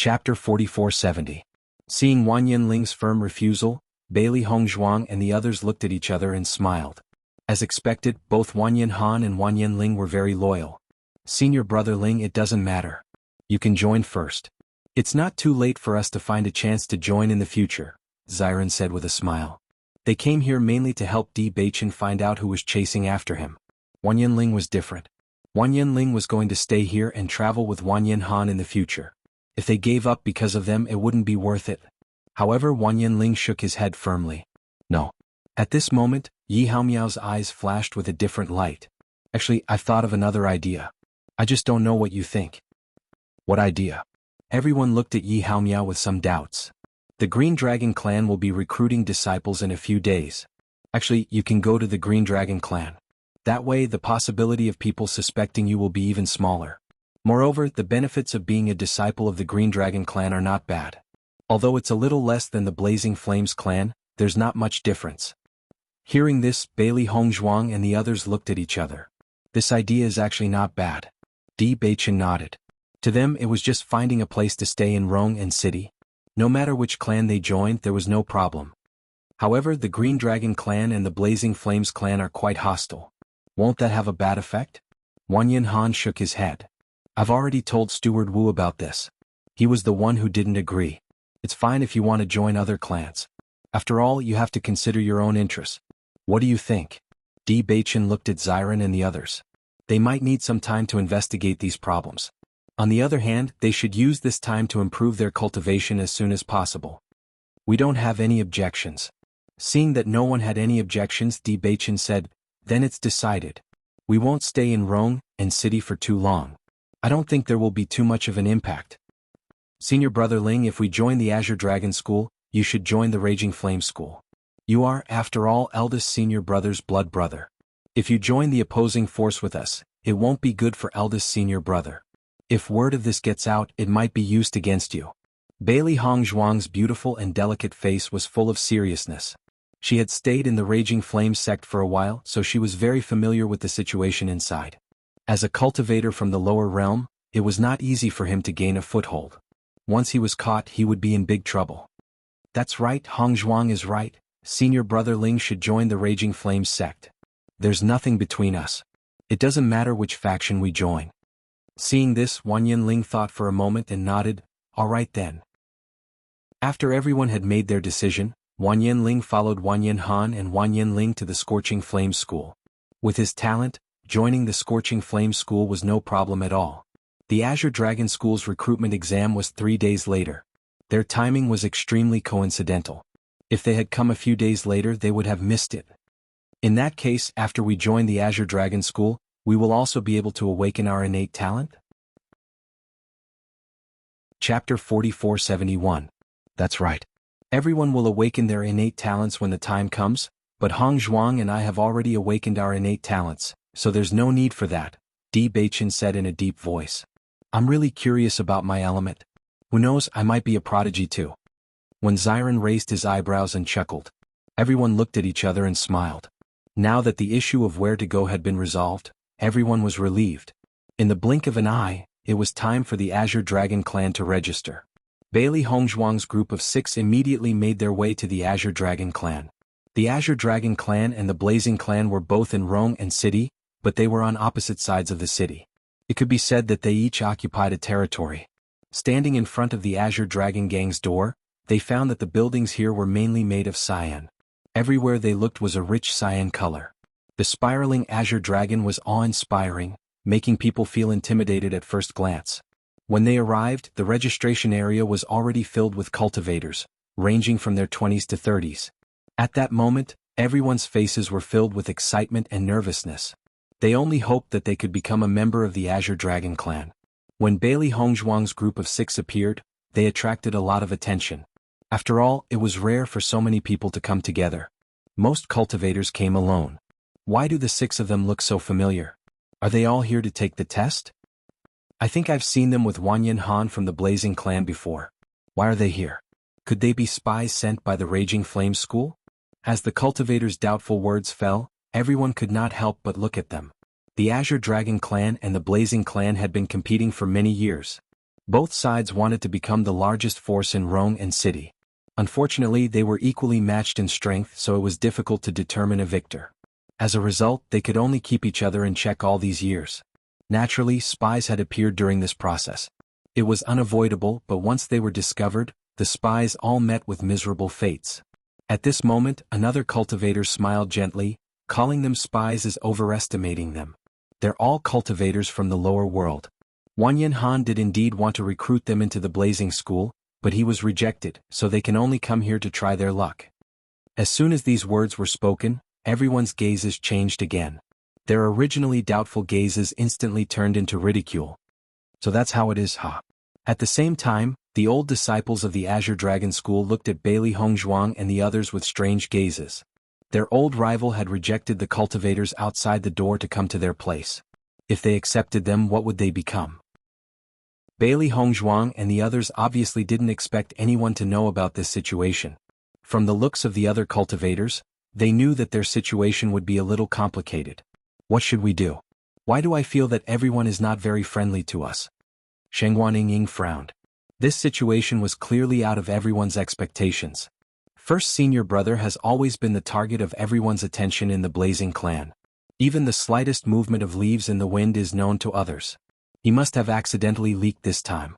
Chapter 4470. Seeing Wan Yinling's firm refusal, Bailey Hongzhuang and the others looked at each other and smiled. As expected, both Wan Yinhan and Wan Yinling were very loyal. Senior brother Ling, it doesn't matter. You can join first. It's not too late for us to find a chance to join in the future, Ziren said with a smile. They came here mainly to help Di Baichen find out who was chasing after him. Wan Yinling was different. Wan Yinling was going to stay here and travel with Wan Yinhan in the future. If they gave up because of them, it wouldn't be worth it. However, Wan Yinling shook his head firmly. No. At this moment, Yi Haomiao's eyes flashed with a different light. Actually, I've thought of another idea. I just don't know what you think. What idea? Everyone looked at Yi Haomiao with some doubts. The Green Dragon clan will be recruiting disciples in a few days. Actually, you can go to the Green Dragon clan. That way, the possibility of people suspecting you will be even smaller. Moreover, the benefits of being a disciple of the Green Dragon clan are not bad. Although it's a little less than the Blazing Flames clan, there's not much difference. Hearing this, Bailey Hongzhuang and the others looked at each other. This idea is actually not bad. Di Baichen nodded. To them, it was just finding a place to stay in Rong and City. No matter which clan they joined, there was no problem. However, the Green Dragon clan and the Blazing Flames clan are quite hostile. Won't that have a bad effect? Wan Yinhan shook his head. I've already told Steward Wu about this. He was the one who didn't agree. It's fine if you want to join other clans. After all, you have to consider your own interests. What do you think? Di Baichen looked at Ziren and the others. They might need some time to investigate these problems. On the other hand, they should use this time to improve their cultivation as soon as possible. We don't have any objections. Seeing that no one had any objections, Di Baichen said, then it's decided. We won't stay in Rong and City for too long. I don't think there will be too much of an impact. Senior brother Ling, if we join the Azure Dragon School, you should join the Raging Flame School. You are, after all, eldest senior brother's blood brother. If you join the opposing force with us, it won't be good for eldest senior brother. If word of this gets out, it might be used against you. Bailey Hongzhuang's beautiful and delicate face was full of seriousness. She had stayed in the Raging Flame sect for a while, so she was very familiar with the situation inside. As a cultivator from the lower realm, it was not easy for him to gain a foothold. Once he was caught, he would be in big trouble. That's right, Hongzhuang is right. Senior brother Ling should join the Raging Flame sect. There's nothing between us. It doesn't matter which faction we join. Seeing this, Wan Yinling thought for a moment and nodded, all right then. After everyone had made their decision, Wan Yinling followed Wan Yinhan and Wan Yinling to the Scorching Flame School. With his talent, joining the Scorching Flame School was no problem at all. The Azure Dragon School's recruitment exam was 3 days later. Their timing was extremely coincidental. If they had come a few days later, they would have missed it. In that case, after we join the Azure Dragon School, we will also be able to awaken our innate talent? Chapter 4471. That's right. Everyone will awaken their innate talents when the time comes, but Hongzhuang and I have already awakened our innate talents, so there's no need for that, Di Baichen said in a deep voice. I'm really curious about my element. Who knows, I might be a prodigy too. When Ziren raised his eyebrows and chuckled, everyone looked at each other and smiled. Now that the issue of where to go had been resolved, everyone was relieved. In the blink of an eye, it was time for the Azure Dragon clan to register. Bailey Hongzhuang's group of 6 immediately made their way to the Azure Dragon clan. The Azure Dragon clan and the Blazing clan were both in Rong and City, but they were on opposite sides of the city. It could be said that they each occupied a territory. Standing in front of the Azure Dragon gang's door, they found that the buildings here were mainly made of cyan. Everywhere they looked was a rich cyan color. The spiraling Azure Dragon was awe-inspiring, making people feel intimidated at first glance. When they arrived, the registration area was already filled with cultivators, ranging from their 20s to 30s. At that moment, everyone's faces were filled with excitement and nervousness. They only hoped that they could become a member of the Azure Dragon clan. When Bailey Hongzhuang's group of 6 appeared, they attracted a lot of attention. After all, it was rare for so many people to come together. Most cultivators came alone. Why do the 6 of them look so familiar? Are they all here to take the test? I think I've seen them with Wan Yinhan from the Blazing clan before. Why are they here? Could they be spies sent by the Raging Flame School? As the cultivators' doubtful words fell, everyone could not help but look at them. The Azure Dragon clan and the Blazing clan had been competing for many years. Both sides wanted to become the largest force in Rome and city. Unfortunately, they were equally matched in strength, so it was difficult to determine a victor. As a result, they could only keep each other in check all these years. Naturally, spies had appeared during this process. It was unavoidable, but once they were discovered, the spies all met with miserable fates. At this moment, another cultivator smiled gently. Calling them spies is overestimating them. They're all cultivators from the lower world. Wanyan Han did indeed want to recruit them into the Blazing School, but he was rejected, so they can only come here to try their luck. As soon as these words were spoken, everyone's gazes changed again. Their originally doubtful gazes instantly turned into ridicule. So that's how it is, huh? At the same time, the old disciples of the Azure Dragon School looked at Bailey Hongzhuang and the others with strange gazes. Their old rival had rejected the cultivators outside the door to come to their place. If they accepted them, what would they become? Bailey Hongzhuang and the others obviously didn't expect anyone to know about this situation. From the looks of the other cultivators, they knew that their situation would be a little complicated. What should we do? Why do I feel that everyone is not very friendly to us? Shengguan Ying frowned. This situation was clearly out of everyone's expectations. First senior brother has always been the target of everyone's attention in the Blazing clan. Even the slightest movement of leaves in the wind is known to others. He must have accidentally leaked this time.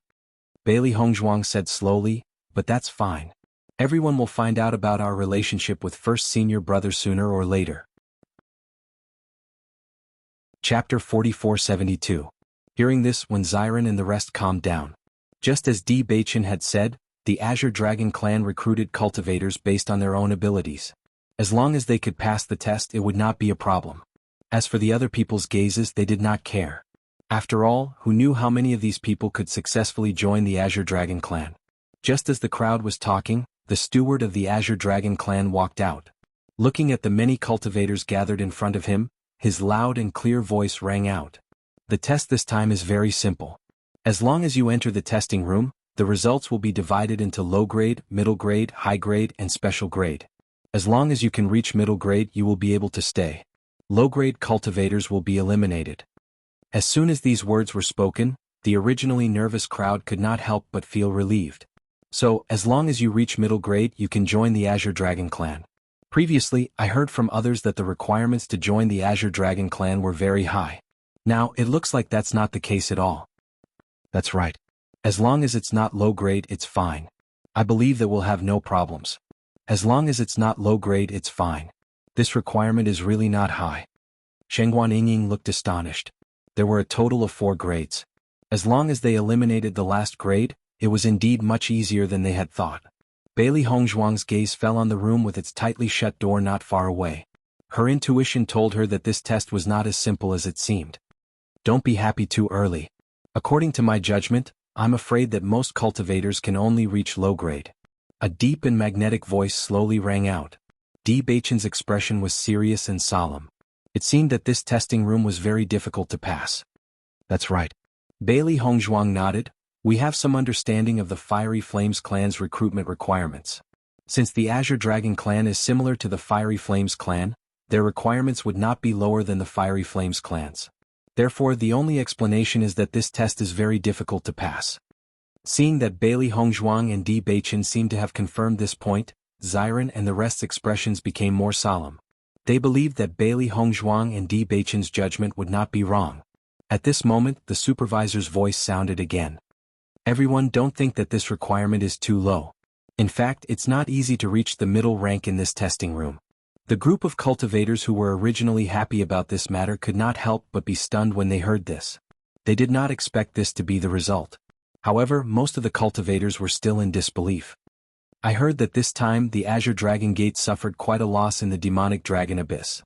Bailey Hongzhuang said slowly, but that's fine. Everyone will find out about our relationship with first senior brother sooner or later. Chapter 4472. Hearing this, when Xiren and the rest calmed down. Just as Di Baichen had said, the Azure Dragon clan recruited cultivators based on their own abilities. As long as they could pass the test, it would not be a problem. As for the other people's gazes, they did not care. After all, who knew how many of these people could successfully join the Azure Dragon clan? Just as the crowd was talking, the steward of the Azure Dragon clan walked out. Looking at the many cultivators gathered in front of him, his loud and clear voice rang out. The test this time is very simple. As long as you enter the testing room, the results will be divided into low grade, middle grade, high grade, and special grade. As long as you can reach middle grade, you will be able to stay. Low grade cultivators will be eliminated. As soon as these words were spoken, the originally nervous crowd could not help but feel relieved. So, as long as you reach middle grade, you can join the Azure Dragon clan. Previously, I heard from others that the requirements to join the Azure Dragon clan were very high. Now, it looks like that's not the case at all. That's right. As long as it's not low grade, it's fine. I believe that we'll have no problems. As long as it's not low grade, it's fine. This requirement is really not high. Shengguan Ying looked astonished. There were a total of 4 grades. As long as they eliminated the last grade, it was indeed much easier than they had thought. Bailey Hongzhuang's gaze fell on the room with its tightly shut door not far away. Her intuition told her that this test was not as simple as it seemed. Don't be happy too early. According to my judgment, I'm afraid that most cultivators can only reach low grade. A deep and magnetic voice slowly rang out. Di Baichen's expression was serious and solemn. It seemed that this testing room was very difficult to pass. That's right. Bailey Hongzhuang nodded. We have some understanding of the Fiery Flames clan's recruitment requirements. Since the Azure Dragon clan is similar to the Fiery Flames clan, their requirements would not be lower than the Fiery Flames clans. Therefore, the only explanation is that this test is very difficult to pass. Seeing that Bailey Hongzhuang and Di Baichen seemed to have confirmed this point, Xiren and the rest's expressions became more solemn. They believed that Bailey Hongzhuang and Di Baichen's judgment would not be wrong. At this moment, the supervisor's voice sounded again. Everyone, don't think that this requirement is too low. In fact, it's not easy to reach the middle rank in this testing room. The group of cultivators who were originally happy about this matter could not help but be stunned when they heard this. They did not expect this to be the result. However, most of the cultivators were still in disbelief. I heard that this time the Azure Dragon Gate suffered quite a loss in the demonic dragon abyss.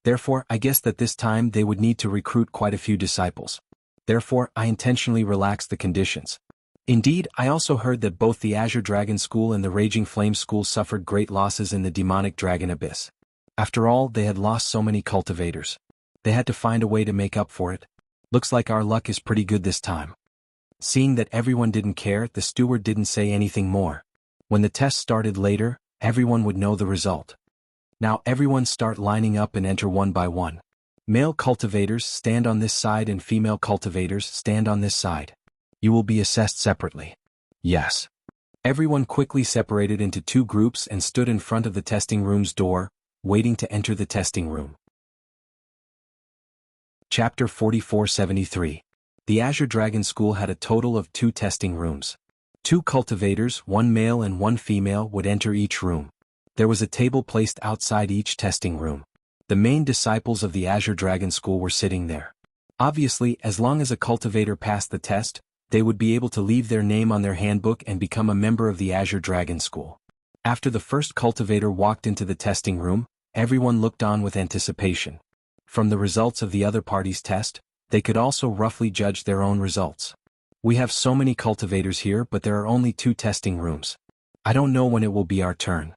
Therefore, I guess that this time they would need to recruit quite a few disciples. Therefore, I intentionally relaxed the conditions. Indeed, I also heard that both the Azure Dragon School and the Raging Flame School suffered great losses in the demonic dragon abyss. After all, they had lost so many cultivators. They had to find a way to make up for it. Looks like our luck is pretty good this time. Seeing that everyone didn't care, the steward didn't say anything more. When the test started later, everyone would know the result. Now everyone start lining up and enter one by one. Male cultivators stand on this side and female cultivators stand on this side. You will be assessed separately. Yes. Everyone quickly separated into 2 groups and stood in front of the testing room's door, waiting to enter the testing room. Chapter 4473. The Azure Dragon School had a total of 2 testing rooms. 2 cultivators, 1 male and 1 female, would enter each room. There was a table placed outside each testing room. The main disciples of the Azure Dragon School were sitting there. Obviously, as long as a cultivator passed the test, they would be able to leave their name on their handbook and become a member of the Azure Dragon School. After the first cultivator walked into the testing room, everyone looked on with anticipation. From the results of the other party's test, they could also roughly judge their own results. We have so many cultivators here, but there are only 2 testing rooms. I don't know when it will be our turn.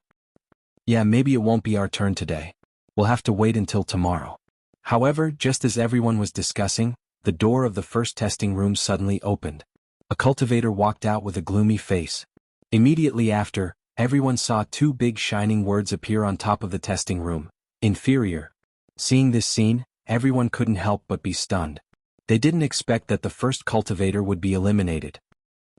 Yeah, maybe it won't be our turn today. We'll have to wait until tomorrow. However, just as everyone was discussing, the door of the first testing room suddenly opened. A cultivator walked out with a gloomy face. Immediately after, everyone saw 2 big shining words appear on top of the testing room. Inferior. Seeing this scene, everyone couldn't help but be stunned. They didn't expect that the first cultivator would be eliminated.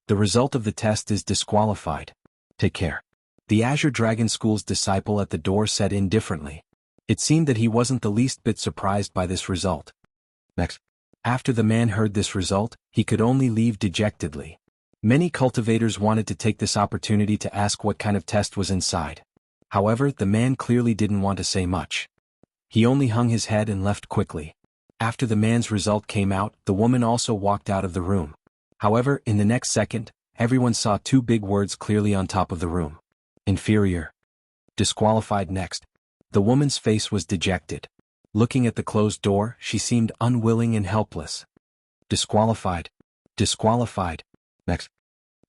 The result of the test is disqualified. Take care. The Azure Dragon School's disciple at the door said indifferently. It seemed that he wasn't the least bit surprised by this result. Next. After the man heard this result, he could only leave dejectedly. Many cultivators wanted to take this opportunity to ask what kind of test was inside. However, the man clearly didn't want to say much. He only hung his head and left quickly. After the man's result came out, the woman also walked out of the room. However, in the next second, everyone saw 2 big words clearly on top of the room. Inferior. Disqualified. Next. The woman's face was dejected. Looking at the closed door, she seemed unwilling and helpless. Disqualified. Disqualified. Next.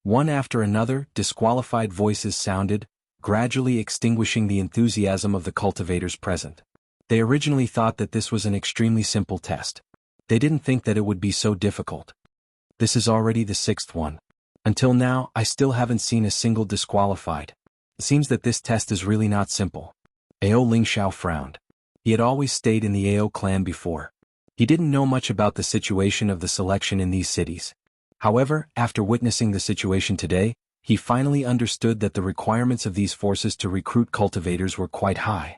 One after another, disqualified voices sounded, gradually extinguishing the enthusiasm of the cultivators present. They originally thought that this was an extremely simple test. They didn't think that it would be so difficult. This is already the 6th one. Until now, I still haven't seen a single disqualified. It seems that this test is really not simple. Ao Lingxiao frowned. He had always stayed in the Ao clan before. He didn't know much about the situation of the selection in these cities. However, after witnessing the situation today, he finally understood that the requirements of these forces to recruit cultivators were quite high.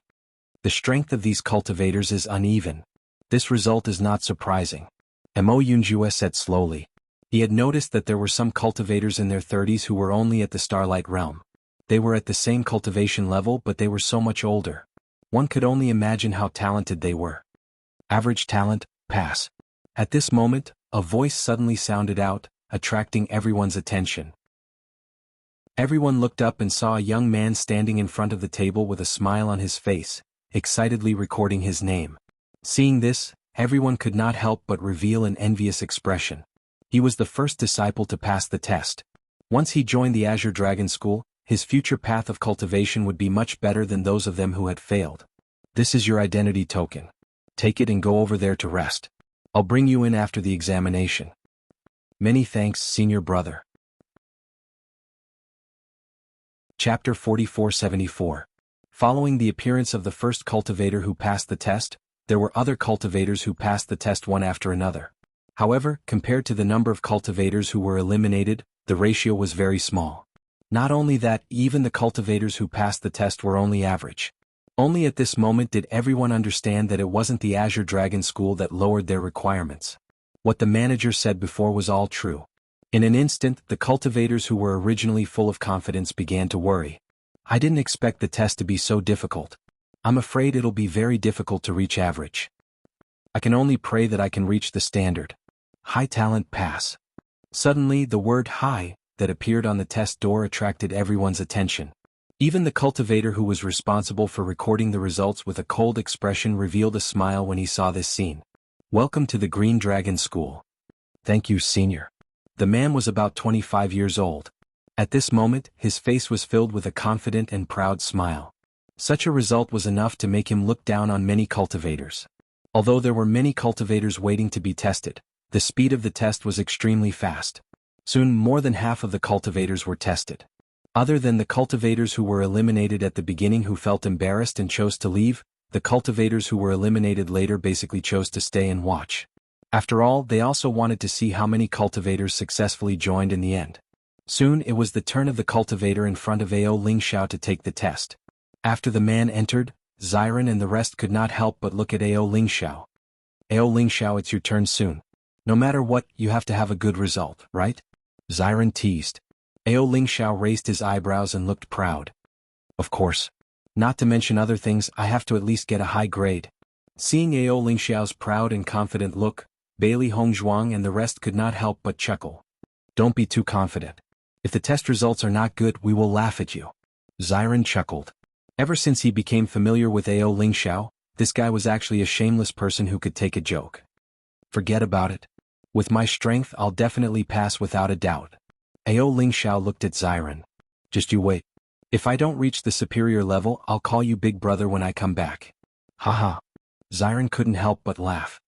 The strength of these cultivators is uneven. This result is not surprising. Mo Yunjue said slowly. He had noticed that there were some cultivators in their 30s who were only at the Starlight Realm. They were at the same cultivation level, but they were so much older. One could only imagine how talented they were. Average talent, pass. At this moment, a voice suddenly sounded out, attracting everyone's attention. Everyone looked up and saw a young man standing in front of the table with a smile on his face, excitedly recording his name. Seeing this, everyone could not help but reveal an envious expression. He was the first disciple to pass the test. Once he joined the Azure Dragon School, his future path of cultivation would be much better than those of them who had failed. This is your identity token. Take it and go over there to rest. I'll bring you in after the examination. Many thanks, senior brother. Chapter 4474. Following the appearance of the first cultivator who passed the test, there were other cultivators who passed the test one after another. However, compared to the number of cultivators who were eliminated, the ratio was very small. Not only that, even the cultivators who passed the test were only average. Only at this moment did everyone understand that it wasn't the Azure Dragon School that lowered their requirements. What the manager said before was all true. In an instant, the cultivators who were originally full of confidence began to worry. I didn't expect the test to be so difficult. I'm afraid it'll be very difficult to reach average. I can only pray that I can reach the standard. High talent pass. Suddenly, the word high that appeared on the test door attracted everyone's attention. Even the cultivator who was responsible for recording the results with a cold expression revealed a smile when he saw this scene. Welcome to the Green Dragon School. Thank you, senior. The man was about 25 years old. At this moment, his face was filled with a confident and proud smile. Such a result was enough to make him look down on many cultivators. Although there were many cultivators waiting to be tested, the speed of the test was extremely fast. Soon more than half of the cultivators were tested. Other than the cultivators who were eliminated at the beginning who felt embarrassed and chose to leave, the cultivators who were eliminated later basically chose to stay and watch. After all, they also wanted to see how many cultivators successfully joined in the end. Soon it was the turn of the cultivator in front of Ao Lingxiao to take the test. After the man entered, Xiren and the rest could not help but look at Ao Lingxiao. Ao Lingxiao, it's your turn soon. No matter what, you have to have a good result, right? Xiren teased. Ao Lingxiao raised his eyebrows and looked proud. Of course. Not to mention other things, I have to at least get a high grade. Seeing Ao Lingxiao's proud and confident look, Bailey Hongzhuang and the rest could not help but chuckle. Don't be too confident. If the test results are not good, we will laugh at you. Xiren chuckled. Ever since he became familiar with Ao Lingxiao, this guy was actually a shameless person who could take a joke. Forget about it. With my strength, I'll definitely pass without a doubt. Ao Lingxiao looked at Xiren. Just you wait. If I don't reach the superior level, I'll call you big brother when I come back. Haha. Xiren couldn't help but laugh.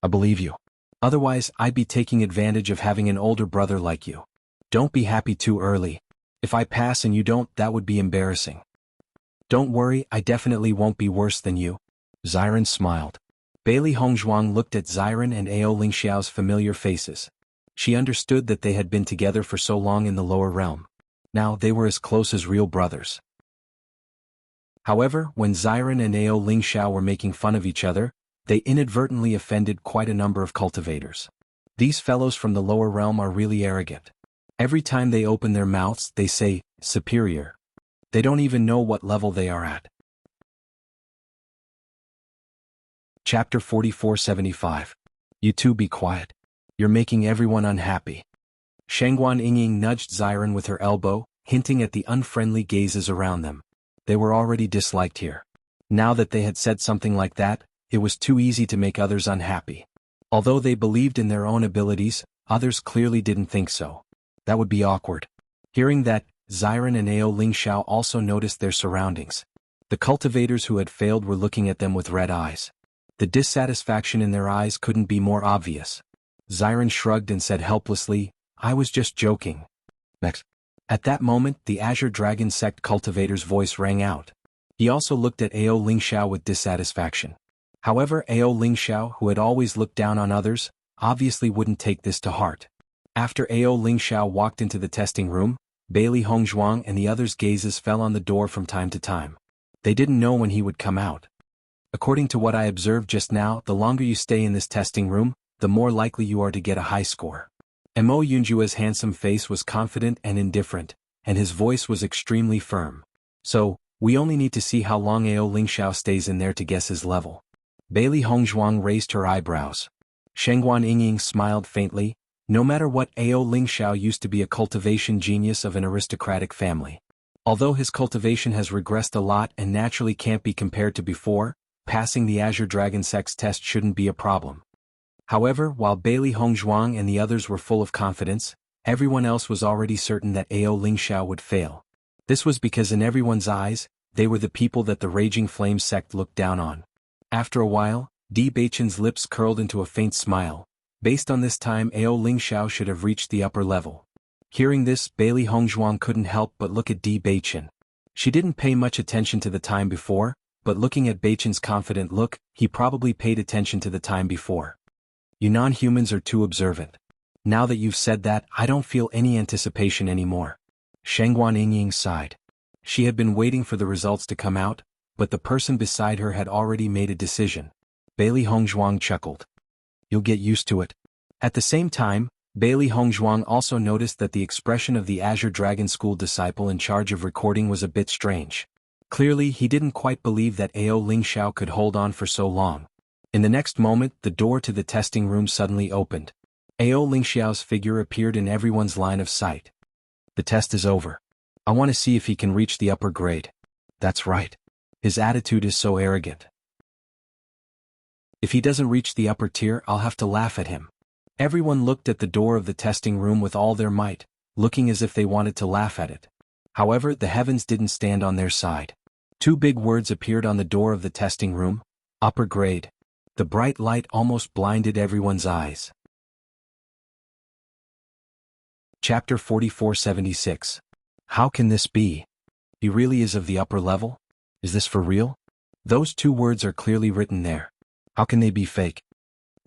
I believe you. Otherwise, I'd be taking advantage of having an older brother like you. Don't be happy too early. If I pass and you don't, that would be embarrassing. Don't worry, I definitely won't be worse than you. Xiren smiled. Bailey Hongzhuang looked at Xiren and Ao Lingxiao's familiar faces. She understood that they had been together for so long in the lower realm. Now they were as close as real brothers. However, when Xiren and Ao Lingxiao were making fun of each other, they inadvertently offended quite a number of cultivators. These fellows from the lower realm are really arrogant. Every time they open their mouths, they say, superior. They don't even know what level they are at. Chapter 4475. You two be quiet. You're making everyone unhappy. Shengguan Yingying nudged Xiren with her elbow, hinting at the unfriendly gazes around them. They were already disliked here. Now that they had said something like that, it was too easy to make others unhappy. Although they believed in their own abilities, others clearly didn't think so. That would be awkward. Hearing that, Xiren and Ao Lingxiao also noticed their surroundings. The cultivators who had failed were looking at them with red eyes. The dissatisfaction in their eyes couldn't be more obvious. Xiren shrugged and said helplessly, I was just joking. Next. At that moment, the Azure Dragon Sect cultivator's voice rang out. He also looked at Ao Lingxiao with dissatisfaction. However, Ao Lingxiao, who had always looked down on others, obviously wouldn't take this to heart. After Ao Lingxiao walked into the testing room, Bailey Hongzhuang and the others' gazes fell on the door from time to time. They didn't know when he would come out. According to what I observed just now, the longer you stay in this testing room, the more likely you are to get a high score. Mo Yunjua's handsome face was confident and indifferent, and his voice was extremely firm. So, we only need to see how long Ao Lingxiao stays in there to guess his level. Bailey Hongzhuang raised her eyebrows. Shengguan Yingying smiled faintly. No matter what, Ao Lingxiao used to be a cultivation genius of an aristocratic family. Although his cultivation has regressed a lot and naturally can't be compared to before, passing the Azure Dragon Sect's test shouldn't be a problem. However, while Bailey Hongzhuang and the others were full of confidence, everyone else was already certain that Ao Lingxiao would fail. This was because in everyone's eyes, they were the people that the Raging Flame sect looked down on. After a while, Di Beichen's lips curled into a faint smile. Based on this time, Ao Lingxiao should have reached the upper level. Hearing this, Bailey Hongzhuang couldn't help but look at Di Beichen. She didn't pay much attention to the time before, but looking at Beichen's confident look, he probably paid attention to the time before. You non-humans are too observant. Now that you've said that, I don't feel any anticipation anymore. Shengguan Yingying sighed. She had been waiting for the results to come out, but the person beside her had already made a decision. Bailey Hongzhuang chuckled. You'll get used to it. At the same time, Bailey Hongzhuang also noticed that the expression of the Azure Dragon School disciple in charge of recording was a bit strange. Clearly, he didn't quite believe that Ao Lingxiao could hold on for so long. In the next moment, the door to the testing room suddenly opened. Ao Lingxiao's figure appeared in everyone's line of sight. The test is over. I want to see if he can reach the upper grade. That's right. His attitude is so arrogant. If he doesn't reach the upper tier, I'll have to laugh at him. Everyone looked at the door of the testing room with all their might, looking as if they wanted to laugh at it. However, the heavens didn't stand on their side. Two big words appeared on the door of the testing room: upper grade. The bright light almost blinded everyone's eyes. Chapter 4476. How can this be? He really is of the upper level? Is this for real? Those two words are clearly written there. How can they be fake?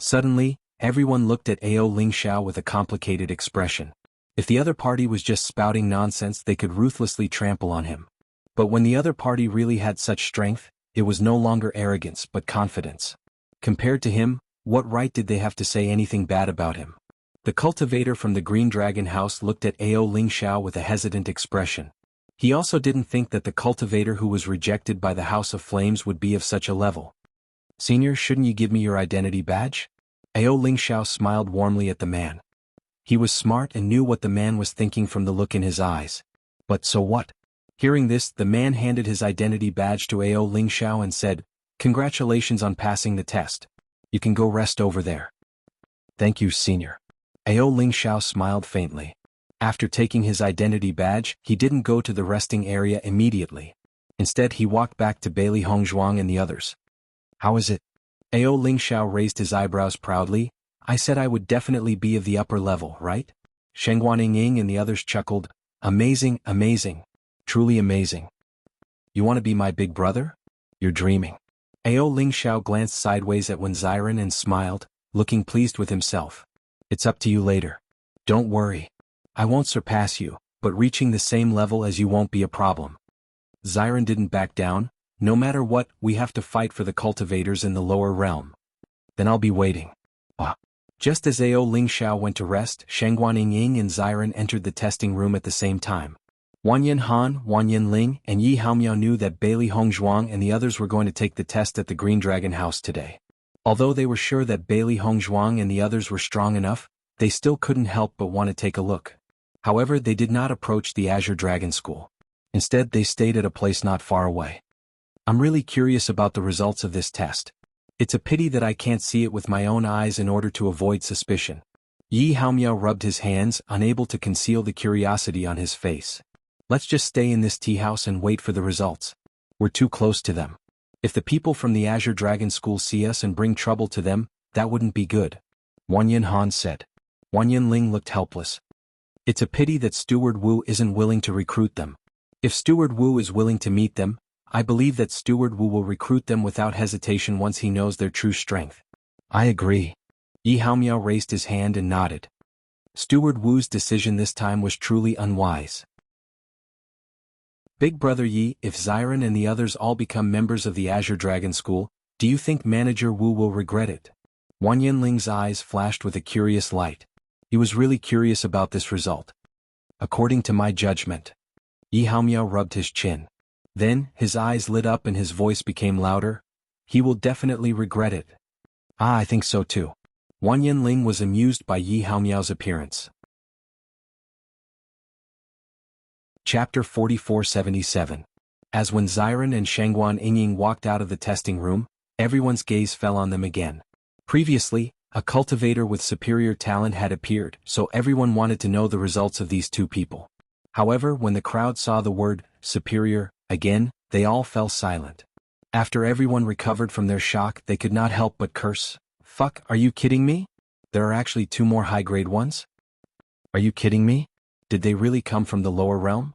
Suddenly, Everyone looked at Ao Lingxiao with a complicated expression. If the other party was just spouting nonsense, they could ruthlessly trample on him. But when the other party really had such strength, it was no longer arrogance but confidence. Compared to him, what right did they have to say anything bad about him? The cultivator from the Green Dragon House looked at Ao Lingxiao with a hesitant expression. He also didn't think that the cultivator who was rejected by the House of Flames would be of such a level. "Senior, shouldn't you give me your identity badge?" Ao Lingxiao smiled warmly at the man. He was smart and knew what the man was thinking from the look in his eyes. But so what? Hearing this, the man handed his identity badge to Ao Lingxiao and said, "Congratulations on passing the test. You can go rest over there." "Thank you, Senior." Ao Lingxiao smiled faintly. After taking his identity badge, he didn't go to the resting area immediately. Instead, he walked back to Bailey Hongzhuang and the others. "How is it?" Ao Lingxiao raised his eyebrows proudly. "I said I would definitely be of the upper level, right?" Shengguan Ying and the others chuckled. "Amazing, amazing. Truly amazing. You want to be my big brother? You're dreaming." Ao Lingxiao glanced sideways at Wen Ziren and smiled, looking pleased with himself. "It's up to you later. Don't worry. I won't surpass you, but reaching the same level as you won't be a problem." Ziren didn't back down. "No matter what, we have to fight for the cultivators in the lower realm. Then I'll be waiting." Just as Ao Lingxiao went to rest, Shengguan Ying and Ziren entered the testing room at the same time. Wanyan Han, Wanyan Ling, and Yi Haomiao knew that Bailey Hongzhuang and the others were going to take the test at the Green Dragon House today. Although they were sure that Bailey Hongzhuang and the others were strong enough, they still couldn't help but want to take a look. However, they did not approach the Azure Dragon School. Instead, they stayed at a place not far away. "I'm really curious about the results of this test. It's a pity that I can't see it with my own eyes in order to avoid suspicion." Yi Haomiao rubbed his hands, unable to conceal the curiosity on his face. "Let's just stay in this tea house and wait for the results. We're too close to them. If the people from the Azure Dragon School see us and bring trouble to them, that wouldn't be good," Wanyan Han said. Wanyan Ling looked helpless. "It's a pity that Steward Wu isn't willing to recruit them. If Steward Wu is willing to meet them, I believe that Steward Wu will recruit them without hesitation once he knows their true strength." "I agree." Yi Haomiao raised his hand and nodded. Steward Wu's decision this time was truly unwise. "Big Brother Yi, if Ziren and the others all become members of the Azure Dragon School, do you think Manager Wu will regret it?" Wanyan Ling's eyes flashed with a curious light. He was really curious about this result. "According to my judgment." Yi Haomiao rubbed his chin. Then, his eyes lit up and his voice became louder. "He will definitely regret it." "I think so too." Wanyan Ling was amused by Yi Haomiao's appearance. Chapter 4477. As when Ziren and Shengguan Ying walked out of the testing room, everyone's gaze fell on them again. Previously, a cultivator with superior talent had appeared, so everyone wanted to know the results of these two people. However, when the crowd saw the word superior again, they all fell silent. After everyone recovered from their shock, they could not help but curse. "Fuck, are you kidding me? There are actually two more high-grade ones? Are you kidding me? Did they really come from the lower realm?"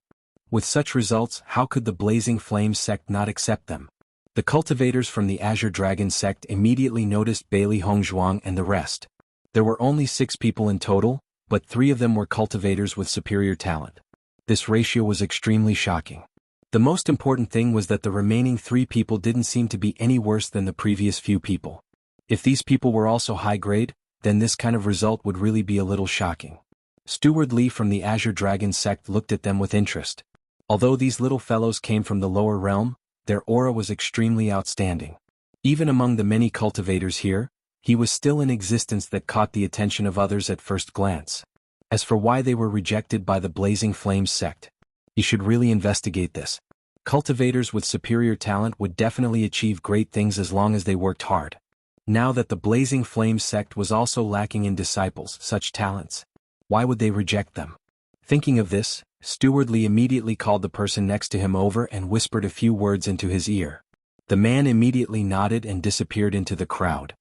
With such results, how could the Blazing Flames sect not accept them? The cultivators from the Azure Dragon sect immediately noticed Bailey Hongzhuang and the rest. There were only 6 people in total, but 3 of them were cultivators with superior talent. This ratio was extremely shocking. The most important thing was that the remaining 3 people didn't seem to be any worse than the previous few people. If these people were also high grade, then this kind of result would really be a little shocking. Steward Li from the Azure Dragon sect looked at them with interest. Although these little fellows came from the lower realm, their aura was extremely outstanding. Even among the many cultivators here, he was still in existence that caught the attention of others at first glance. As for why they were rejected by the Blazing Flames sect, he should really investigate this. Cultivators with superior talent would definitely achieve great things as long as they worked hard. Now that the Blazing Flames sect was also lacking in disciples, such talents, why would they reject them? Thinking of this, Steward Li immediately called the person next to him over and whispered a few words into his ear. The man immediately nodded and disappeared into the crowd.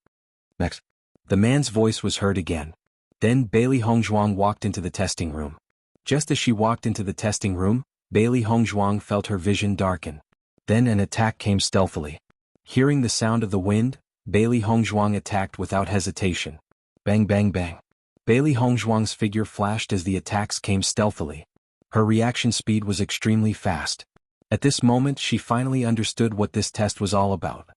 Next, the man's voice was heard again. Then Bailey Hongzhuang walked into the testing room. Just as she walked into the testing room, Bailey Hongzhuang felt her vision darken. Then an attack came stealthily. Hearing the sound of the wind, Bailey Hongzhuang attacked without hesitation. Bang bang bang. Bailey Hongzhuang's figure flashed as the attacks came stealthily. Her reaction speed was extremely fast. At this moment she finally understood what this test was all about.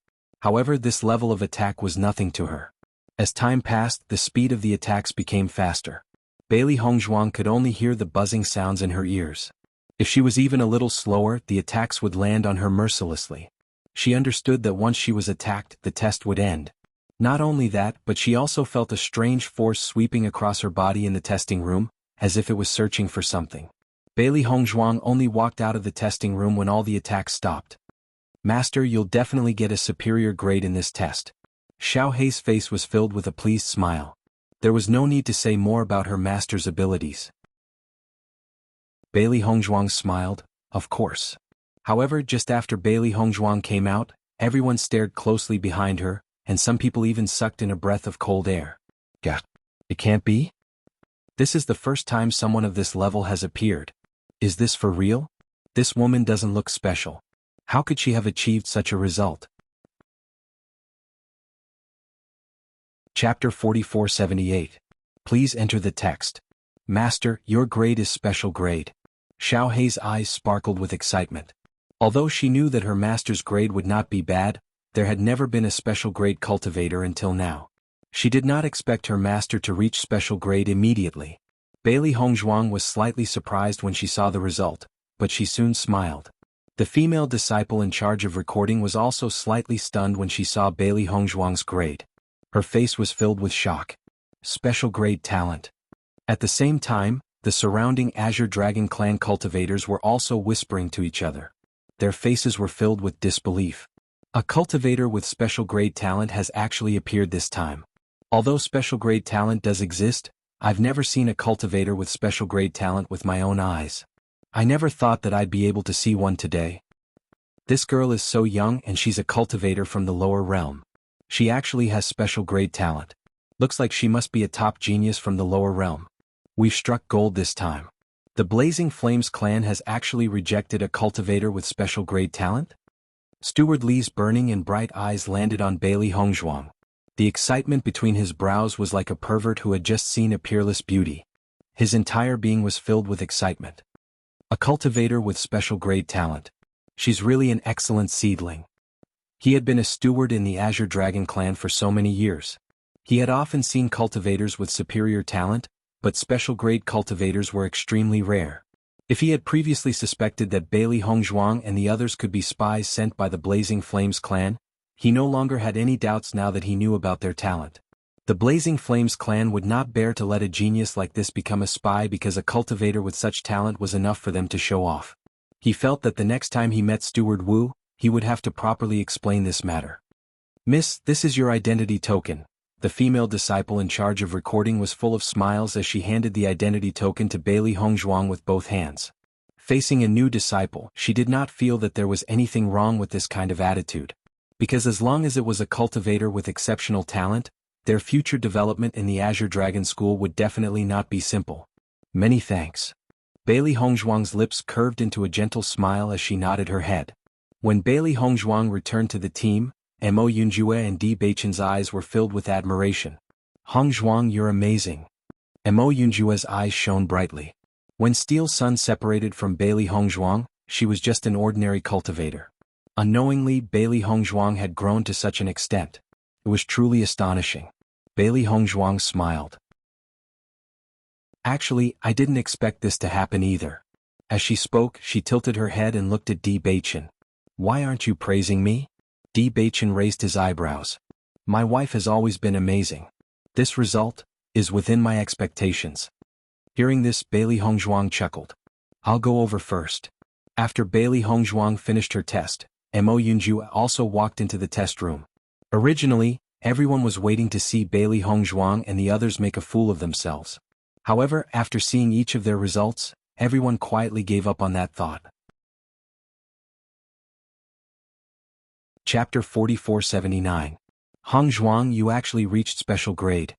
However, this level of attack was nothing to her. As time passed, the speed of the attacks became faster. Bailey Hongzhuang could only hear the buzzing sounds in her ears. If she was even a little slower, the attacks would land on her mercilessly. She understood that once she was attacked, the test would end. Not only that, but she also felt a strange force sweeping across her body in the testing room, as if it was searching for something. Bailey Hongzhuang only walked out of the testing room when all the attacks stopped. Master, you'll definitely get a superior grade in this test. Xiao Hei's face was filled with a pleased smile. There was no need to say more about her master's abilities. Bailey Hongzhuang smiled, of course. However, just after Bailey Hongzhuang came out, everyone stared closely behind her, and some people even sucked in a breath of cold air. Gah! It can't be? This is the first time someone of this level has appeared. Is this for real? This woman doesn't look special. How could she have achieved such a result? Chapter 4478. Please enter the text. Master, your grade is special grade. Xiao Hei's eyes sparkled with excitement. Although she knew that her master's grade would not be bad, there had never been a special grade cultivator until now. She did not expect her master to reach special grade immediately. Bailey Hongzhuang was slightly surprised when she saw the result, but she soon smiled. The female disciple in charge of recording was also slightly stunned when she saw Bailey Hongzhuang's grade. Her face was filled with shock. Special grade talent. At the same time, the surrounding Azure Dragon clan cultivators were also whispering to each other. Their faces were filled with disbelief. A cultivator with special grade talent has actually appeared this time. Although special grade talent does exist, I've never seen a cultivator with special grade talent with my own eyes. I never thought that I'd be able to see one today. This girl is so young and she's a cultivator from the lower realm. She actually has special grade talent. Looks like she must be a top genius from the lower realm. We've struck gold this time. The Blazing Flames clan has actually rejected a cultivator with special grade talent? Steward Li's burning and bright eyes landed on Bailey Hongzhuang. The excitement between his brows was like a pervert who had just seen a peerless beauty. His entire being was filled with excitement. A cultivator with special grade talent. She's really an excellent seedling. He had been a steward in the Azure Dragon clan for so many years. He had often seen cultivators with superior talent, but special grade cultivators were extremely rare. If he had previously suspected that Bailey Hongzhuang and the others could be spies sent by the Blazing Flames clan, he no longer had any doubts now that he knew about their talent. The Blazing Flames clan would not bear to let a genius like this become a spy because a cultivator with such talent was enough for them to show off. He felt that the next time he met Steward Wu, he would have to properly explain this matter. Miss, this is your identity token. The female disciple in charge of recording was full of smiles as she handed the identity token to Bailey Hongzhuang with both hands. Facing a new disciple, she did not feel that there was anything wrong with this kind of attitude. Because as long as it was a cultivator with exceptional talent, their future development in the Azure Dragon School would definitely not be simple. Many thanks. Bailey Hongzhuang's lips curved into a gentle smile as she nodded her head. When Bailey Hongzhuang returned to the team, Mo Yunjue and Di Beichen's eyes were filled with admiration. Hongzhuang, you're amazing. Mo Yunjue's eyes shone brightly. When Steel Sun separated from Bailey Hongzhuang, she was just an ordinary cultivator. Unknowingly, Bailey Hongzhuang had grown to such an extent. It was truly astonishing. Bailey Hongzhuang smiled. Actually, I didn't expect this to happen either. As she spoke, she tilted her head and looked at Di Beichen. Why aren't you praising me? Di Beichen raised his eyebrows. My wife has always been amazing. This result is within my expectations. Hearing this, Bailey Hongzhuang chuckled. I'll go over first. After Bailey Hongzhuang finished her test, Mo Yunjue also walked into the test room. Originally, everyone was waiting to see Bailey Hongzhuang and the others make a fool of themselves. However, after seeing each of their results, everyone quietly gave up on that thought. Chapter 4479. Hongzhuang, you actually reached special grade.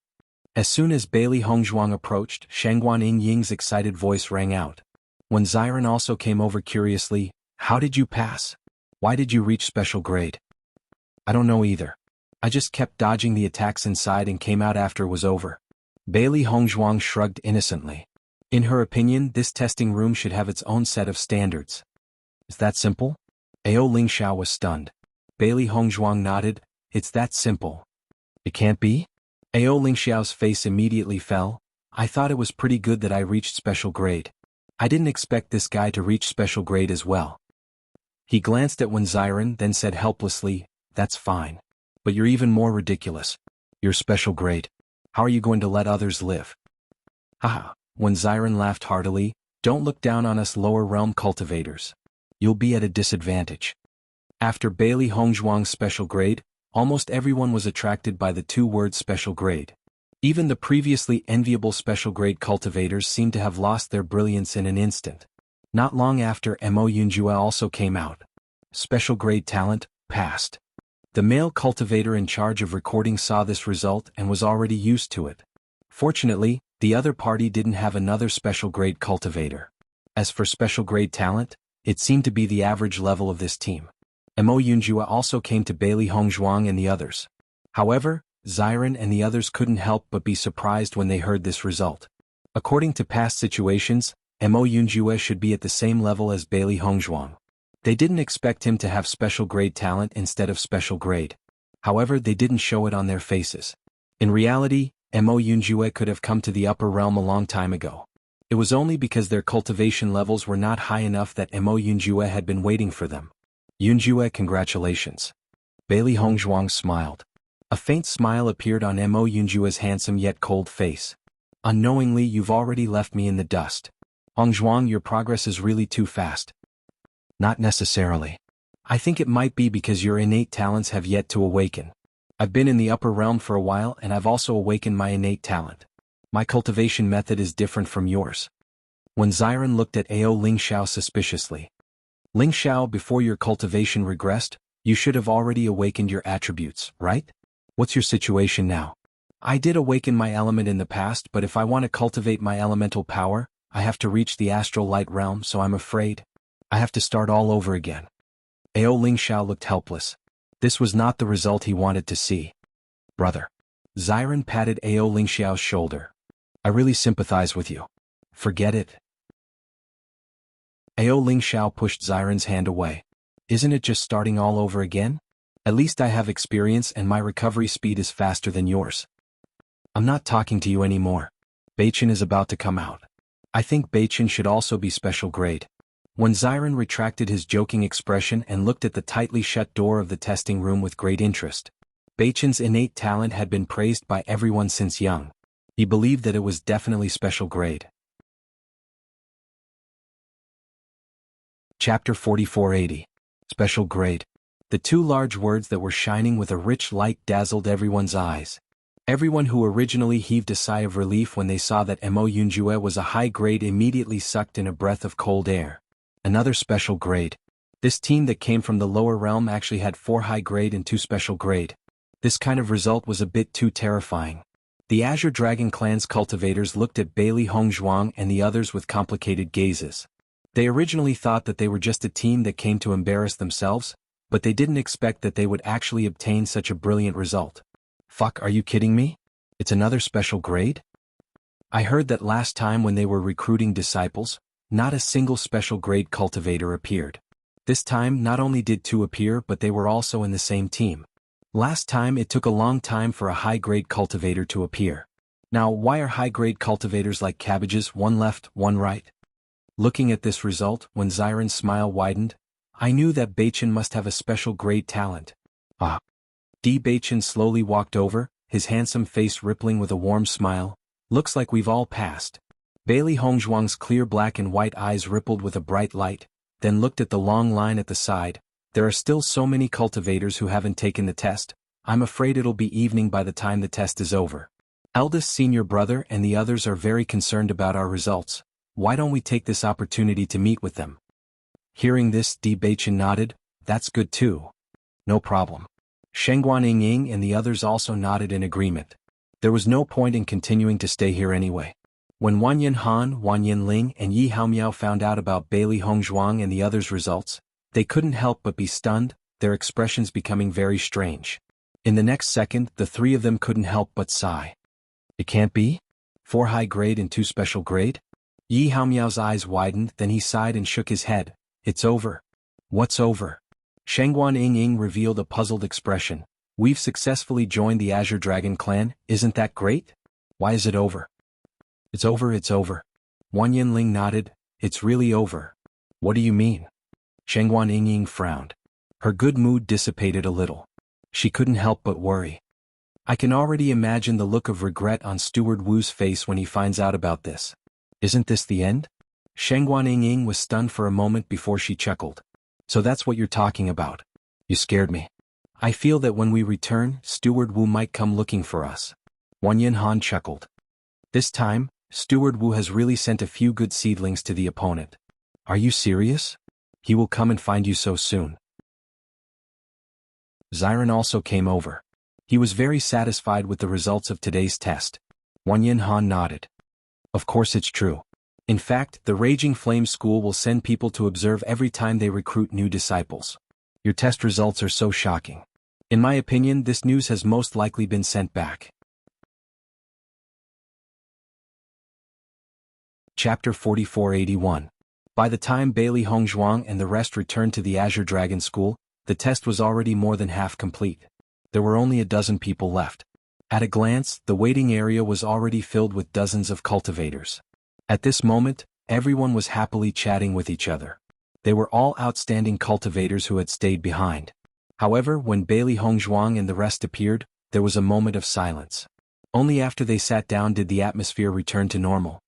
As soon as Bailey Hongzhuang approached, Shangguan Ying's excited voice rang out. When Xiren also came over curiously, how did you pass? Why did you reach special grade? I don't know either. I just kept dodging the attacks inside and came out after it was over. Bailey Hongzhuang shrugged innocently. In her opinion, this testing room should have its own set of standards. Is that simple? Ao Lingxiao was stunned. Bailey Hongzhuang nodded. It's that simple. It can't be? Ao Lingxiao's face immediately fell. I thought it was pretty good that I reached special grade. I didn't expect this guy to reach special grade as well. He glanced at Wen Xiren, then said helplessly, that's fine. But you're even more ridiculous. You're special grade. How are you going to let others live? Haha, Wen Xiren laughed heartily, don't look down on us lower realm cultivators. You'll be at a disadvantage. After Bailey Hongzhuang's special grade, almost everyone was attracted by the two words special grade. Even the previously enviable special grade cultivators seemed to have lost their brilliance in an instant. Not long after, Mo Yunjue also came out. Special grade talent, passed. The male cultivator in charge of recording saw this result and was already used to it. Fortunately, the other party didn't have another special grade cultivator. As for special grade talent, it seemed to be the average level of this team. Mo Yunjue also came to Bailey Hongzhuang and the others. However, Xiren and the others couldn't help but be surprised when they heard this result. According to past situations, Mo Yunjue should be at the same level as Bailey Hongzhuang. They didn't expect him to have special grade talent instead of special grade. However, they didn't show it on their faces. In reality, Mo Yunjue could have come to the upper realm a long time ago. It was only because their cultivation levels were not high enough that Mo Yunjue had been waiting for them. Yunjue, congratulations. Bailey Hongzhuang smiled. A faint smile appeared on Mo Yunjue's handsome yet cold face. Unknowingly, you've already left me in the dust. Hongzhuang, your progress is really too fast. Not necessarily. I think it might be because your innate talents have yet to awaken. I've been in the upper realm for a while and I've also awakened my innate talent. My cultivation method is different from yours. When Xiren looked at Ao Lingxiao suspiciously. Lingxiao, before your cultivation regressed, you should have already awakened your attributes, right? What's your situation now? I did awaken my element in the past, but if I want to cultivate my elemental power, I have to reach the astral light realm, so I'm afraid I have to start all over again. Ao Lingxiao looked helpless. This was not the result he wanted to see. Brother. Xiren patted Ao Lingxiao's shoulder. I really sympathize with you. Forget it. Ao Lingxiao pushed Xiren's hand away. Isn't it just starting all over again? At least I have experience and my recovery speed is faster than yours. I'm not talking to you anymore. Beichen is about to come out. I think Beichen should also be special grade. When Xiren retracted his joking expression and looked at the tightly shut door of the testing room with great interest. Beichen's innate talent had been praised by everyone since young. He believed that it was definitely special grade. Chapter 4480. Special grade. The two large words that were shining with a rich light dazzled everyone's eyes. Everyone who originally heaved a sigh of relief when they saw that Mo Yunjue was a high grade immediately sucked in a breath of cold air. Another special grade. This team that came from the lower realm actually had 4 high grade and 2 special grade. This kind of result was a bit too terrifying. The Azure Dragon Clan's cultivators looked at Bailey Hongzhuang and the others with complicated gazes. They originally thought that they were just a team that came to embarrass themselves, but they didn't expect that they would actually obtain such a brilliant result. Fuck, are you kidding me? It's another special grade? I heard that last time when they were recruiting disciples, not a single special grade cultivator appeared. This time not only did 2 appear but they were also in the same team. Last time it took a long time for a high grade cultivator to appear. Now why are high grade cultivators like cabbages, one left, one right? Looking at this result, when Xiren's smile widened, I knew that Beichen must have a special grade talent. Ah. Beichen slowly walked over, his handsome face rippling with a warm smile. Looks like we've all passed. Bailey Hongzhuang's clear black and white eyes rippled with a bright light, then looked at the long line at the side. There are still so many cultivators who haven't taken the test. I'm afraid it'll be evening by the time the test is over. Eldest senior brother and the others are very concerned about our results. Why don't we take this opportunity to meet with them? Hearing this, Beichen nodded. That's good too. No problem. Shengguan Ying and the others also nodded in agreement. There was no point in continuing to stay here anyway. When Wanyan Han, Wanyan Ling and Yi Haomiao found out about Bailey Hongzhuang and the others' results, they couldn't help but be stunned, their expressions becoming very strange. In the next second, the three of them couldn't help but sigh. It can't be? 4 high grade and 2 special grade? Yi Haomiao's eyes widened, then he sighed and shook his head. It's over. What's over? Shangguan Ying revealed a puzzled expression. We've successfully joined the Azure Dragon clan, isn't that great? Why is it over? It's over, it's over. Wang Yinling nodded. It's really over. What do you mean? Shangguan Ying frowned. Her good mood dissipated a little. She couldn't help but worry. I can already imagine the look of regret on Steward Wu's face when he finds out about this. Isn't this the end? Shangguan Ying was stunned for a moment before she chuckled. So that's what you're talking about. You scared me. I feel that when we return, Steward Wu might come looking for us. Wang Yinhan chuckled. This time, Steward Wu has really sent a few good seedlings to the opponent. Are you serious? He will come and find you so soon. Xiren also came over. He was very satisfied with the results of today's test. Wang Yinhan nodded. Of course it's true. In fact, the Raging Flame School will send people to observe every time they recruit new disciples. Your test results are so shocking. In my opinion, this news has most likely been sent back. Chapter 4481. By the time Bailey Hongzhuang and the rest returned to the Azure Dragon School, the test was already more than half complete. There were only a dozen people left. At a glance, the waiting area was already filled with dozens of cultivators. At this moment, everyone was happily chatting with each other. They were all outstanding cultivators who had stayed behind. However, when Bailey Hongzhuang and the rest appeared, there was a moment of silence. Only after they sat down did the atmosphere return to normal.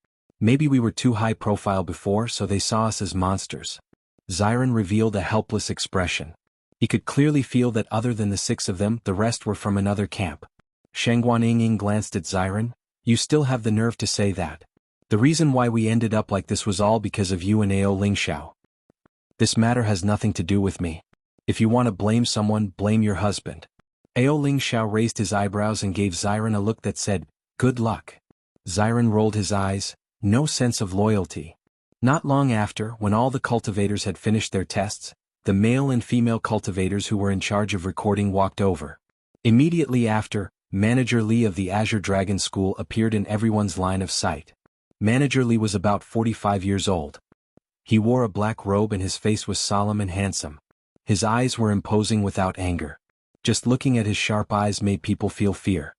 Maybe we were too high profile before, so they saw us as monsters. Xiren revealed a helpless expression. He could clearly feel that other than the 6 of them, the rest were from another camp. Shangguan Ying glanced at Xiren. You still have the nerve to say that. The reason why we ended up like this was all because of you and Ao Lingxiao. This matter has nothing to do with me. If you want to blame someone, blame your husband. Ao Lingxiao raised his eyebrows and gave Xiren a look that said, good luck. Xiren rolled his eyes. No sense of loyalty. Not long after, when all the cultivators had finished their tests, the male and female cultivators who were in charge of recording walked over. Immediately after, Manager Li of the Azure Dragon School appeared in everyone's line of sight. Manager Li was about 45 years old. He wore a black robe and his face was solemn and handsome. His eyes were imposing without anger. Just looking at his sharp eyes made people feel fear.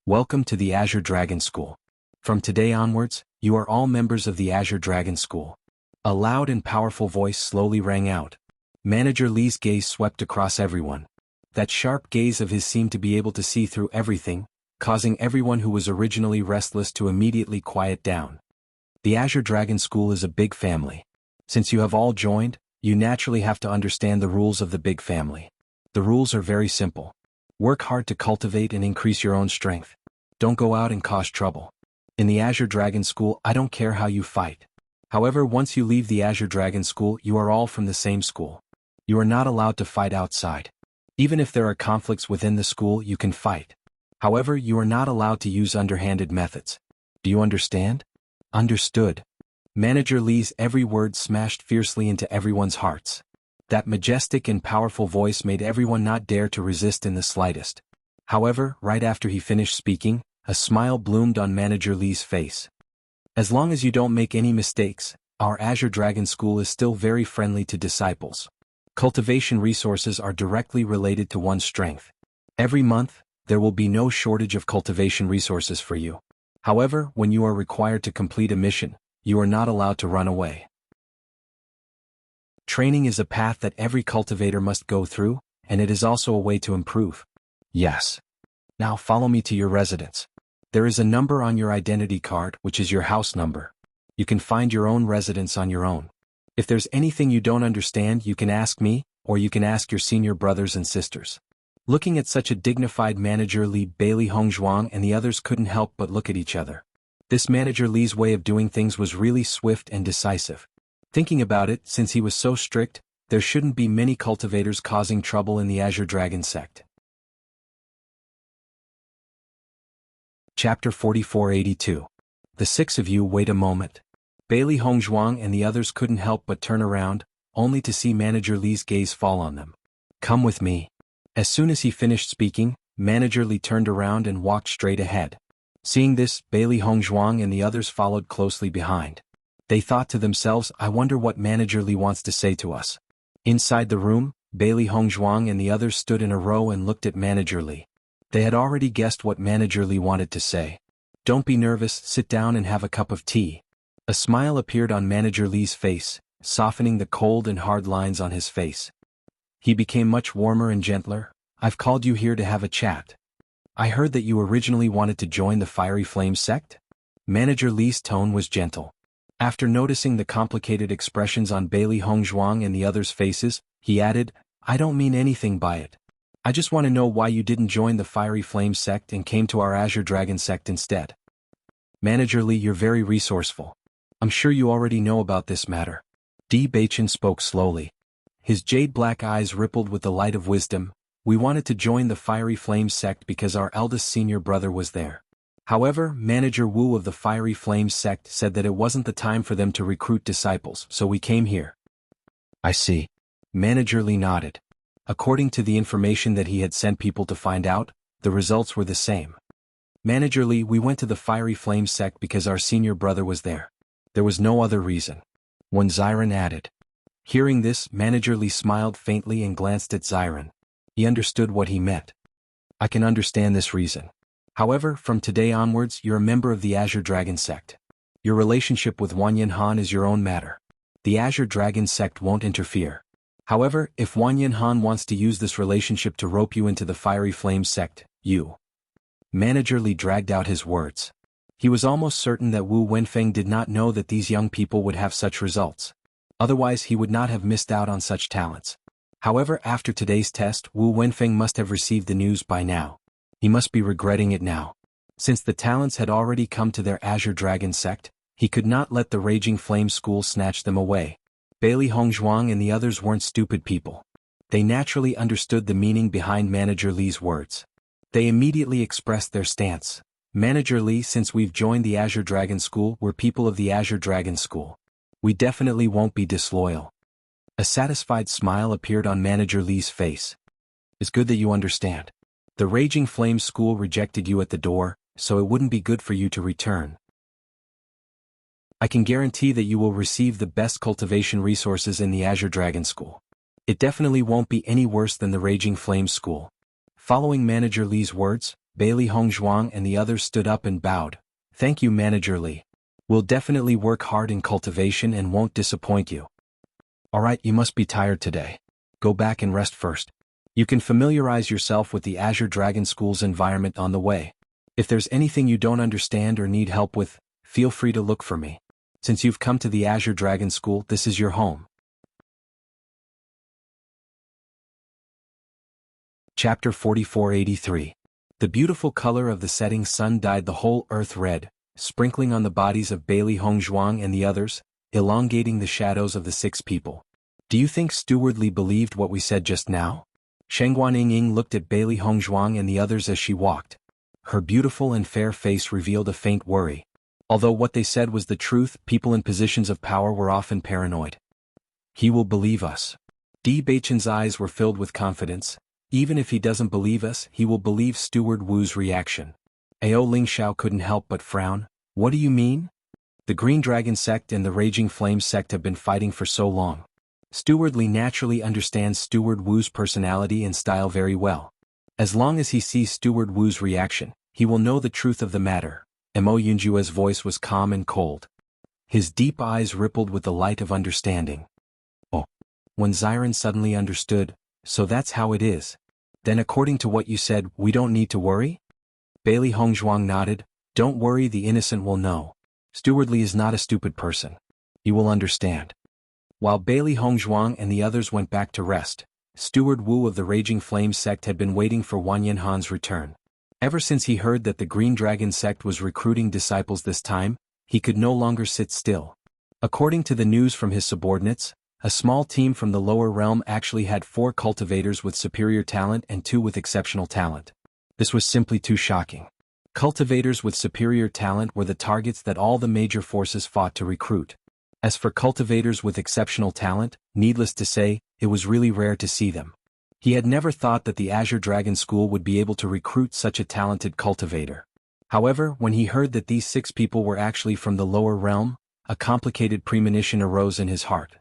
Welcome to the Azure Dragon School. From today onwards, you are all members of the Azure Dragon School. A loud and powerful voice slowly rang out. Manager Li's gaze swept across everyone. That sharp gaze of his seemed to be able to see through everything, causing everyone who was originally restless to immediately quiet down. The Azure Dragon School is a big family. Since you have all joined, you naturally have to understand the rules of the big family. The rules are very simple. Work hard to cultivate and increase your own strength. Don't go out and cause trouble. In the Azure Dragon School, I don't care how you fight. However, once you leave the Azure Dragon School, you are all from the same school. You are not allowed to fight outside. Even if there are conflicts within the school, you can fight. However, you are not allowed to use underhanded methods. Do you understand? Understood. Manager Li's every word smashed fiercely into everyone's hearts. That majestic and powerful voice made everyone not dare to resist in the slightest. However, right after he finished speaking, a smile bloomed on Manager Li's face. As long as you don't make any mistakes, our Azure Dragon School is still very friendly to disciples. Cultivation resources are directly related to one's strength. Every month, there will be no shortage of cultivation resources for you. However, when you are required to complete a mission, you are not allowed to run away. Training is a path that every cultivator must go through, and it is also a way to improve. Yes. Now follow me to your residence. There is a number on your identity card, which is your house number. You can find your own residence on your own. If there's anything you don't understand, you can ask me, or you can ask your senior brothers and sisters. Looking at such a dignified Manager Li, Bailey Hongzhuang and the others couldn't help but look at each other. This Manager Li's way of doing things was really swift and decisive. Thinking about it, since he was so strict, there shouldn't be many cultivators causing trouble in the Azure Dragon sect. Chapter 4482. The 6 of you wait a moment. Bailey Hongzhuang and the others couldn't help but turn around, only to see Manager Li's gaze fall on them. Come with me. As soon as he finished speaking, Manager Li turned around and walked straight ahead. Seeing this, Bailey Hongzhuang and the others followed closely behind. They thought to themselves, I wonder what Manager Li wants to say to us. Inside the room, Bailey Hongzhuang and the others stood in a row and looked at Manager Li. They had already guessed what Manager Li wanted to say. Don't be nervous, sit down and have a cup of tea. A smile appeared on Manager Li's face, softening the cold and hard lines on his face. He became much warmer and gentler. I've called you here to have a chat. I heard that you originally wanted to join the Fiery Flame sect? Manager Li's tone was gentle. After noticing the complicated expressions on Bailey Hongzhuang and the others' faces, he added, I don't mean anything by it. I just want to know why you didn't join the Fiery Flame sect and came to our Azure Dragon sect instead. Manager Li, you're very resourceful. I'm sure you already know about this matter. Di Baichen spoke slowly. His jade-black eyes rippled with the light of wisdom. We wanted to join the Fiery Flame sect because our eldest senior brother was there. However, Manager Wu of the Fiery Flame sect said that it wasn't the time for them to recruit disciples, so we came here. I see. Manager Li nodded. According to the information that he had sent people to find out, the results were the same. Manager Li, we went to the Fiery Flame sect because our senior brother was there. There was no other reason. When Xiren added. Hearing this, Manager Li smiled faintly and glanced at Xiren. He understood what he meant. I can understand this reason. However, from today onwards, you're a member of the Azure Dragon sect. Your relationship with Wanyan Han is your own matter. The Azure Dragon sect won't interfere. However, if Wanyan Han wants to use this relationship to rope you into the Fiery Flame sect, you. Manager Li dragged out his words. He was almost certain that Wu Wenfeng did not know that these young people would have such results. Otherwise he would not have missed out on such talents. However, after today's test, Wu Wenfeng must have received the news by now. He must be regretting it now. Since the talents had already come to their Azure Dragon sect, he could not let the Raging Flame School snatch them away. Bailey Hongzhuang and the others weren't stupid people. They naturally understood the meaning behind Manager Li's words. They immediately expressed their stance. Manager Li, since we've joined the Azure Dragon School, we're people of the Azure Dragon School. We definitely won't be disloyal. A satisfied smile appeared on Manager Li's face. It's good that you understand. The Raging Flame School rejected you at the door, so it wouldn't be good for you to return. I can guarantee that you will receive the best cultivation resources in the Azure Dragon School. It definitely won't be any worse than the Raging Flame School. Following Manager Li's words, Bailey Hongzhuang and the others stood up and bowed. Thank you, Manager Li. We'll definitely work hard in cultivation and won't disappoint you. Alright, you must be tired today. Go back and rest first. You can familiarize yourself with the Azure Dragon School's environment on the way. If there's anything you don't understand or need help with, feel free to look for me. Since you've come to the Azure Dragon School, this is your home. Chapter 4483. The beautiful color of the setting sun dyed the whole earth red, sprinkling on the bodies of Bailey Hongzhuang and the others, elongating the shadows of the 6 people. Do you think Steward Li believed what we said just now? Shengguan Ying looked at Bailey Hongzhuang and the others as she walked. Her beautiful and fair face revealed a faint worry. Although what they said was the truth, people in positions of power were often paranoid. He will believe us. Di Baichen's eyes were filled with confidence. Even if he doesn't believe us, he will believe Steward Wu's reaction. Ao Lingxiao couldn't help but frown. What do you mean? The Green Dragon sect and the Raging Flame sect have been fighting for so long. Steward Li naturally understands Steward Wu's personality and style very well. As long as he sees Steward Wu's reaction, he will know the truth of the matter. Mo Yunjue's voice was calm and cold. His deep eyes rippled with the light of understanding. Oh. When Xiren suddenly understood, so that's how it is. Then according to what you said, we don't need to worry? Bailey Hongzhuang nodded. Don't worry, the innocent will know. Steward Li is not a stupid person. He will understand. While Bailey Hongzhuang and the others went back to rest, Steward Wu of the Raging Flame sect had been waiting for Wanyan Han's return. Ever since he heard that the Green Dragon sect was recruiting disciples this time, he could no longer sit still. According to the news from his subordinates, a small team from the lower realm actually had 4 cultivators with superior talent and 2 with exceptional talent. This was simply too shocking. Cultivators with superior talent were the targets that all the major forces fought to recruit. As for cultivators with exceptional talent, needless to say, it was really rare to see them. He had never thought that the Azure Dragon School would be able to recruit such a talented cultivator. However, when he heard that these 6 people were actually from the lower realm, a complicated premonition arose in his heart.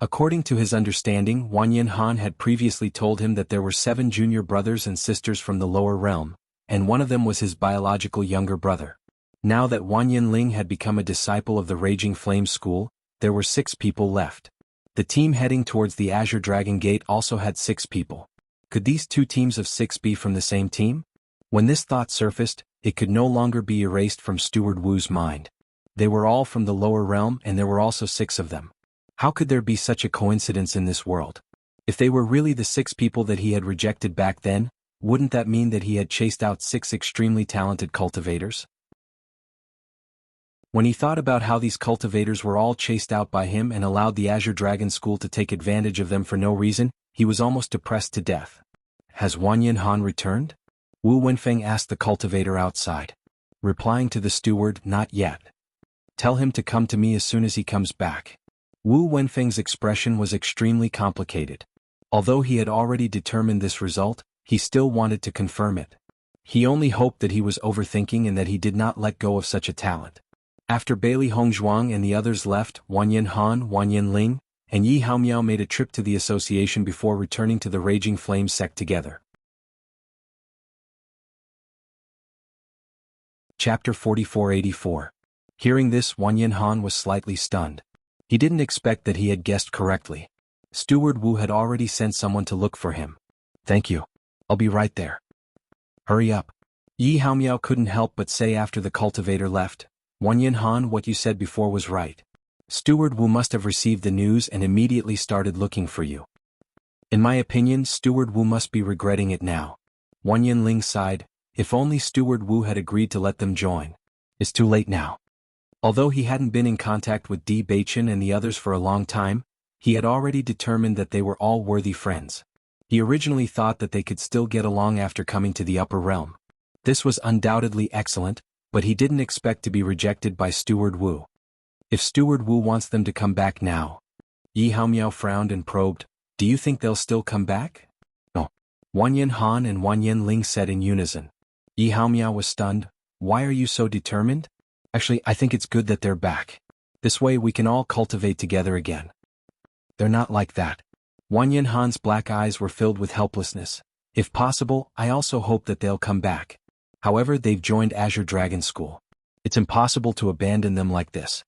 According to his understanding, Wanyan Han had previously told him that there were 7 junior brothers and sisters from the lower realm, and one of them was his biological younger brother. Now that Wanyan Ling had become a disciple of the Raging Flame School, there were 6 people left. The team heading towards the Azure Dragon Gate also had 6 people. Could these 2 teams of 6 be from the same team? When this thought surfaced, it could no longer be erased from Steward Wu's mind. They were all from the lower realm and there were also 6 of them. How could there be such a coincidence in this world? If they were really the 6 people that he had rejected back then, wouldn't that mean that he had chased out 6 extremely talented cultivators? When he thought about how these cultivators were all chased out by him and allowed the Azure Dragon School to take advantage of them for no reason, he was almost depressed to death. Has Wanyan Han returned? Wu Wenfeng asked the cultivator outside. Replying to the steward, not yet. Tell him to come to me as soon as he comes back. Wu Wenfeng's expression was extremely complicated. Although he had already determined this result, he still wanted to confirm it. He only hoped that he was overthinking and that he did not let go of such a talent. After Bailey Hongzhuang and the others left, Wanyan Han, Wanyan Ling, and Yi Haomiao made a trip to the association before returning to the Raging Flame sect together. Chapter 4484. Hearing this, Wanyan Han was slightly stunned. He didn't expect that he had guessed correctly. Steward Wu had already sent someone to look for him. Thank you. I'll be right there. Hurry up. Yi Haomiao couldn't help but say after the cultivator left, Wanyan Han, what you said before was right. Steward Wu must have received the news and immediately started looking for you. In my opinion, Steward Wu must be regretting it now. Wanyan Ling sighed. If only Steward Wu had agreed to let them join. It's too late now. Although he hadn't been in contact with Di Baichen and the others for a long time, he had already determined that they were all worthy friends. He originally thought that they could still get along after coming to the upper realm. This was undoubtedly excellent, but he didn't expect to be rejected by Steward Wu. If Steward Wu wants them to come back now. Yi Haomiao frowned and probed, do you think they'll still come back? No. Wanyan Han and Wanyan Ling said in unison. Yi Haomiao was stunned. Why are you so determined? Actually, I think it's good that they're back. This way we can all cultivate together again. They're not like that. Wanyan Han's black eyes were filled with helplessness. If possible, I also hope that they'll come back. However, they've joined Azure Dragon School. It's impossible to abandon them like this.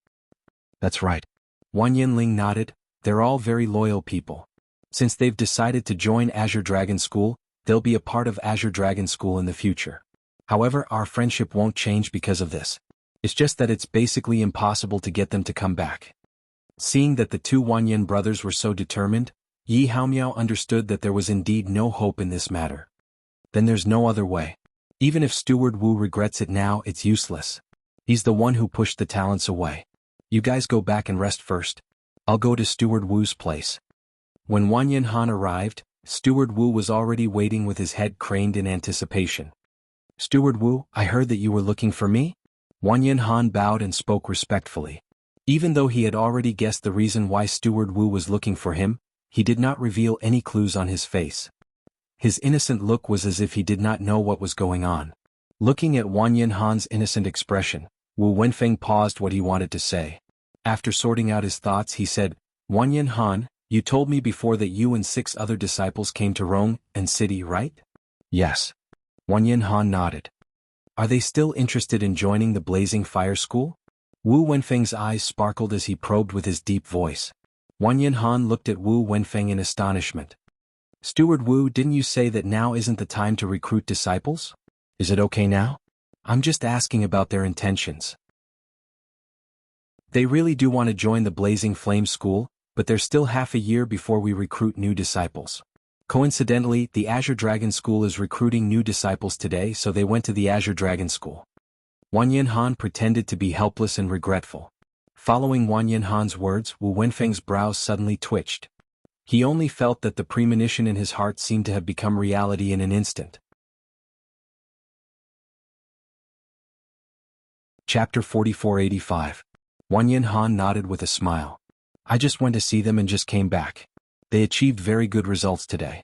That's right. Wanyan Ling nodded. They're all very loyal people. Since they've decided to join Azure Dragon School, they'll be a part of Azure Dragon School in the future. However, our friendship won't change because of this. It's just that it's basically impossible to get them to come back. Seeing that the 2 Wanyan brothers were so determined, Yi Haomiao understood that there was indeed no hope in this matter. Then there's no other way. Even if Steward Wu regrets it now, it's useless. He's the one who pushed the talents away. You guys go back and rest first. I'll go to Steward Wu's place. When Wanyan Han arrived, Steward Wu was already waiting with his head craned in anticipation. Steward Wu, I heard that you were looking for me? Wanyan Han bowed and spoke respectfully. Even though he had already guessed the reason why Steward Wu was looking for him, he did not reveal any clues on his face. His innocent look was as if he did not know what was going on. Looking at Wanyan Han's innocent expression, Wu Wenfeng paused what he wanted to say. After sorting out his thoughts, he said, Wanyan Han, you told me before that you and 6 other disciples came to Rong and City, right? Yes. Wanyan Han nodded. Are they still interested in joining the Blazing Fire School? Wu Wenfeng's eyes sparkled as he probed with his deep voice. Wanyan Han looked at Wu Wenfeng in astonishment. Steward Wu, didn't you say that now isn't the time to recruit disciples? Is it okay now? I'm just asking about their intentions. They really do want to join the Blazing Flame School, but there's still half a year before we recruit new disciples. Coincidentally, the Azure Dragon School is recruiting new disciples today, so they went to the Azure Dragon School. Wanyan Han pretended to be helpless and regretful. Following Wanyan Han's words, Wu Wenfeng's brows suddenly twitched. He only felt that the premonition in his heart seemed to have become reality in an instant. Chapter 4485. Wanyan Han nodded with a smile. I just went to see them and just came back. They achieved very good results today.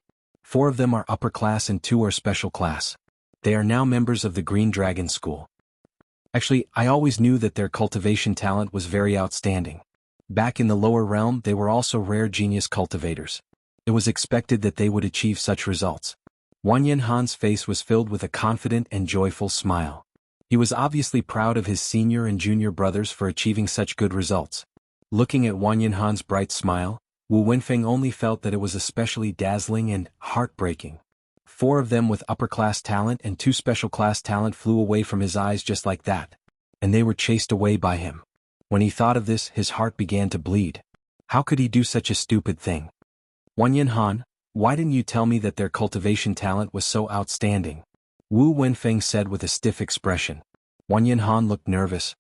4 of them are upper class and 2 are special class. They are now members of the Green Dragon School. Actually, I always knew that their cultivation talent was very outstanding. Back in the lower realm, they were also rare genius cultivators. It was expected that they would achieve such results. Wanyan Han's face was filled with a confident and joyful smile. He was obviously proud of his senior and junior brothers for achieving such good results. Looking at Wanyan Han's bright smile, Wu Wenfeng only felt that it was especially dazzling and heartbreaking. 4 of them with upper-class talent and 2 special-class talent flew away from his eyes just like that, and they were chased away by him. When he thought of this, his heart began to bleed. How could he do such a stupid thing? Wanyan Han, why didn't you tell me that their cultivation talent was so outstanding? Wu Wenfeng said with a stiff expression. Wanyan Han looked nervous.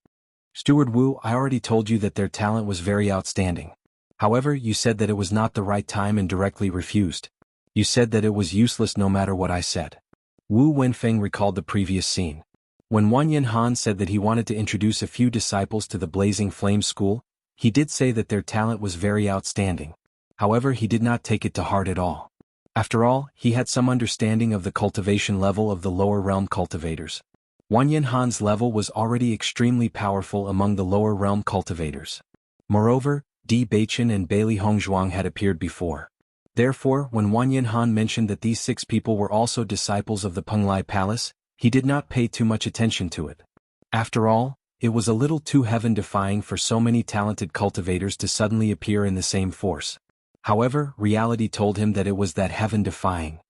Steward Wu, I already told you that their talent was very outstanding. However, you said that it was not the right time and directly refused. You said that it was useless no matter what I said. Wu Wenfeng recalled the previous scene. When Wanyan Han said that he wanted to introduce a few disciples to the Blazing Flame School, he did say that their talent was very outstanding. However, he did not take it to heart at all. After all, he had some understanding of the cultivation level of the lower realm cultivators. Wanyan Han's level was already extremely powerful among the lower realm cultivators. Moreover, Di Baichen and Bailey Hongzhuang had appeared before. Therefore, when Wanyan Han mentioned that these 6 people were also disciples of the Penglai Palace, he did not pay too much attention to it. After all, it was a little too heaven-defying for so many talented cultivators to suddenly appear in the same force. However, reality told him that it was that heaven-defying.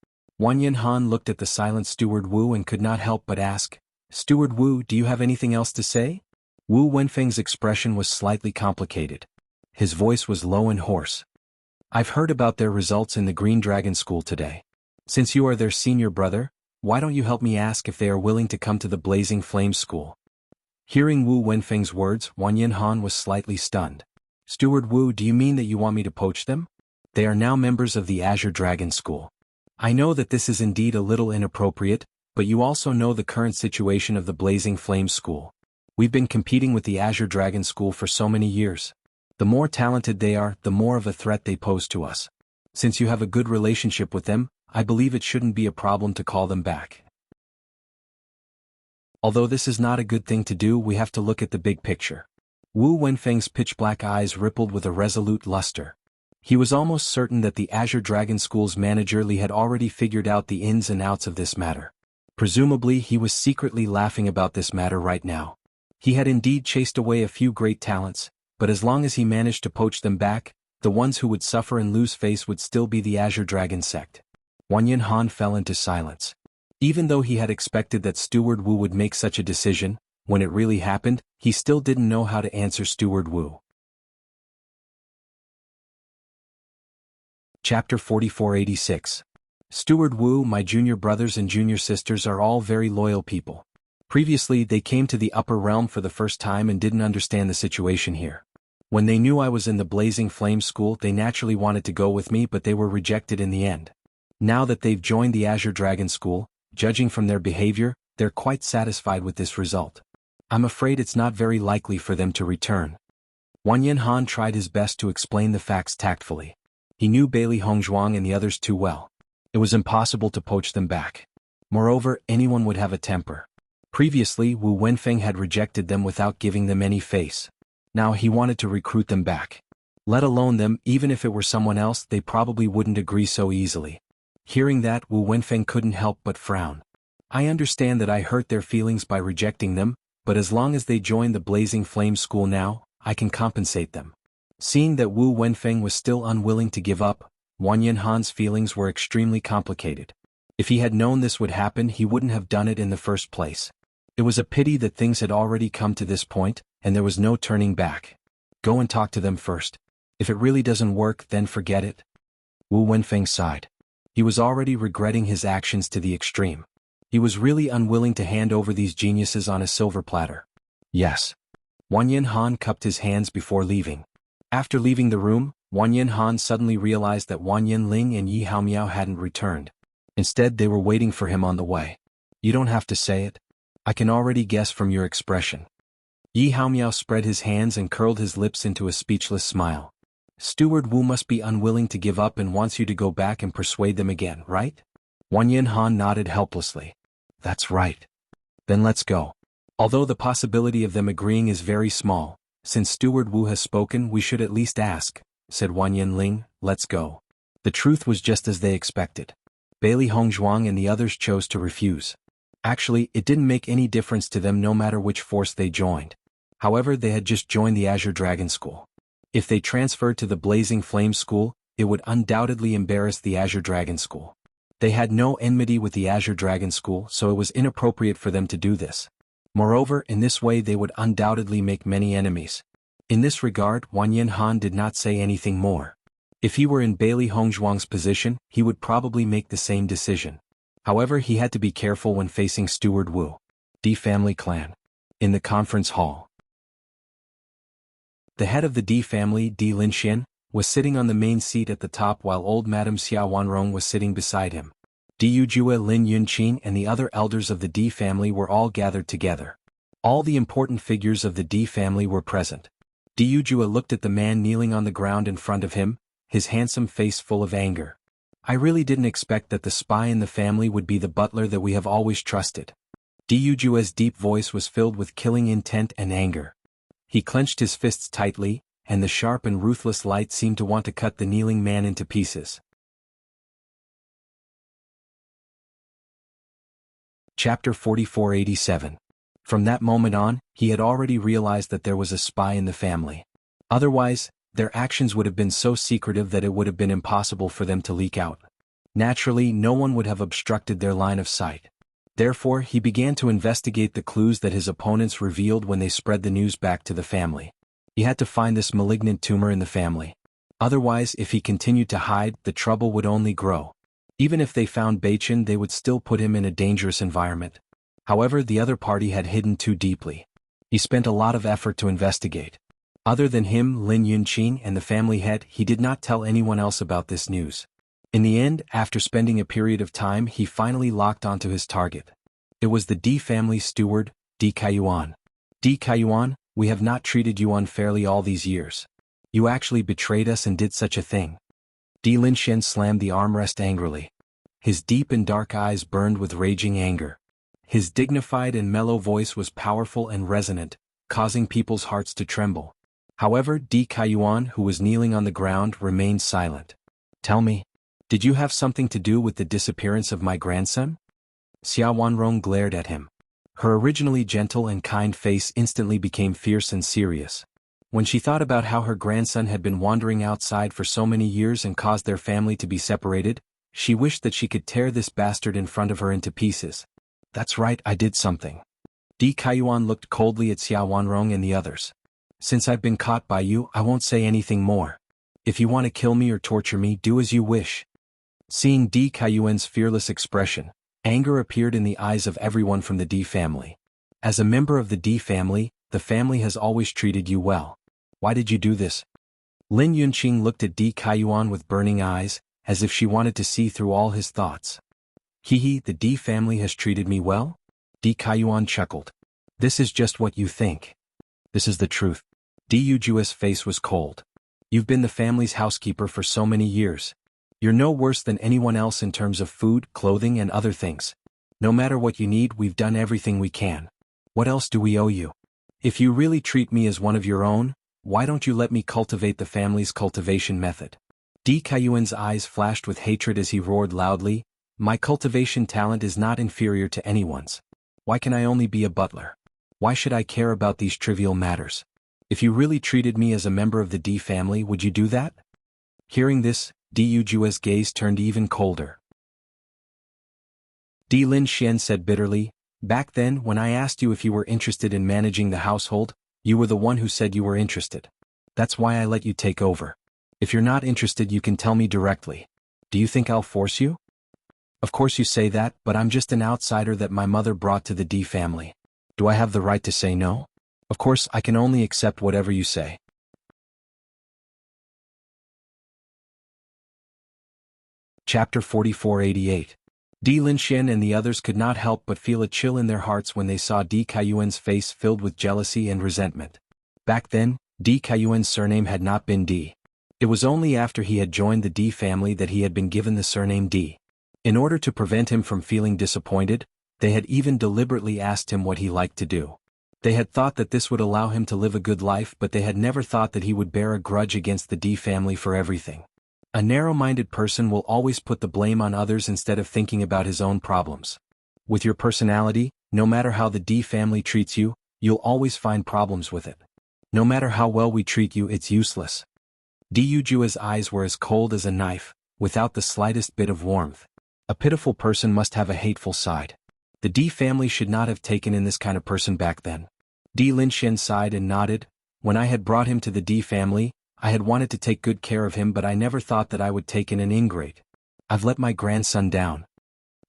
Wanyan Han looked at the silent Steward Wu and could not help but ask, Steward Wu, do you have anything else to say? Wu Wenfeng's expression was slightly complicated. His voice was low and hoarse. I've heard about their results in the Green Dragon School today. Since you are their senior brother, why don't you help me ask if they are willing to come to the Blazing Flame School? Hearing Wu Wenfeng's words, Wanyan Han was slightly stunned. Steward Wu, do you mean that you want me to poach them? They are now members of the Azure Dragon School. I know that this is indeed a little inappropriate, but you also know the current situation of the Blazing Flame School. We've been competing with the Azure Dragon School for so many years. The more talented they are, the more of a threat they pose to us. Since you have a good relationship with them, I believe it shouldn't be a problem to call them back. Although this is not a good thing to do, we have to look at the big picture. Wu Wenfeng's pitch-black eyes rippled with a resolute luster. He was almost certain that the Azure Dragon School's manager Li had already figured out the ins and outs of this matter. Presumably, he was secretly laughing about this matter right now. He had indeed chased away a few great talents, but as long as he managed to poach them back, the ones who would suffer and lose face would still be the Azure Dragon sect. Wanyan Han fell into silence. Even though he had expected that Steward Wu would make such a decision, when it really happened, he still didn't know how to answer Steward Wu. Chapter 4486. Steward Wu, my junior brothers and junior sisters are all very loyal people. Previously, they came to the upper realm for the first time and didn't understand the situation here. When they knew I was in the Blazing Flame School, they naturally wanted to go with me, but they were rejected in the end. Now that they've joined the Azure Dragon School, judging from their behavior, they're quite satisfied with this result. I'm afraid it's not very likely for them to return. Wanyan Han tried his best to explain the facts tactfully. He knew Bailey Hongzhuang and the others too well. It was impossible to poach them back. Moreover, anyone would have a temper. Previously, Wu Wenfeng had rejected them without giving them any face. Now he wanted to recruit them back. Let alone them, even if it were someone else, they probably wouldn't agree so easily. Hearing that, Wu Wenfeng couldn't help but frown. I understand that I hurt their feelings by rejecting them, but as long as they join the Blazing Flame School now, I can compensate them. Seeing that Wu Wenfeng was still unwilling to give up, Wanyan Han's feelings were extremely complicated. If he had known this would happen, he wouldn't have done it in the first place. It was a pity that things had already come to this point, and there was no turning back. Go and talk to them first. If it really doesn't work, then forget it. Wu Wenfeng sighed. He was already regretting his actions to the extreme. He was really unwilling to hand over these geniuses on a silver platter. Yes. Wanyan Han cupped his hands before leaving. After leaving the room, Wanyan Han suddenly realized that Wanyan Ling and Yi Haomiao hadn't returned. Instead, they were waiting for him on the way. You don't have to say it. I can already guess from your expression. Yi Haomiao spread his hands and curled his lips into a speechless smile. Steward Wu must be unwilling to give up and wants you to go back and persuade them again, right? Wanyan Han nodded helplessly. That's right. Then let's go. Although the possibility of them agreeing is very small, since Steward Wu has spoken we should at least ask, said Wanyan Ling, let's go. The truth was just as they expected. Bailey Hongzhuang and the others chose to refuse. Actually, it didn't make any difference to them no matter which force they joined. However, they had just joined the Azure Dragon School. If they transferred to the Blazing Flame School, it would undoubtedly embarrass the Azure Dragon School. They had no enmity with the Azure Dragon School, so it was inappropriate for them to do this. Moreover, in this way they would undoubtedly make many enemies. In this regard, Wanyan Han did not say anything more. If he were in Bailey Hongzhuang's position, he would probably make the same decision. However, he had to be careful when facing Steward Wu. D family clan. In the conference hall. The head of the D family, D Linxian, was sitting on the main seat at the top while old Madame Xia Wanrong was sitting beside him. D Yujue, Lin Yunqing and the other elders of the D family were all gathered together. All the important figures of the D family were present. D Yujue looked at the man kneeling on the ground in front of him, his handsome face full of anger. I really didn't expect that the spy in the family would be the butler that we have always trusted. D Yujue's deep voice was filled with killing intent and anger. He clenched his fists tightly, and the sharp and ruthless light seemed to want to cut the kneeling man into pieces. Chapter 4487. From that moment on, he had already realized that there was a spy in the family. Otherwise, their actions would have been so secretive that it would have been impossible for them to leak out. Naturally, no one would have obstructed their line of sight. Therefore, he began to investigate the clues that his opponents revealed when they spread the news back to the family. He had to find this malignant tumor in the family. Otherwise, if he continued to hide, the trouble would only grow. Even if they found Beichen, they would still put him in a dangerous environment. However, the other party had hidden too deeply. He spent a lot of effort to investigate. Other than him, Lin Yunqing and the family head, he did not tell anyone else about this news. In the end, after spending a period of time, he finally locked onto his target. It was the D family steward, D Kaiyuan. D Kaiyuan, we have not treated you unfairly all these years. You actually betrayed us and did such a thing. D Linxian slammed the armrest angrily. His deep and dark eyes burned with raging anger. His dignified and mellow voice was powerful and resonant, causing people's hearts to tremble. However, D Kaiyuan, who was kneeling on the ground, remained silent. Tell me, did you have something to do with the disappearance of my grandson? Xia Wanrong glared at him. Her originally gentle and kind face instantly became fierce and serious. When she thought about how her grandson had been wandering outside for so many years and caused their family to be separated, she wished that she could tear this bastard in front of her into pieces. That's right, I did something. D Kaiyuan looked coldly at Xia Wanrong and the others. Since I've been caught by you, I won't say anything more. If you want to kill me or torture me, do as you wish. Seeing D Kaiyuan's fearless expression, anger appeared in the eyes of everyone from the D family. As a member of the D family, the family has always treated you well. Why did you do this? Lin Yunqing looked at D Kaiyuan with burning eyes, as if she wanted to see through all his thoughts. Hehe, the D family has treated me well? D Kaiyuan chuckled. This is just what you think. This is the truth. D Yujue's face was cold. You've been the family's housekeeper for so many years. You're no worse than anyone else in terms of food, clothing and other things. No matter what you need, we've done everything we can. What else do we owe you? If you really treat me as one of your own, why don't you let me cultivate the family's cultivation method? D Kaiyuan's eyes flashed with hatred as he roared loudly, my cultivation talent is not inferior to anyone's. Why can I only be a butler? Why should I care about these trivial matters? If you really treated me as a member of the D family, would you do that? Hearing this, D Yujue's gaze turned even colder. D Linxian said bitterly, back then when I asked you if you were interested in managing the household, you were the one who said you were interested. That's why I let you take over. If you're not interested, you can tell me directly. Do you think I'll force you? Of course you say that, but I'm just an outsider that my mother brought to the D family. Do I have the right to say no? Of course, I can only accept whatever you say. Chapter 4488. D Linxian and the others could not help but feel a chill in their hearts when they saw D Kaiyuan's face filled with jealousy and resentment. Back then, D Kaiyuan's surname had not been D. It was only after he had joined the D family that he had been given the surname D. In order to prevent him from feeling disappointed, they had even deliberately asked him what he liked to do. They had thought that this would allow him to live a good life, but they had never thought that he would bear a grudge against the D family for everything. A narrow-minded person will always put the blame on others instead of thinking about his own problems. With your personality, no matter how the D family treats you, you'll always find problems with it. No matter how well we treat you, it's useless. Yujua's eyes were as cold as a knife, without the slightest bit of warmth. A pitiful person must have a hateful side. The D family should not have taken in this kind of person back then. Di Linxian sighed and nodded. When I had brought him to the D family, I had wanted to take good care of him, but I never thought that I would take in an ingrate. I've let my grandson down.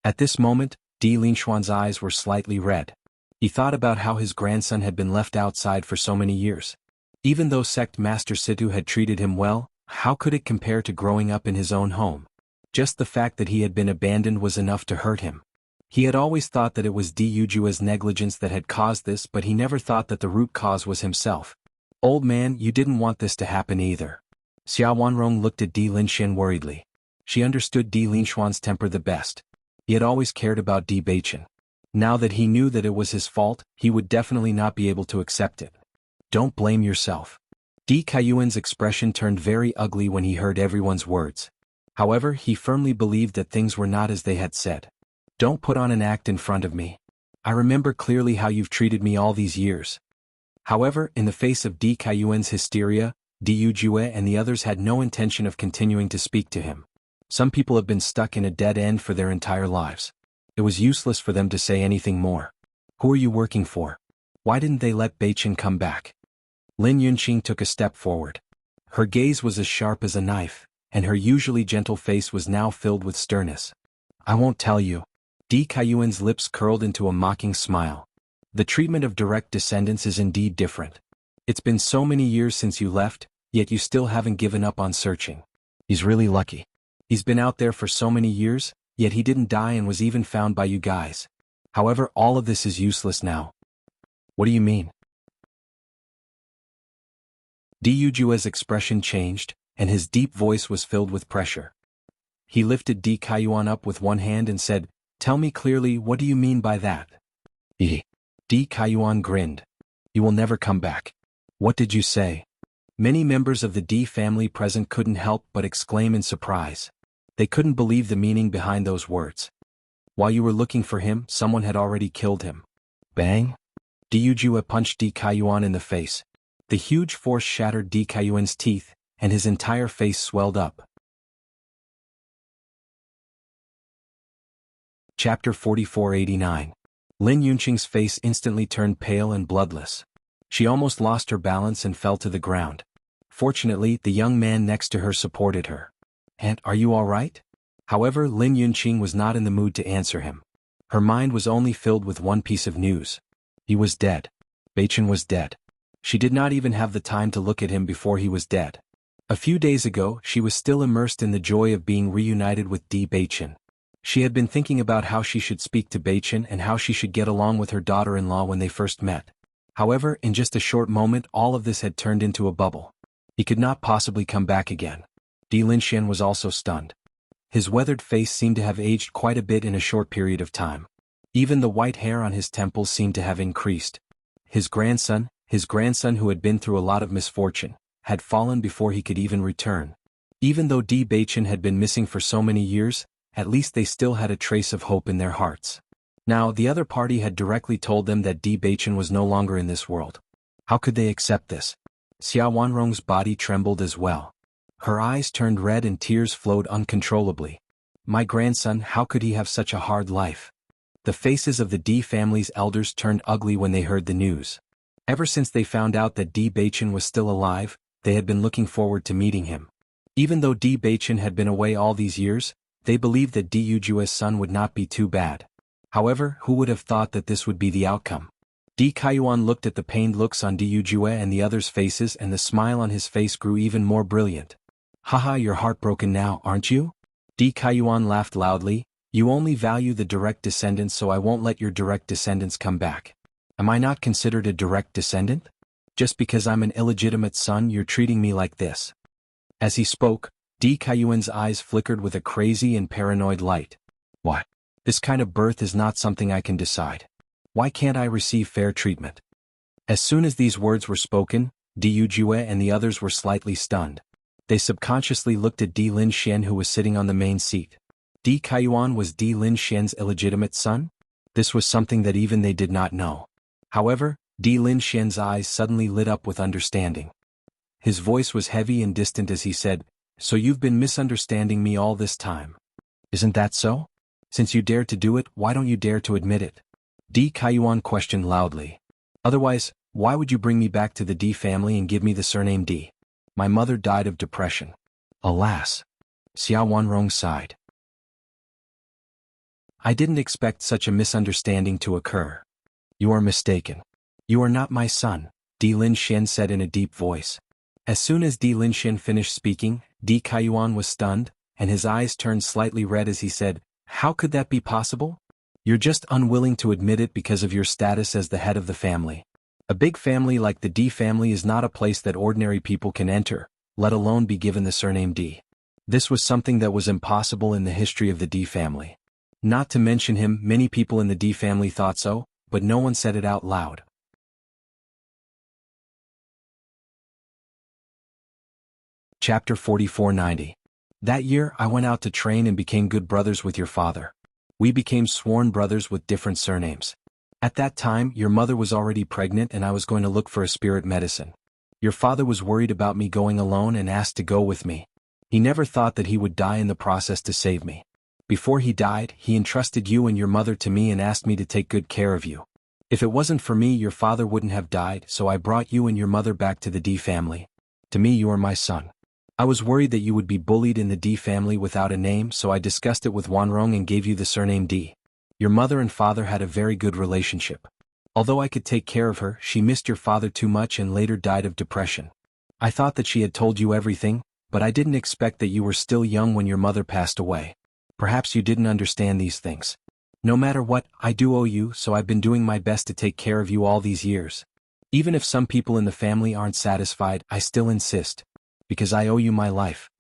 At this moment, Di Linxuan's eyes were slightly red. He thought about how his grandson had been left outside for so many years. Even though Sect Master Situ had treated him well, how could it compare to growing up in his own home? Just the fact that he had been abandoned was enough to hurt him. He had always thought that it was Di Yujua's negligence that had caused this, but he never thought that the root cause was himself. Old man, you didn't want this to happen either. Xia Wanrong looked at Di Linxian worriedly. She understood Di Linxuan's temper the best. He had always cared about Di Baichen. Now that he knew that it was his fault, he would definitely not be able to accept it. Don't blame yourself. Di Kaiyuan's expression turned very ugly when he heard everyone's words. However, he firmly believed that things were not as they had said. Don't put on an act in front of me. I remember clearly how you've treated me all these years. However, in the face of Di Kaiyuan's hysteria, Di Yujue and the others had no intention of continuing to speak to him. Some people have been stuck in a dead end for their entire lives. It was useless for them to say anything more. Who are you working for? Why didn't they let Beichen come back? Lin Yunqing took a step forward. Her gaze was as sharp as a knife, and her usually gentle face was now filled with sternness. I won't tell you. Di Kaiyuan's lips curled into a mocking smile. The treatment of direct descendants is indeed different. It's been so many years since you left, yet you still haven't given up on searching. He's really lucky. He's been out there for so many years, yet he didn't die and was even found by you guys. However, all of this is useless now. What do you mean? Di Yujua's expression changed, and his deep voice was filled with pressure. He lifted Di Kaiyuan up with one hand and said, Tell me clearly, what do you mean by that? Di Kaiyuan grinned. You will never come back. What did you say? Many members of the Di family present couldn't help but exclaim in surprise. They couldn't believe the meaning behind those words. While you were looking for him, someone had already killed him. Bang! Di Yujue punched Di Kaiyuan in the face. The huge force shattered Di Kaiyuan's teeth, and his entire face swelled up. Chapter 4489. Lin Yunqing's face instantly turned pale and bloodless. She almost lost her balance and fell to the ground. Fortunately, the young man next to her supported her. Aunt, are you all right? However, Lin Yunqing was not in the mood to answer him. Her mind was only filled with one piece of news. He was dead. Beichen was dead. She did not even have the time to look at him before he was dead. A few days ago, she was still immersed in the joy of being reunited with Di Beichen. She had been thinking about how she should speak to Beichen and how she should get along with her daughter-in-law when they first met. However, in just a short moment all of this had turned into a bubble. He could not possibly come back again. Di Linxian was also stunned. His weathered face seemed to have aged quite a bit in a short period of time. Even the white hair on his temples seemed to have increased. His grandson who had been through a lot of misfortune, had fallen before he could even return. Even though Di Beichen had been missing for so many years, at least they still had a trace of hope in their hearts. Now, the other party had directly told them that Di Beichen was no longer in this world. How could they accept this? Xia Wanrong's body trembled as well. Her eyes turned red and tears flowed uncontrollably. My grandson, how could he have such a hard life? The faces of the Di family's elders turned ugly when they heard the news. Ever since they found out that Di Beichen was still alive, they had been looking forward to meeting him. Even though Di Beichen had been away all these years, they believed that Di Yujue's son would not be too bad. However, who would have thought that this would be the outcome? Di Kaiyuan looked at the pained looks on Di Yujue and the others' faces, and the smile on his face grew even more brilliant. Haha, you're heartbroken now, aren't you? Di Kaiyuan laughed loudly. You only value the direct descendants, so I won't let your direct descendants come back. Am I not considered a direct descendant? Just because I'm an illegitimate son, you're treating me like this. As he spoke, Di Kaiyuan's eyes flickered with a crazy and paranoid light. Why? This kind of birth is not something I can decide. Why can't I receive fair treatment? As soon as these words were spoken, Di Yujue and the others were slightly stunned. They subconsciously looked at Di Linxian, who was sitting on the main seat. Di Kaiyuan was Di Linxian's illegitimate son? This was something that even they did not know. However, Di Linxian's eyes suddenly lit up with understanding. His voice was heavy and distant as he said, "So you've been misunderstanding me all this time. Isn't that so? Since you dared to do it, why don't you dare to admit it?" Di Kaiyuan questioned loudly. "Otherwise, why would you bring me back to the Di family and give me the surname Di? My mother died of depression." Alas. Xiao Wanrong sighed. "I didn't expect such a misunderstanding to occur. You are mistaken. You are not my son," Di Linxian said in a deep voice. As soon as Di Linxian finished speaking, Di Kaiyuan was stunned, and his eyes turned slightly red as he said, "How could that be possible? You're just unwilling to admit it because of your status as the head of the family. A big family like the Di family is not a place that ordinary people can enter, let alone be given the surname Di. This was something that was impossible in the history of the Di family. Not to mention him, many people in the Di family thought so, but no one said it out loud." Chapter 4490. That year I went out to train and became good brothers with your father. We became sworn brothers with different surnames. At that time your mother was already pregnant and I was going to look for a spirit medicine. Your father was worried about me going alone and asked to go with me. He never thought that he would die in the process to save me. Before he died, he entrusted you and your mother to me and asked me to take good care of you. If it wasn't for me, your father wouldn't have died, so I brought you and your mother back to the Di family. To me you are my son. I was worried that you would be bullied in the Di family without a name, so I discussed it with Wanrong and gave you the surname Di. Your mother and father had a very good relationship. Although I could take care of her, she missed your father too much and later died of depression. I thought that she had told you everything, but I didn't expect that you were still young when your mother passed away. Perhaps you didn't understand these things. No matter what, I do owe you, so I've been doing my best to take care of you all these years. Even if some people in the family aren't satisfied, I still insist. Because I owe you my life."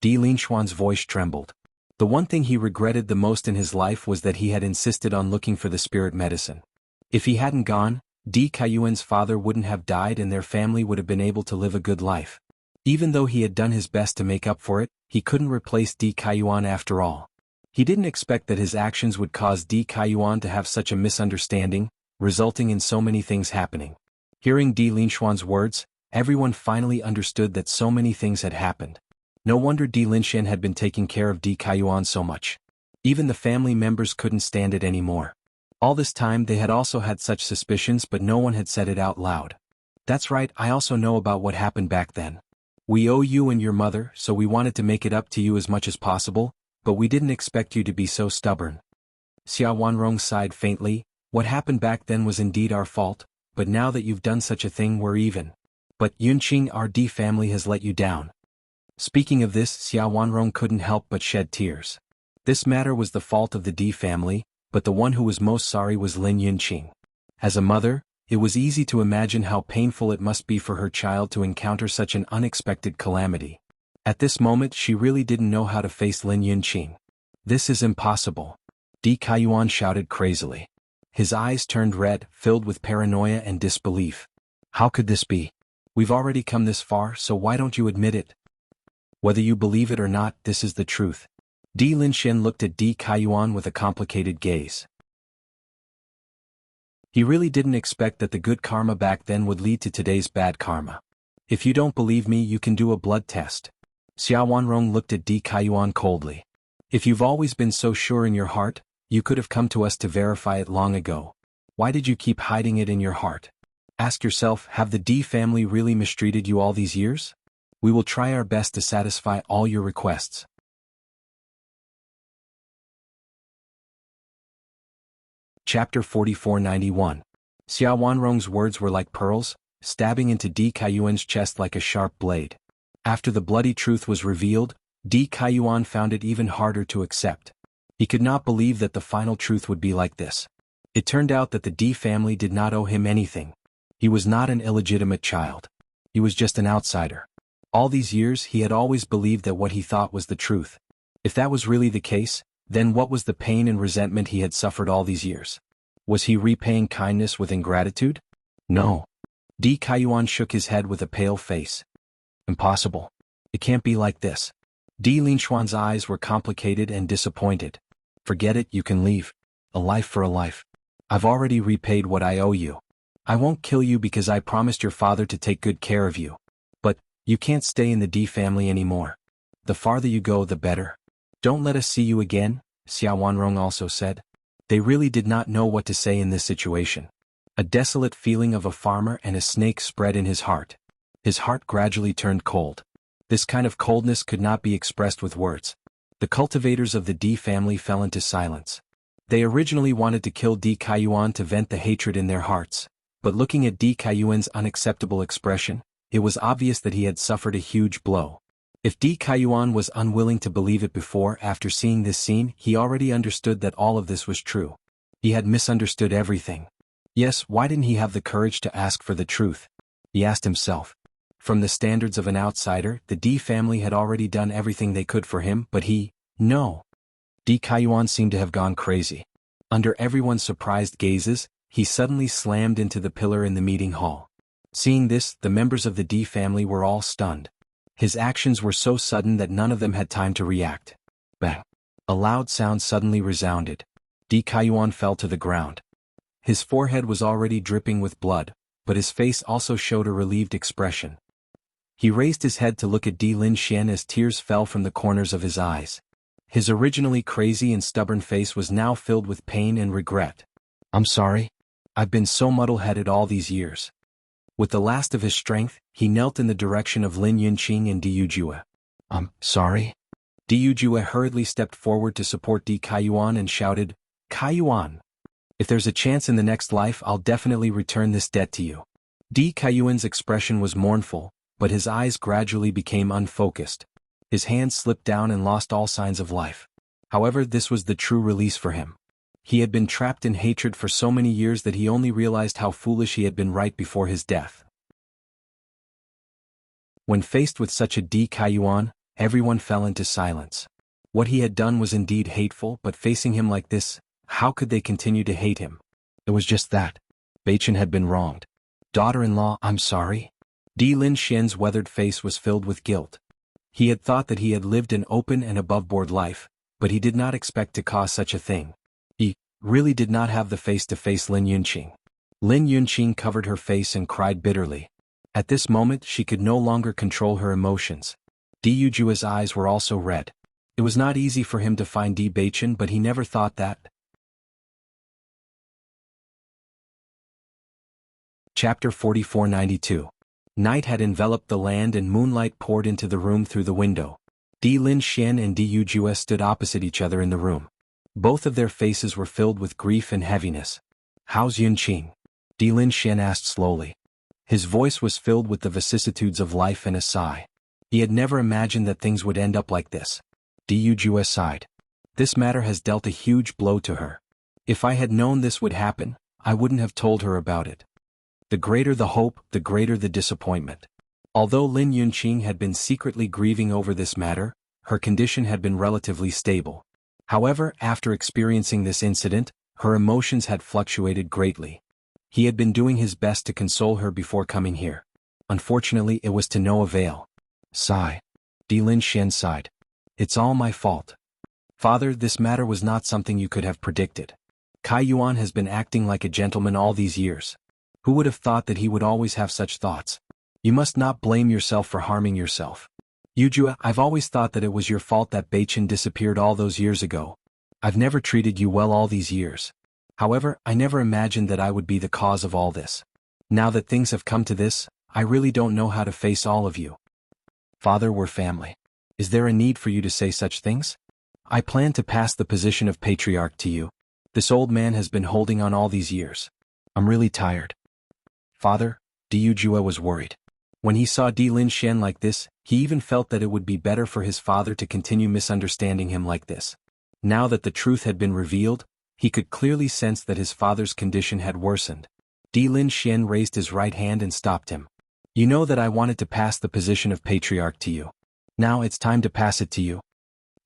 Di Linxuan's voice trembled. The one thing he regretted the most in his life was that he had insisted on looking for the spirit medicine. If he hadn't gone, Di Kaiyuan's father wouldn't have died and their family would have been able to live a good life. Even though he had done his best to make up for it, he couldn't replace Di Kaiyuan after all. He didn't expect that his actions would cause Di Kaiyuan to have such a misunderstanding, resulting in so many things happening. Hearing Di Linxuan's words, everyone finally understood that so many things had happened. No wonder Di Linxian had been taking care of Di Kaiyuan so much. Even the family members couldn't stand it anymore. All this time they had also had such suspicions, but no one had said it out loud. "That's right, I also know about what happened back then. We owe you and your mother, so we wanted to make it up to you as much as possible, but we didn't expect you to be so stubborn." Xiao Wanrong sighed faintly. "What happened back then was indeed our fault, but now that you've done such a thing we're even. But Yunqing, our Di family has let you down." Speaking of this, Xiao Wanrong couldn't help but shed tears. This matter was the fault of the Di family, but the one who was most sorry was Lin Yunqing. As a mother, it was easy to imagine how painful it must be for her child to encounter such an unexpected calamity. At this moment she really didn't know how to face Lin Yunqing. "This is impossible," Di Kaiyuan shouted crazily. His eyes turned red, filled with paranoia and disbelief. "How could this be? We've already come this far, so why don't you admit it? Whether you believe it or not, this is the truth." Di Linxian looked at Di Kaiyuan with a complicated gaze. He really didn't expect that the good karma back then would lead to today's bad karma. "If you don't believe me, you can do a blood test." Xiao Wanrong looked at Di Kaiyuan coldly. "If you've always been so sure in your heart, you could have come to us to verify it long ago. Why did you keep hiding it in your heart? Ask yourself, have the Di family really mistreated you all these years? We will try our best to satisfy all your requests." Chapter 4491. Xiao Wanrong's words were like pearls, stabbing into Di Kaiyuan's chest like a sharp blade. After the bloody truth was revealed, Di Kaiyuan found it even harder to accept. He could not believe that the final truth would be like this. It turned out that the Di family did not owe him anything. He was not an illegitimate child. He was just an outsider. All these years he had always believed that what he thought was the truth. If that was really the case, then what was the pain and resentment he had suffered all these years? Was he repaying kindness with ingratitude? No. Di Kaiyuan shook his head with a pale face. Impossible. It can't be like this. Di Linshuan's eyes were complicated and disappointed. Forget it, you can leave. A life for a life. I've already repaid what I owe you. I won't kill you because I promised your father to take good care of you. But, you can't stay in the Di family anymore. The farther you go, the better. Don't let us see you again, Xia Wanrong also said. They really did not know what to say in this situation. A desolate feeling of a farmer and a snake spread in his heart. His heart gradually turned cold. This kind of coldness could not be expressed with words. The cultivators of the Di family fell into silence. They originally wanted to kill Di Kaiyuan to vent the hatred in their hearts, but looking at Di Kaiyuan's unacceptable expression, it was obvious that he had suffered a huge blow. If Di Kaiyuan was unwilling to believe it before, after seeing this scene, he already understood that all of this was true. He had misunderstood everything. Yes, why didn't he have the courage to ask for the truth? He asked himself. From the standards of an outsider, the Di family had already done everything they could for him, but no. Di Kaiyuan seemed to have gone crazy. Under everyone's surprised gazes, he suddenly slammed into the pillar in the meeting hall. Seeing this, the members of the Di family were all stunned. His actions were so sudden that none of them had time to react. Bang! A loud sound suddenly resounded. Di Kaiyuan fell to the ground. His forehead was already dripping with blood, but his face also showed a relieved expression. He raised his head to look at Di Linxian as tears fell from the corners of his eyes. His originally crazy and stubborn face was now filled with pain and regret. I'm sorry. I've been so muddle-headed all these years. With the last of his strength, he knelt in the direction of Lin Yunqing and Di Yujue. I'm sorry? Di Yujue hurriedly stepped forward to support Di Kaiyuan and shouted, Kaiyuan! If there's a chance in the next life, I'll definitely return this debt to you. Di Kaiyuan's expression was mournful, but his eyes gradually became unfocused. His hands slipped down and lost all signs of life. However, this was the true release for him. He had been trapped in hatred for so many years that he only realized how foolish he had been right before his death. When faced with such a Di Kaiyuan, everyone fell into silence. What he had done was indeed hateful, but facing him like this, how could they continue to hate him? It was just that. Beichen had been wronged. Daughter-in-law, I'm sorry? Di Linxian's weathered face was filled with guilt. He had thought that he had lived an open and above-board life, but he did not expect to cause such a thing. He really did not have the face to face Lin Yunqing. Lin Yunqing covered her face and cried bitterly. At this moment she could no longer control her emotions. Di Yujue's eyes were also red. It was not easy for him to find Di Beichen, but he never thought that. Chapter 4492. Night had enveloped the land and moonlight poured into the room through the window. Di Linxian and Di Yujue stood opposite each other in the room. Both of their faces were filled with grief and heaviness. How's Yunqing? Di Linxian asked slowly. His voice was filled with the vicissitudes of life and a sigh. He had never imagined that things would end up like this. Di Yujue sighed. This matter has dealt a huge blow to her. If I had known this would happen, I wouldn't have told her about it. The greater the hope, the greater the disappointment. Although Lin Yunqing had been secretly grieving over this matter, her condition had been relatively stable. However, after experiencing this incident, her emotions had fluctuated greatly. He had been doing his best to console her before coming here. Unfortunately, it was to no avail. Sigh. Di Linxian sighed. It's all my fault. Father, this matter was not something you could have predicted. Kaiyuan has been acting like a gentleman all these years. Who would have thought that he would always have such thoughts? You must not blame yourself for harming yourself. Yujue, I've always thought that it was your fault that Beichen disappeared all those years ago. I've never treated you well all these years. However, I never imagined that I would be the cause of all this. Now that things have come to this, I really don't know how to face all of you. Father, we're family. Is there a need for you to say such things? I plan to pass the position of patriarch to you. This old man has been holding on all these years. I'm really tired. Father, Di Yujue was worried. When he saw Di Linxian like this, he even felt that it would be better for his father to continue misunderstanding him like this. Now that the truth had been revealed, he could clearly sense that his father's condition had worsened. Di Linxian raised his right hand and stopped him. You know that I wanted to pass the position of patriarch to you. Now it's time to pass it to you.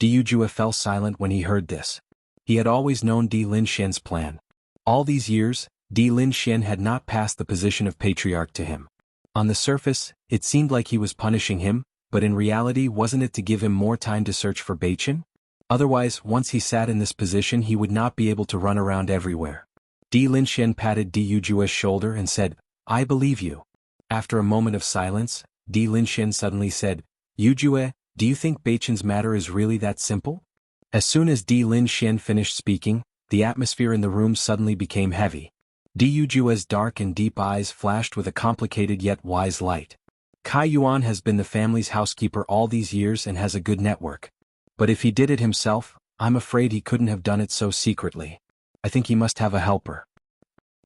Di Yujue fell silent when he heard this. He had always known Di Linxian's plan. All these years, Di Linxian had not passed the position of patriarch to him. On the surface, it seemed like he was punishing him, but in reality wasn't it to give him more time to search for Beichen? Otherwise, once he sat in this position he would not be able to run around everywhere. Di Linxian patted Di Yujue's shoulder and said, "I believe you." After a moment of silence, Di Linxian suddenly said, "Yujue, do you think Beichen's matter is really that simple?" As soon as Di Linxian finished speaking, the atmosphere in the room suddenly became heavy. Di Yujue's dark and deep eyes flashed with a complicated yet wise light. Kai Yuan has been the family's housekeeper all these years and has a good network. But if he did it himself, I'm afraid he couldn't have done it so secretly. I think he must have a helper.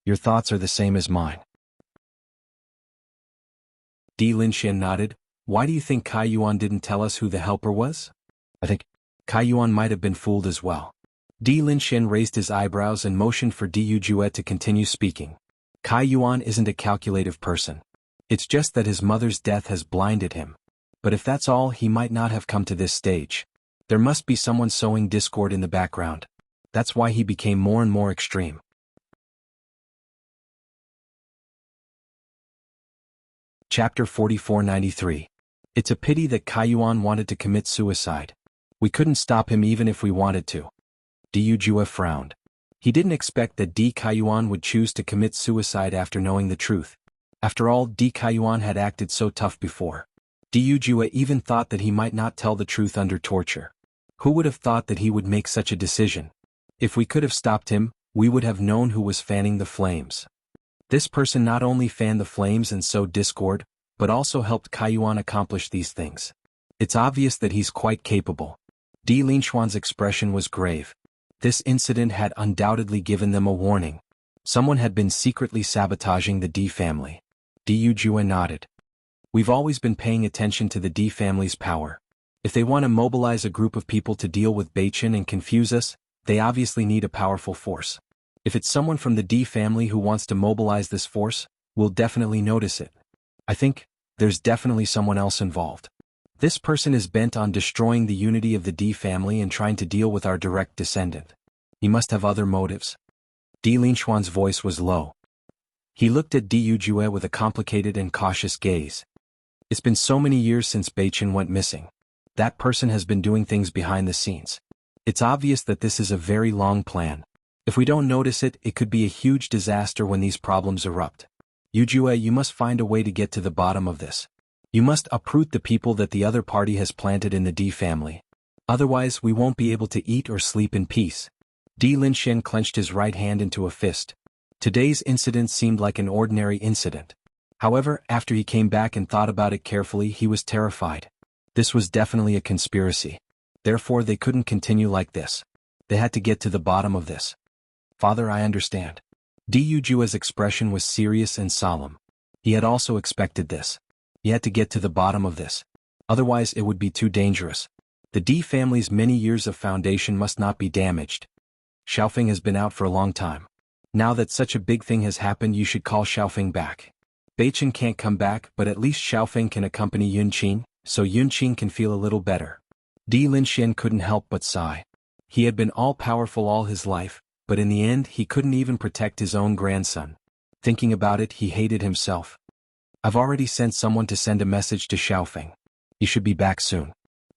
Your thoughts are the same as mine. Di Linxian nodded. Why do you think Kai Yuan didn't tell us who the helper was? I think Kai Yuan might have been fooled as well. Di Linxian raised his eyebrows and motioned for Di Yujue to continue speaking. Kai Yuan isn't a calculative person. It's just that his mother's death has blinded him. But if that's all, he might not have come to this stage. There must be someone sowing discord in the background. That's why he became more and more extreme. Chapter 4493. It's a pity that Kai Yuan wanted to commit suicide. We couldn't stop him even if we wanted to. Di Yujue frowned. He didn't expect that Di Kaiyuan would choose to commit suicide after knowing the truth. After all, Di Kaiyuan had acted so tough before. Di Yujue even thought that he might not tell the truth under torture. Who would have thought that he would make such a decision? If we could have stopped him, we would have known who was fanning the flames. This person not only fanned the flames and sowed discord, but also helped Kaiyuan accomplish these things. It's obvious that he's quite capable. Di Linxuan's expression was grave. This incident had undoubtedly given them a warning. Someone had been secretly sabotaging the Di family. Di Yujue nodded. We've always been paying attention to the Di family's power. If they want to mobilize a group of people to deal with Beichen and confuse us, they obviously need a powerful force. If it's someone from the Di family who wants to mobilize this force, we'll definitely notice it. I think there's definitely someone else involved. This person is bent on destroying the unity of the Di family and trying to deal with our direct descendant. He must have other motives. Di Linxuan's voice was low. He looked at Di Yujue with a complicated and cautious gaze. It's been so many years since Beichen went missing. That person has been doing things behind the scenes. It's obvious that this is a very long plan. If we don't notice it, it could be a huge disaster when these problems erupt. Yujue, you must find a way to get to the bottom of this. You must uproot the people that the other party has planted in the Di family. Otherwise, we won't be able to eat or sleep in peace. Di Linxian clenched his right hand into a fist. Today's incident seemed like an ordinary incident. However, after he came back and thought about it carefully, he was terrified. This was definitely a conspiracy. Therefore, they couldn't continue like this. They had to get to the bottom of this. Father, I understand. Di Yujue's expression was serious and solemn. He had also expected this. He had to get to the bottom of this. Otherwise, it would be too dangerous. The Di family's many years of foundation must not be damaged. Xiaofeng has been out for a long time. Now that such a big thing has happened, you should call Xiaofeng back. Beichen can't come back, but at least Xiaofeng can accompany Yunqing, so Yunqing can feel a little better. Di Linxian couldn't help but sigh. He had been all-powerful all his life, but in the end he couldn't even protect his own grandson. Thinking about it, he hated himself. I've already sent someone to send a message to Xiaofeng. He should be back soon.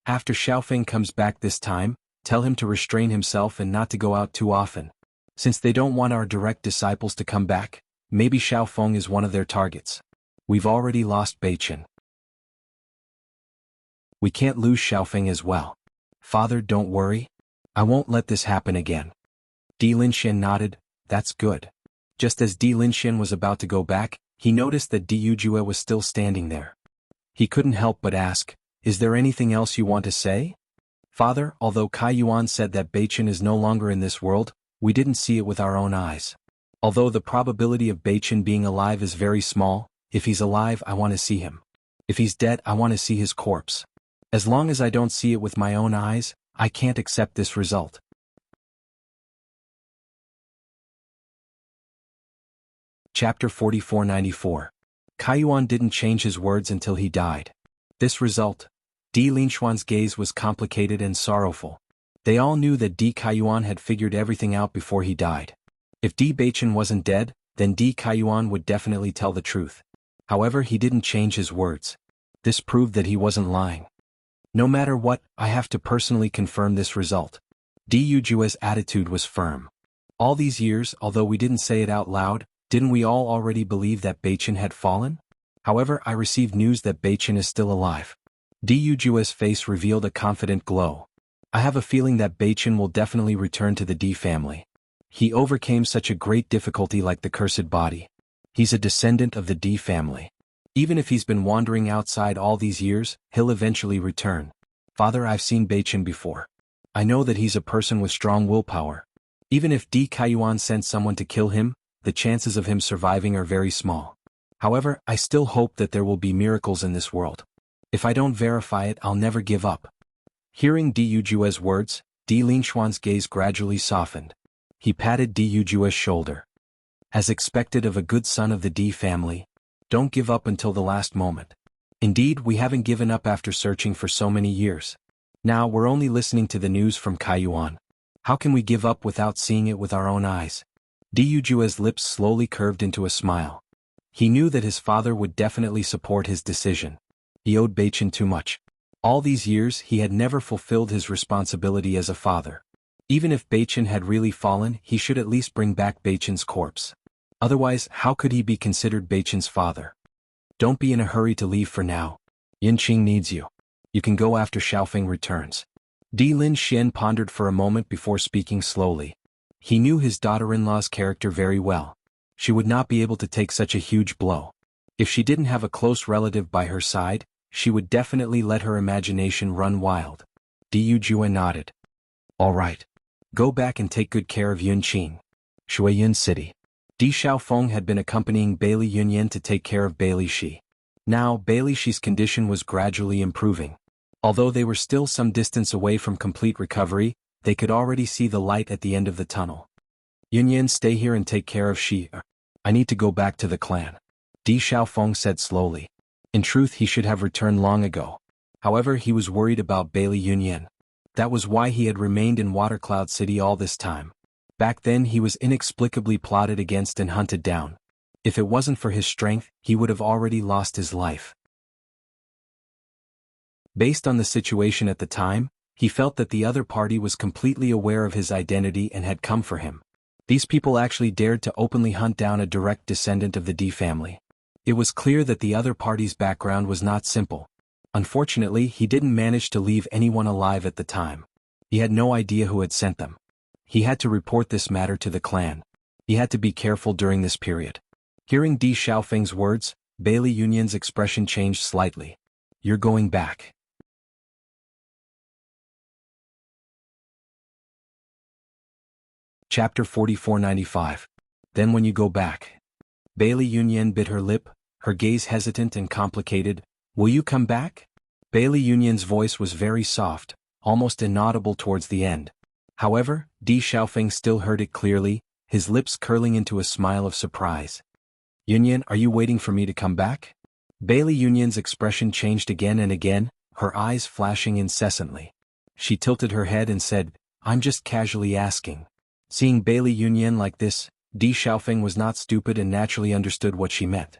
After Xiaofeng comes back this time, tell him to restrain himself and not to go out too often. Since they don't want our direct disciples to come back, maybe Xiaofeng is one of their targets. We've already lost Beichen. We can't lose Xiaofeng as well. Father, don't worry. I won't let this happen again. Di Linxian nodded. That's good. Just as Di Linxian was about to go back, he noticed that Di Yujue was still standing there. He couldn't help but ask, is there anything else you want to say? Father, although Kai Yuan said that Beichen is no longer in this world, we didn't see it with our own eyes. Although the probability of Beichen being alive is very small, if he's alive I want to see him. If he's dead I want to see his corpse. As long as I don't see it with my own eyes, I can't accept this result. Chapter 4494. Kaiyuan didn't change his words until he died. This result, Di Linxuan's gaze was complicated and sorrowful. They all knew that Di Kaiyuan had figured everything out before he died. If Di Baichen wasn't dead, then Di Kaiyuan would definitely tell the truth. However, he didn't change his words. This proved that he wasn't lying. No matter what, I have to personally confirm this result. Di Yujua's attitude was firm. All these years, although we didn't say it out loud, didn't we all already believe that Baichen had fallen? However, I received news that Baichen is still alive. Di Yujua's face revealed a confident glow. I have a feeling that Baichen will definitely return to the Di family. He overcame such a great difficulty like the cursed body. He's a descendant of the Di family. Even if he's been wandering outside all these years, he'll eventually return. Father, I've seen Baichen before. I know that he's a person with strong willpower. Even if Di Kaiyuan sent someone to kill him, the chances of him surviving are very small. However, I still hope that there will be miracles in this world. If I don't verify it, I'll never give up. Hearing Di Yujua's words, Di Linxuan's gaze gradually softened. He patted Di Yujua's shoulder. As expected of a good son of the Di family, don't give up until the last moment. Indeed, we haven't given up after searching for so many years. Now we're only listening to the news from Kaiyuan. How can we give up without seeing it with our own eyes? Di Yujua's lips slowly curved into a smile. He knew that his father would definitely support his decision. He owed Baichen too much. All these years he had never fulfilled his responsibility as a father. Even if Baichen had really fallen, he should at least bring back Baichen's corpse. Otherwise, how could he be considered Baichen's father? Don't be in a hurry to leave for now. Yinqing needs you. You can go after Xiaofeng returns. Di Lin Xian pondered for a moment before speaking slowly. He knew his daughter-in-law's character very well. She would not be able to take such a huge blow. If she didn't have a close relative by her side, she would definitely let her imagination run wild. Di Yujue nodded. All right. Go back and take good care of Yunqing. Shuiyin City. Di Xiaofeng had been accompanying Bailey Yunyan to take care of Bailey Shi. Now, Bailey Shi's condition was gradually improving. Although they were still some distance away from complete recovery, they could already see the light at the end of the tunnel. Yunyan, stay here and take care of Shi. I need to go back to the clan. Di Xiaofeng said slowly. In truth, he should have returned long ago. However, he was worried about Bailey Yunyan. That was why he had remained in Watercloud City all this time. Back then he was inexplicably plotted against and hunted down. If it wasn't for his strength, he would have already lost his life. Based on the situation at the time, he felt that the other party was completely aware of his identity and had come for him. These people actually dared to openly hunt down a direct descendant of the Di family. It was clear that the other party's background was not simple. Unfortunately, he didn't manage to leave anyone alive at the time. He had no idea who had sent them. He had to report this matter to the clan. He had to be careful during this period. Hearing Di Xiaofeng's words, Bailey Yunyan's expression changed slightly. You're going back. Chapter 4495. Then when you go back. Bailey Yunyan bit her lip, her gaze hesitant and complicated. Will you come back? Bailey Yunyan's voice was very soft, almost inaudible towards the end. However, Di Xiaofeng still heard it clearly, his lips curling into a smile of surprise. Yunyan, are you waiting for me to come back? Bailey Yunyan's expression changed again and again, her eyes flashing incessantly. She tilted her head and said, I'm just casually asking. Seeing Bailey Yunyan like this, Di Xiaofeng was not stupid and naturally understood what she meant.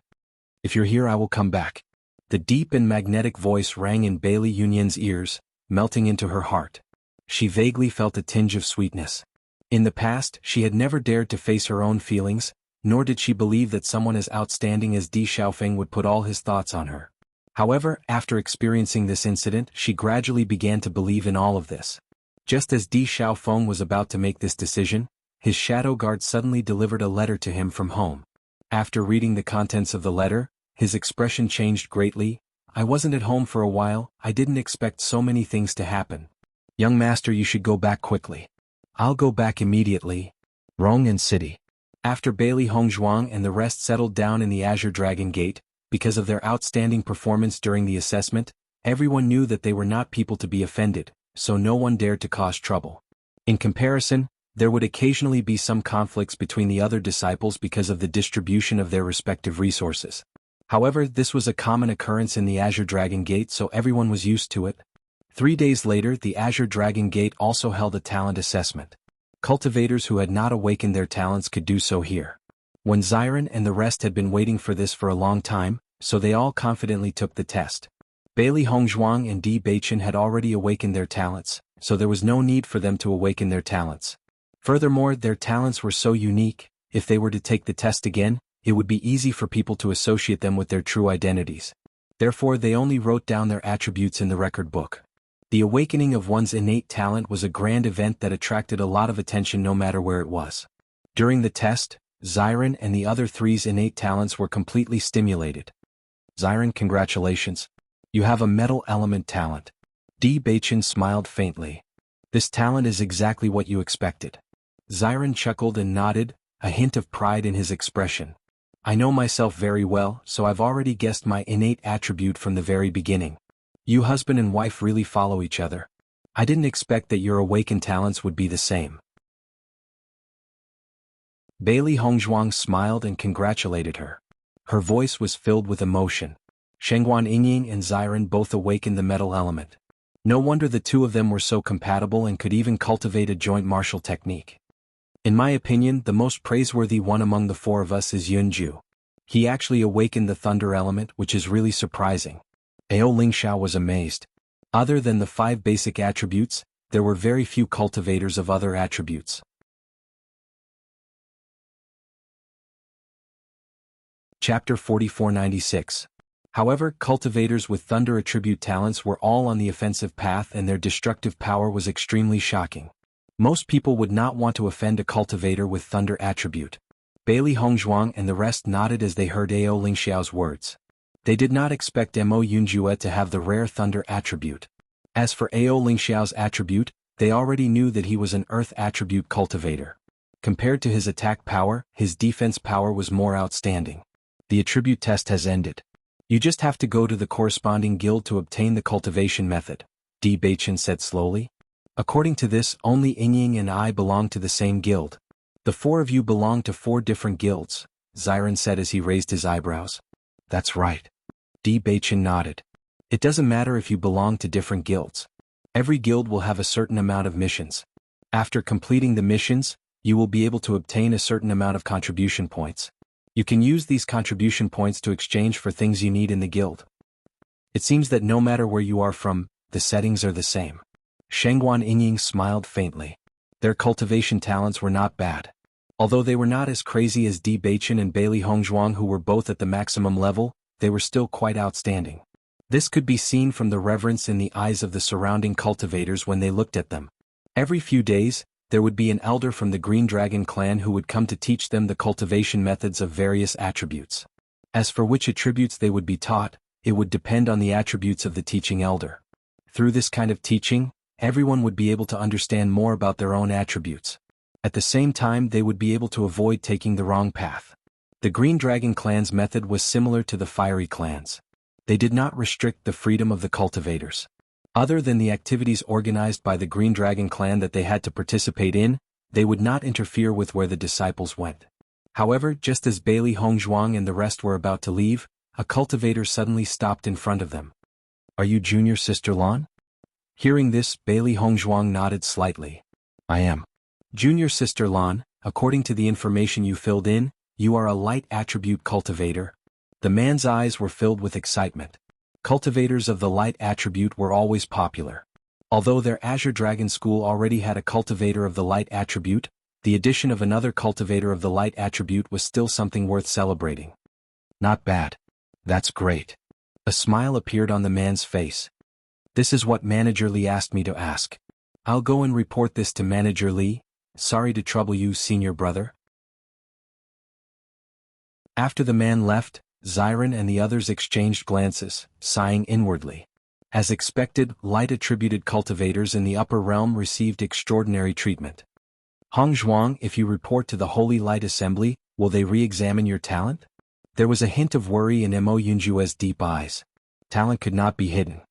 If you're here, I will come back. The deep and magnetic voice rang in Bailey Yunyan's ears, melting into her heart. She vaguely felt a tinge of sweetness. In the past, she had never dared to face her own feelings, nor did she believe that someone as outstanding as Di Xiaofeng would put all his thoughts on her. However, after experiencing this incident, she gradually began to believe in all of this. Just as Di Xiaofeng was about to make this decision, his shadow guard suddenly delivered a letter to him from home. After reading the contents of the letter, his expression changed greatly. I wasn't at home for a while, I didn't expect so many things to happen. Young master, you should go back quickly. I'll go back immediately. Rong'an City. After Bailey Hongzhuang and the rest settled down in the Azure Dragon Gate, because of their outstanding performance during the assessment, everyone knew that they were not people to be offended, so no one dared to cause trouble. In comparison, there would occasionally be some conflicts between the other disciples because of the distribution of their respective resources. However, this was a common occurrence in the Azure Dragon Gate, so everyone was used to it. 3 days later, the Azure Dragon Gate also held a talent assessment. Cultivators who had not awakened their talents could do so here. When Xiren and the rest had been waiting for this for a long time, so they all confidently took the test. Bailey Hongzhuang and Di Beichen had already awakened their talents, so there was no need for them to awaken their talents. Furthermore, their talents were so unique, if they were to take the test again, it would be easy for people to associate them with their true identities. Therefore, they only wrote down their attributes in the record book. The awakening of one's innate talent was a grand event that attracted a lot of attention no matter where it was. During the test, Xiren and the other three's innate talents were completely stimulated. Xiren, congratulations. You have a metal element talent. Di Beichen smiled faintly. This talent is exactly what you expected. Xiren chuckled and nodded, a hint of pride in his expression. I know myself very well, so I've already guessed my innate attribute from the very beginning. You husband and wife really follow each other. I didn't expect that your awakened talents would be the same. Bailey Hongzhuang smiled and congratulated her. Her voice was filled with emotion. Shengguan Yingying and Xiren both awakened the metal element. No wonder the two of them were so compatible and could even cultivate a joint martial technique. In my opinion, the most praiseworthy one among the four of us is Yunju. He actually awakened the thunder element, which is really surprising. Ao Lingxiao was amazed. Other than the 5 basic attributes, there were very few cultivators of other attributes. Chapter 4496. However, cultivators with thunder attribute talents were all on the offensive path and their destructive power was extremely shocking. Most people would not want to offend a cultivator with thunder attribute. Bailey Hongzhuang and the rest nodded as they heard Ao Lingxiao's words. They did not expect Mo Yunjue to have the rare thunder attribute. As for Ao Lingxiao's attribute, they already knew that he was an earth attribute cultivator. Compared to his attack power, his defense power was more outstanding. The attribute test has ended. You just have to go to the corresponding guild to obtain the cultivation method, Di Beichen said slowly. According to this, only Yingying and I belong to the same guild. The 4 of you belong to 4 different guilds, Xiren said as he raised his eyebrows. That's right. Di Beichen nodded. It doesn't matter if you belong to different guilds. Every guild will have a certain amount of missions. After completing the missions, you will be able to obtain a certain amount of contribution points. You can use these contribution points to exchange for things you need in the guild. It seems that no matter where you are from, the settings are the same. Shengguan Yingying smiled faintly. Their cultivation talents were not bad. Although they were not as crazy as Di Beichen and Bailey Hongzhuang, who were both at the maximum level, they were still quite outstanding. This could be seen from the reverence in the eyes of the surrounding cultivators when they looked at them. Every few days, there would be an elder from the Green Dragon clan who would come to teach them the cultivation methods of various attributes. As for which attributes they would be taught, it would depend on the attributes of the teaching elder. Through this kind of teaching, everyone would be able to understand more about their own attributes. At the same time, they would be able to avoid taking the wrong path. The Green Dragon clan's method was similar to the Fiery clan's. They did not restrict the freedom of the cultivators. Other than the activities organized by the Green Dragon clan that they had to participate in, they would not interfere with where the disciples went. However, just as Bailey Hongzhuang and the rest were about to leave, a cultivator suddenly stopped in front of them. Are you Junior Sister Lan? Hearing this, Bailey Hongzhuang nodded slightly. I am. Junior Sister Lan, according to the information you filled in, you are a light attribute cultivator. The man's eyes were filled with excitement. Cultivators of the light attribute were always popular. Although their Azure Dragon school already had a cultivator of the light attribute, the addition of another cultivator of the light attribute was still something worth celebrating. Not bad. That's great. A smile appeared on the man's face. This is what Manager Li asked me to ask. I'll go and report this to Manager Li. Sorry to trouble you, senior brother. After the man left, Xiren and the others exchanged glances, sighing inwardly. As expected, light-attributed cultivators in the upper realm received extraordinary treatment. Hongzhuang, if you report to the Holy Light Assembly, will they re-examine your talent? There was a hint of worry in Mo Yunjue's deep eyes. Talent could not be hidden.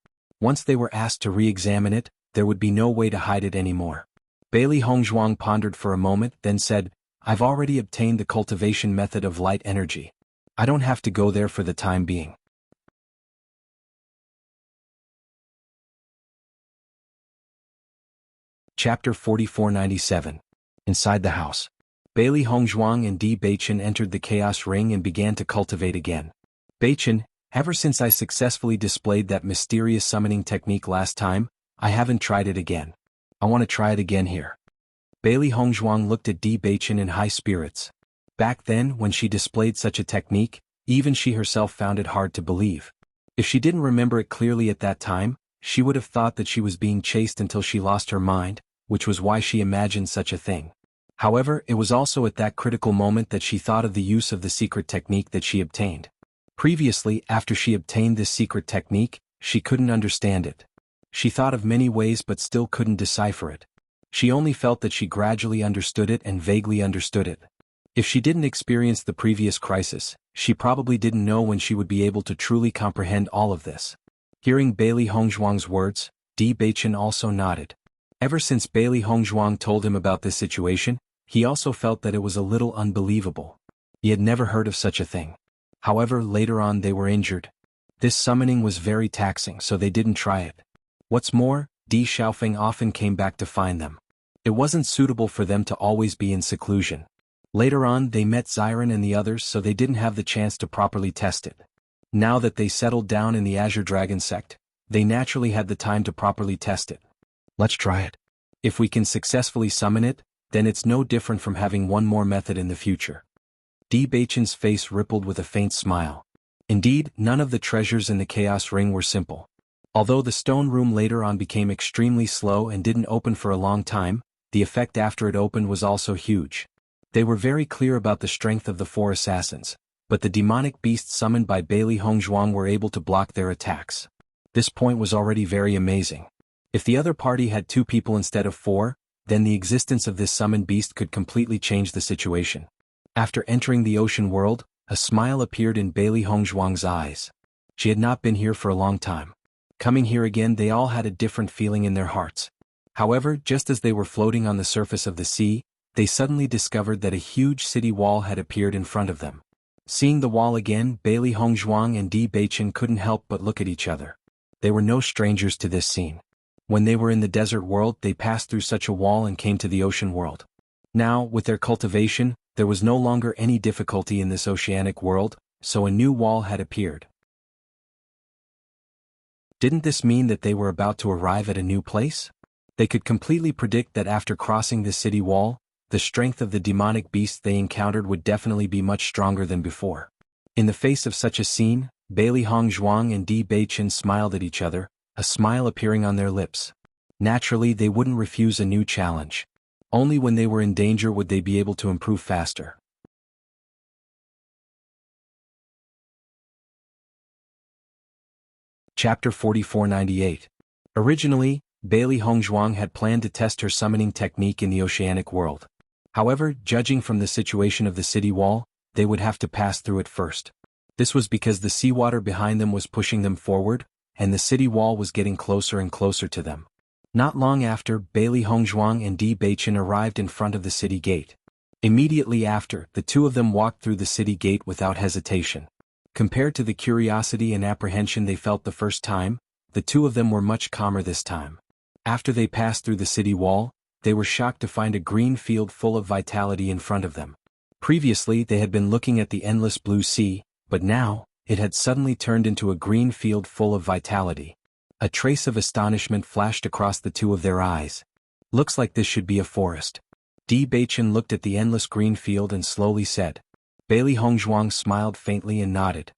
Once they were asked to re-examine it, there would be no way to hide it anymore. Bailey Hongzhuang pondered for a moment, then said, I've already obtained the cultivation method of light energy. I don't have to go there for the time being. Chapter 4497. Inside the house. Bailey Hongzhuang and Di Beichen entered the Chaos Ring and began to cultivate again. Beichen, ever since I successfully displayed that mysterious summoning technique last time, I haven't tried it again. I want to try it again here. Bailey Hongzhuang looked at Di Beichen in high spirits. Back then, when she displayed such a technique, even she herself found it hard to believe. If she didn't remember it clearly at that time, she would have thought that she was being chased until she lost her mind, which was why she imagined such a thing. However, it was also at that critical moment that she thought of the use of the secret technique that she obtained. Previously, after she obtained this secret technique, she couldn't understand it. She thought of many ways but still couldn't decipher it. She only felt that she gradually understood it and vaguely understood it. If she didn't experience the previous crisis, she probably didn't know when she would be able to truly comprehend all of this. Hearing Bailey Hongzhuang's words, Di Beichen also nodded. Ever since Bailey Hongzhuang told him about this situation, he also felt that it was a little unbelievable. He had never heard of such a thing. However, later on they were injured. This summoning was very taxing, so they didn't try it. What's more, Di Xiaofeng often came back to find them. It wasn't suitable for them to always be in seclusion. Later on they met Xiren and the others, so they didn't have the chance to properly test it. Now that they settled down in the Azure Dragon sect, they naturally had the time to properly test it. Let's try it. If we can successfully summon it, then it's no different from having one more method in the future. Di Beichen's face rippled with a faint smile. Indeed, none of the treasures in the Chaos Ring were simple. Although the stone room later on became extremely slow and didn't open for a long time, the effect after it opened was also huge. They were very clear about the strength of the four assassins, but the demonic beasts summoned by Bailey Hongzhuang were able to block their attacks. This point was already very amazing. If the other party had 2 people instead of 4, then the existence of this summoned beast could completely change the situation. After entering the ocean world, a smile appeared in Bailey Hongzhuang's eyes. She had not been here for a long time. Coming here again, they all had a different feeling in their hearts. However, just as they were floating on the surface of the sea, they suddenly discovered that a huge city wall had appeared in front of them. Seeing the wall again, Bailey Hongzhuang and Di Beichen couldn't help but look at each other. They were no strangers to this scene. When they were in the desert world, they passed through such a wall and came to the ocean world. Now, with their cultivation, there was no longer any difficulty in this oceanic world, so a new wall had appeared. Didn't this mean that they were about to arrive at a new place? They could completely predict that after crossing this city wall, the strength of the demonic beast they encountered would definitely be much stronger than before. In the face of such a scene, Bailey Hongzhuang and Di Beichen smiled at each other, a smile appearing on their lips. Naturally, they wouldn't refuse a new challenge. Only when they were in danger would they be able to improve faster. Chapter 4498. Originally, Bailey Hongzhuang had planned to test her summoning technique in the oceanic world. However, judging from the situation of the city wall, they would have to pass through it first. This was because the seawater behind them was pushing them forward, and the city wall was getting closer and closer to them. Not long after, Bailey Hongzhuang and Di Beichen arrived in front of the city gate. Immediately after, the 2 of them walked through the city gate without hesitation. Compared to the curiosity and apprehension they felt the first time, the 2 of them were much calmer this time. After they passed through the city wall, they were shocked to find a green field full of vitality in front of them. Previously they had been looking at the endless blue sea, but now, it had suddenly turned into a green field full of vitality. A trace of astonishment flashed across the 2 of their eyes. Looks like this should be a forest. Di Beichen looked at the endless green field and slowly said. Bailey Hongzhuang smiled faintly and nodded.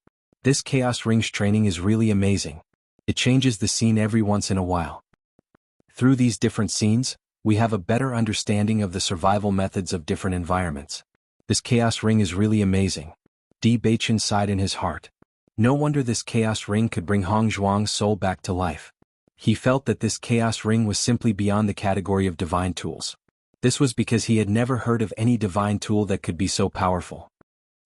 This Chaos Rings training is really amazing. It changes the scene every once in a while. Through these different scenes, we have a better understanding of the survival methods of different environments. This Chaos Ring is really amazing. Di Beichen sighed in his heart. No wonder this Chaos Ring could bring Hongzhuang's soul back to life. He felt that this Chaos Ring was simply beyond the category of divine tools. This was because he had never heard of any divine tool that could be so powerful.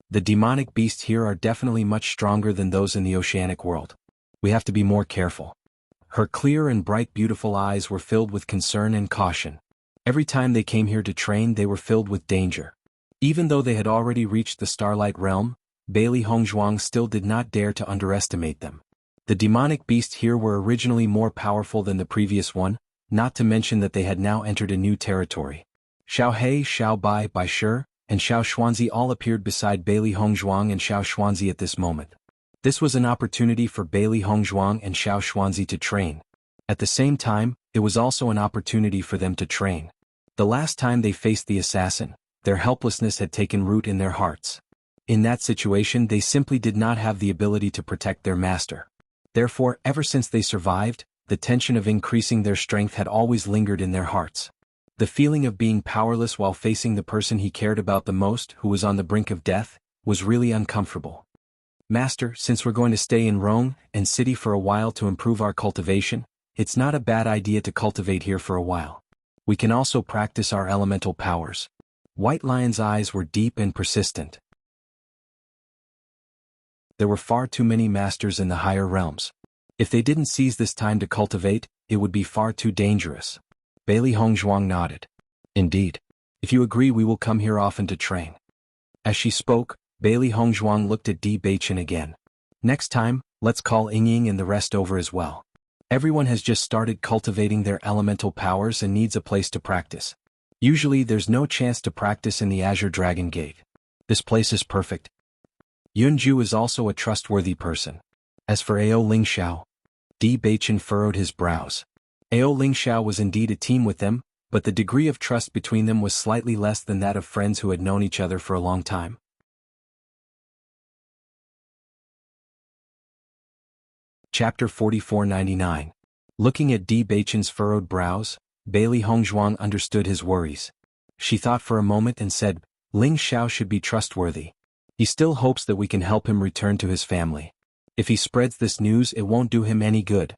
The demonic beasts here are definitely much stronger than those in the oceanic world. We have to be more careful. Her clear and bright beautiful eyes were filled with concern and caution. Every time they came here to train they were filled with danger. Even though they had already reached the Starlight Realm, Bailey Hongzhuang still did not dare to underestimate them. The demonic beasts here were originally more powerful than the previous one, not to mention that they had now entered a new territory. Xiao He, Xiao Bai Shi, and Xiao Xuanzi all appeared beside Bailey Hongzhuang and Xiao Xuanzi at this moment. This was an opportunity for Bailey Hongzhuang and Xiao Xuanzi to train. At the same time, it was also an opportunity for them to train. The last time they faced the assassin, their helplessness had taken root in their hearts. In that situation they simply did not have the ability to protect their master. Therefore, ever since they survived, the tension of increasing their strength had always lingered in their hearts. The feeling of being powerless while facing the person he cared about the most, who was on the brink of death, was really uncomfortable. Master, since we're going to stay in Rome and city for a while to improve our cultivation, it's not a bad idea to cultivate here for a while. We can also practice our elemental powers. White Lion's eyes were deep and persistent. There were far too many masters in the higher realms. If they didn't seize this time to cultivate, it would be far too dangerous. Bailey Hongzhuang nodded. Indeed. If you agree, we will come here often to train. As she spoke, Bailey Hongzhuang looked at Di Beichen again. Next time, let's call Yingying and the rest over as well. Everyone has just started cultivating their elemental powers and needs a place to practice. Usually there's no chance to practice in the Azure Dragon Gate. This place is perfect. Yunju is also a trustworthy person. As for Ao Lingxiao, Di Beichen furrowed his brows. Ao Lingxiao was indeed a team with them, but the degree of trust between them was slightly less than that of friends who had known each other for a long time. Chapter 4499. Looking at Di Beichen's furrowed brows, Bailey Hongzhuang understood his worries. She thought for a moment and said, Ling Xiao should be trustworthy. He still hopes that we can help him return to his family. If he spreads this news, it won't do him any good.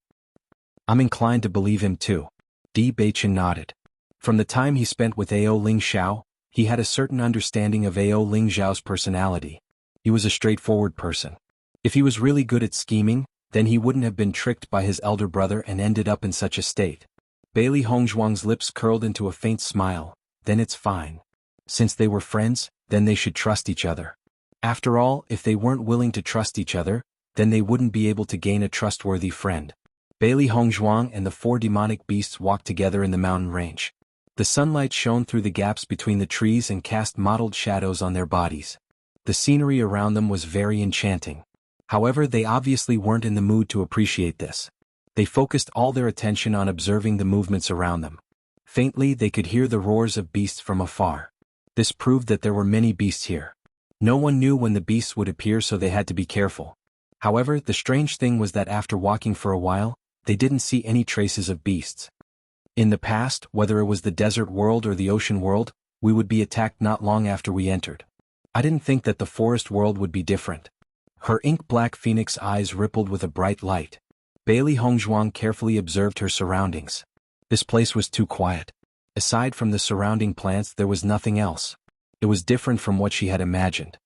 I'm inclined to believe him too. Di Beichen nodded. From the time he spent with Ao Ling Xiao, he had a certain understanding of Ao Ling Xiao's personality. He was a straightforward person. If he was really good at scheming, then he wouldn't have been tricked by his elder brother and ended up in such a state. Bailey Hongzhuang's lips curled into a faint smile. Then it's fine. Since they were friends, then they should trust each other. After all, if they weren't willing to trust each other, then they wouldn't be able to gain a trustworthy friend. Bailey Hongzhuang and the four demonic beasts walked together in the mountain range. The sunlight shone through the gaps between the trees and cast mottled shadows on their bodies. The scenery around them was very enchanting. However, they obviously weren't in the mood to appreciate this. They focused all their attention on observing the movements around them. Faintly, they could hear the roars of beasts from afar. This proved that there were many beasts here. No one knew when the beasts would appear, so they had to be careful. However, the strange thing was that after walking for a while, they didn't see any traces of beasts. In the past, whether it was the desert world or the ocean world, we would be attacked not long after we entered. I didn't think that the forest world would be different. Her ink-black phoenix eyes rippled with a bright light. Bailey Hongzhuang carefully observed her surroundings. This place was too quiet. Aside from the surrounding plants, there was nothing else. It was different from what she had imagined.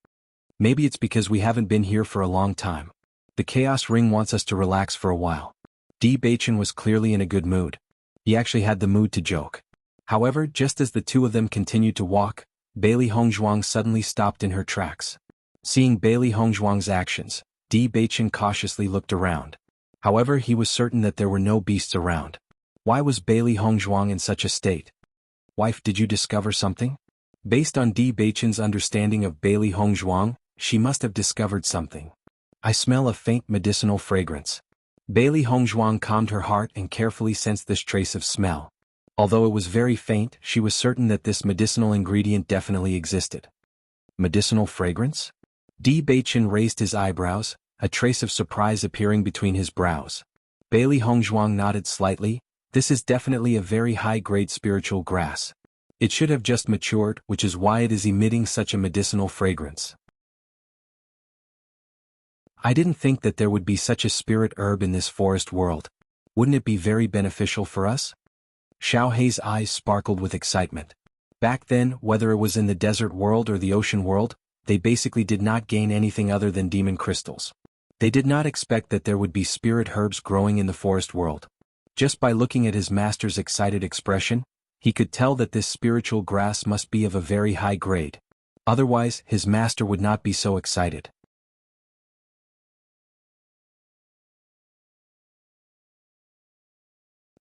Maybe it's because we haven't been here for a long time. The Chaos Ring wants us to relax for a while. Di Beichen was clearly in a good mood. He actually had the mood to joke. However, just as the two of them continued to walk, Bailey Hongzhuang suddenly stopped in her tracks. Seeing Bailey Hongzhuang's actions, Di Beichen cautiously looked around. However, he was certain that there were no beasts around. Why was Bailey Hongzhuang in such a state? Wife, did you discover something? Based on Di Beichen's understanding of Bailey Hongzhuang, she must have discovered something. I smell a faint medicinal fragrance. Bailey Hongzhuang calmed her heart and carefully sensed this trace of smell. Although it was very faint, she was certain that this medicinal ingredient definitely existed. Medicinal fragrance? Di Beichen raised his eyebrows, a trace of surprise appearing between his brows. Bailey Hongzhuang nodded slightly. This is definitely a very high-grade spiritual grass. It should have just matured, which is why it is emitting such a medicinal fragrance. I didn't think that there would be such a spirit herb in this forest world. Wouldn't it be very beneficial for us? Xiao Hei's eyes sparkled with excitement. Back then, whether it was in the desert world or the ocean world, they basically did not gain anything other than demon crystals. They did not expect that there would be spirit herbs growing in the forest world. Just by looking at his master's excited expression, he could tell that this spiritual grass must be of a very high grade. Otherwise, his master would not be so excited.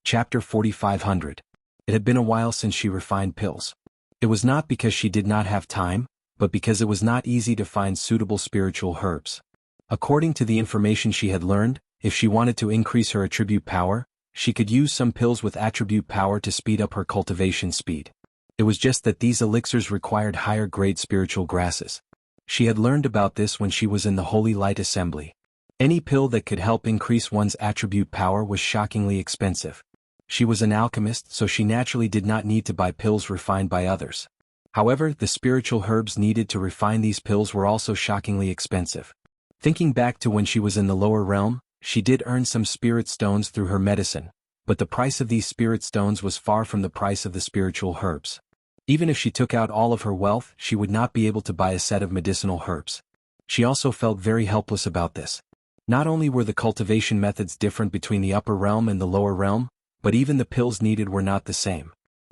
Chapter 4500. It had been a while since she refined pills. It was not because she did not have time, but because it was not easy to find suitable spiritual herbs. According to the information she had learned, if she wanted to increase her attribute power, she could use some pills with attribute power to speed up her cultivation speed. It was just that these elixirs required higher-grade spiritual grasses. She had learned about this when she was in the Holy Light Assembly. Any pill that could help increase one's attribute power was shockingly expensive. She was an alchemist, so she naturally did not need to buy pills refined by others. However, the spiritual herbs needed to refine these pills were also shockingly expensive. Thinking back to when she was in the lower realm, she did earn some spirit stones through her medicine, but the price of these spirit stones was far from the price of the spiritual herbs. Even if she took out all of her wealth, she would not be able to buy a set of medicinal herbs. She also felt very helpless about this. Not only were the cultivation methods different between the upper realm and the lower realm, but even the pills needed were not the same.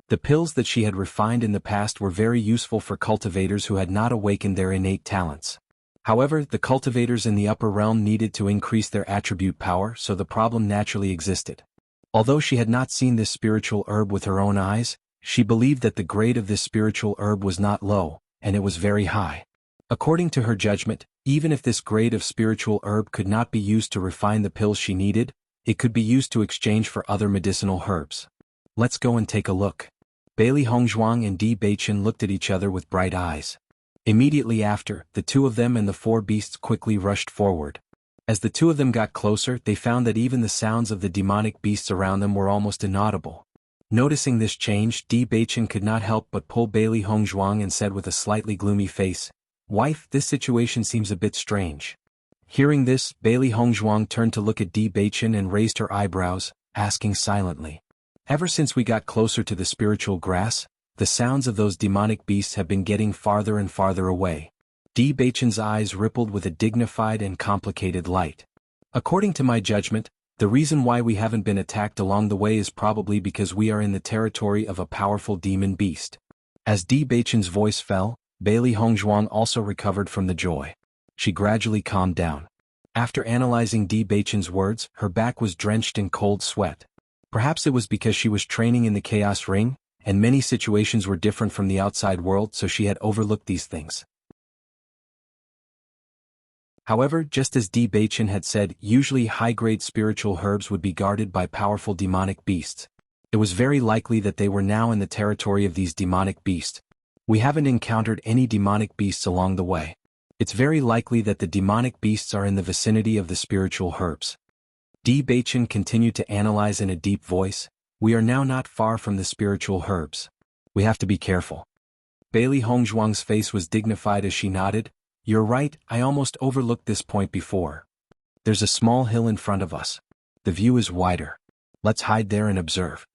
The pills that she had refined in the past were very useful for cultivators who had not awakened their innate talents. However, the cultivators in the upper realm needed to increase their attribute power, so the problem naturally existed. Although she had not seen this spiritual herb with her own eyes, she believed that the grade of this spiritual herb was not low, and it was very high. According to her judgment, even if this grade of spiritual herb could not be used to refine the pills she needed, it could be used to exchange for other medicinal herbs. Let's go and take a look. Bailey Hongzhuang and Di Beichen looked at each other with bright eyes. Immediately after, the two of them and the four beasts quickly rushed forward. As the two of them got closer, they found that even the sounds of the demonic beasts around them were almost inaudible. Noticing this change, Di Beichen could not help but pull Bailey Hongzhuang and said with a slightly gloomy face, "Wife, this situation seems a bit strange." Hearing this, Bailey Hongzhuang turned to look at Di Beichen and raised her eyebrows, asking silently, "Ever since we got closer to the spiritual grass, the sounds of those demonic beasts have been getting farther and farther away." Di Beichen's eyes rippled with a dignified and complicated light. "According to my judgment, the reason why we haven't been attacked along the way is probably because we are in the territory of a powerful demon beast." As Di Beichen's voice fell, Bailey Hongzhuang also recovered from the joy. She gradually calmed down. After analyzing Di Beichen's words, her back was drenched in cold sweat. Perhaps it was because she was training in the Chaos Ring, and many situations were different from the outside world, so she had overlooked these things. However, just as Di Beichen had said, usually high-grade spiritual herbs would be guarded by powerful demonic beasts. It was very likely that they were now in the territory of these demonic beasts. We haven't encountered any demonic beasts along the way. It's very likely that the demonic beasts are in the vicinity of the spiritual herbs. Di Beichen continued to analyze in a deep voice, "We are now not far from the spiritual herbs. We have to be careful." Bailey Hongzhuang's face was dignified as she nodded, "You're right, I almost overlooked this point before. There's a small hill in front of us. The view is wider. Let's hide there and observe."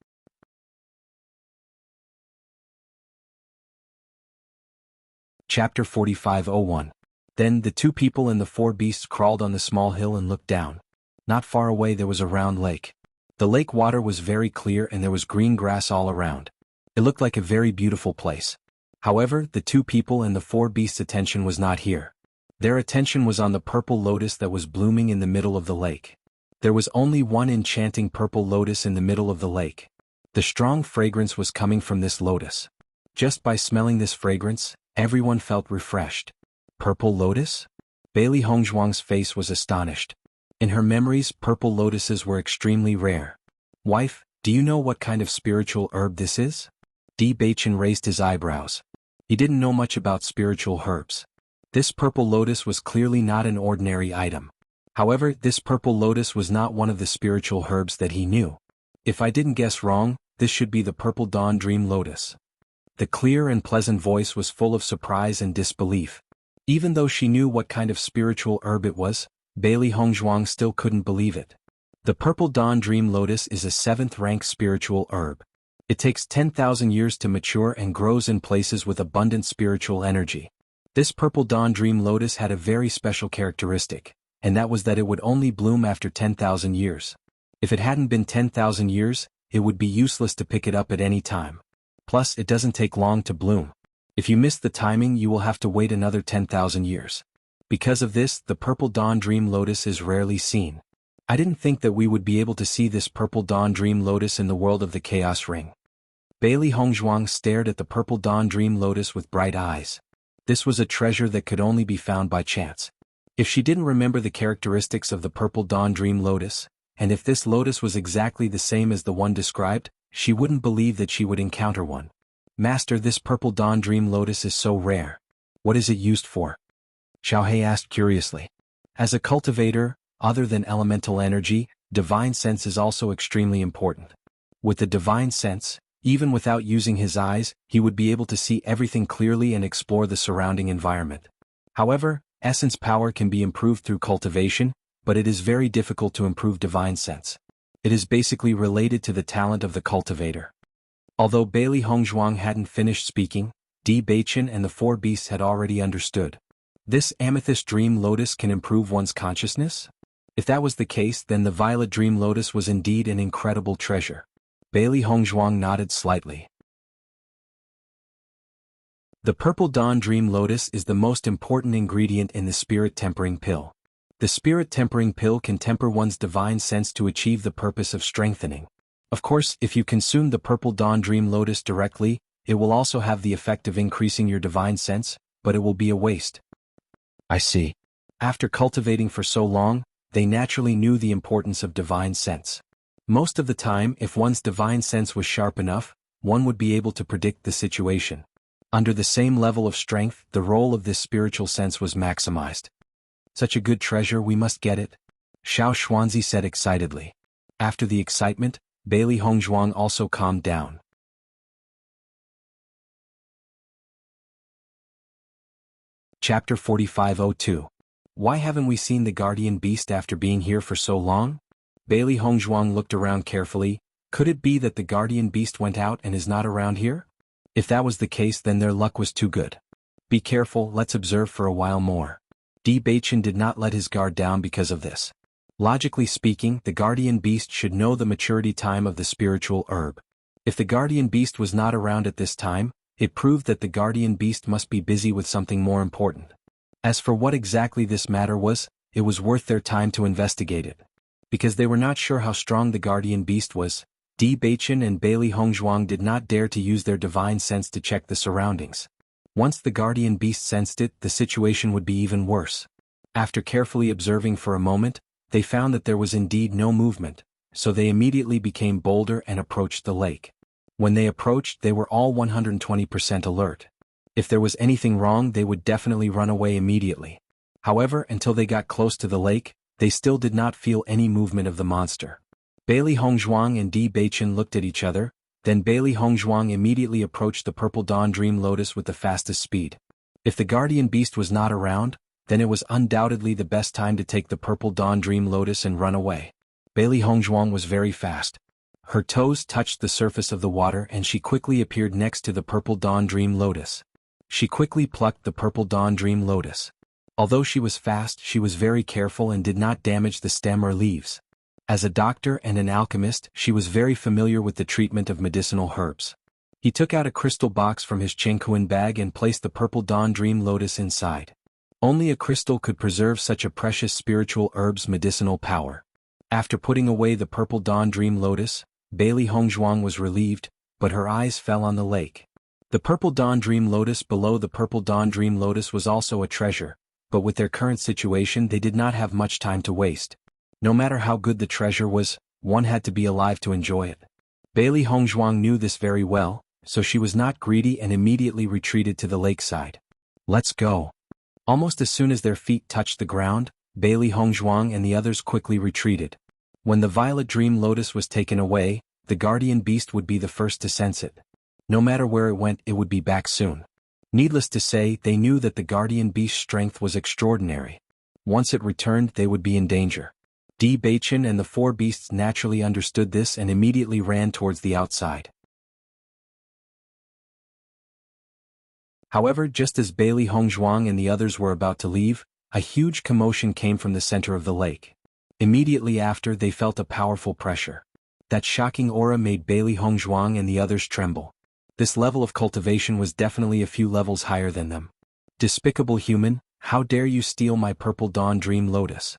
Chapter 4501. Then the two people and the four beasts crawled on the small hill and looked down. Not far away there was a round lake. The lake water was very clear and there was green grass all around. It looked like a very beautiful place. However, the two people and the four beasts' attention was not here. Their attention was on the purple lotus that was blooming in the middle of the lake. There was only one enchanting purple lotus in the middle of the lake. The strong fragrance was coming from this lotus. Just by smelling this fragrance, everyone felt refreshed. Purple lotus? Bailey Hongzhuang's face was astonished. In her memories, purple lotuses were extremely rare. "Wife, do you know what kind of spiritual herb this is?" Di Beichen raised his eyebrows. He didn't know much about spiritual herbs. This purple lotus was clearly not an ordinary item. However, this purple lotus was not one of the spiritual herbs that he knew. "If I didn't guess wrong, this should be the purple dawn dream lotus." The clear and pleasant voice was full of surprise and disbelief. Even though she knew what kind of spiritual herb it was, Bailey Hongzhuang still couldn't believe it. The purple dawn dream lotus is a 7th-rank spiritual herb. It takes 10,000 years to mature and grows in places with abundant spiritual energy. This purple dawn dream lotus had a very special characteristic, and that was that it would only bloom after 10,000 years. If it hadn't been 10,000 years, it would be useless to pick it up at any time. Plus, it doesn't take long to bloom. If you miss the timing, you will have to wait another 10,000 years. Because of this, the purple dawn dream lotus is rarely seen. I didn't think that we would be able to see this purple dawn dream lotus in the world of the Chaos Ring. Bailey Hongzhuang stared at the purple dawn dream lotus with bright eyes. This was a treasure that could only be found by chance. If she didn't remember the characteristics of the purple dawn dream lotus, and if this lotus was exactly the same as the one described, she wouldn't believe that she would encounter one. Master, this purple dawn dream lotus is so rare. What is it used for? Xiaohei asked curiously. As a cultivator, other than elemental energy, divine sense is also extremely important. With the divine sense, even without using his eyes, he would be able to see everything clearly and explore the surrounding environment. However, essence power can be improved through cultivation, but it is very difficult to improve divine sense. It is basically related to the talent of the cultivator. Although Bailey Hongzhuang hadn't finished speaking, Di Beichen and the four beasts had already understood. This amethyst dream lotus can improve one's consciousness? If that was the case, then the violet dream lotus was indeed an incredible treasure. Bailey Hongzhuang nodded slightly. The purple dawn dream lotus is the most important ingredient in the spirit tempering pill. The spirit tempering pill can temper one's divine sense to achieve the purpose of strengthening. Of course, if you consume the purple dawn dream lotus directly, it will also have the effect of increasing your divine sense, but it will be a waste. I see. After cultivating for so long, they naturally knew the importance of divine sense. Most of the time, if one's divine sense was sharp enough, one would be able to predict the situation. Under the same level of strength, the role of this spiritual sense was maximized. Such a good treasure, we must get it, Xiao Xuanzi said excitedly. After the excitement, Bailey Hongzhuang also calmed down. Chapter 4502. Why haven't we seen the guardian beast after being here for so long? Bailey Hongzhuang looked around carefully. Could it be that the guardian beast went out and is not around here? If that was the case, then their luck was too good. Be careful, let's observe for a while more. Di Beichen did not let his guard down because of this. Logically speaking, the guardian beast should know the maturity time of the spiritual herb. If the guardian beast was not around at this time, it proved that the guardian beast must be busy with something more important. As for what exactly this matter was, it was worth their time to investigate it. Because they were not sure how strong the guardian beast was, Di Beichen and Bailey Hongzhuang did not dare to use their divine sense to check the surroundings. Once the guardian beast sensed it, the situation would be even worse. After carefully observing for a moment, they found that there was indeed no movement, so they immediately became bolder and approached the lake. When they approached, they were all 120% alert. If there was anything wrong, they would definitely run away immediately. However, until they got close to the lake, they still did not feel any movement of the monster. Bailey Hongzhuang and Di Beichen looked at each other, then Bailey Hongzhuang immediately approached the purple dawn dream lotus with the fastest speed. If the guardian beast was not around, then it was undoubtedly the best time to take the purple dawn dream lotus and run away. Bailey Hongzhuang was very fast. Her toes touched the surface of the water and she quickly appeared next to the purple dawn dream lotus. She quickly plucked the purple dawn dream lotus. Although she was fast, she was very careful and did not damage the stem or leaves. As a doctor and an alchemist, she was very familiar with the treatment of medicinal herbs. He took out a crystal box from his Chengkuan bag and placed the purple dawn dream lotus inside. Only a crystal could preserve such a precious spiritual herb's medicinal power. After putting away the purple dawn dream lotus, Bailey Hongzhuang was relieved, but her eyes fell on the lake. The purple dawn dream lotus below the purple dawn dream lotus was also a treasure, but with their current situation they did not have much time to waste. No matter how good the treasure was, one had to be alive to enjoy it. Bailey Hongzhuang knew this very well, so she was not greedy and immediately retreated to the lakeside. Let's go. Almost as soon as their feet touched the ground, Bailey Hongzhuang and the others quickly retreated. When the violet dream lotus was taken away, the guardian beast would be the first to sense it. No matter where it went, it would be back soon. Needless to say, they knew that the guardian beast's strength was extraordinary. Once it returned, they would be in danger. Di Beichen and the four beasts naturally understood this and immediately ran towards the outside. However, just as Bailey Hongzhuang and the others were about to leave, a huge commotion came from the center of the lake. Immediately after, they felt a powerful pressure. That shocking aura made Bailey Hongzhuang and the others tremble. This level of cultivation was definitely a few levels higher than them. Despicable human, how dare you steal my purple dawn dream lotus?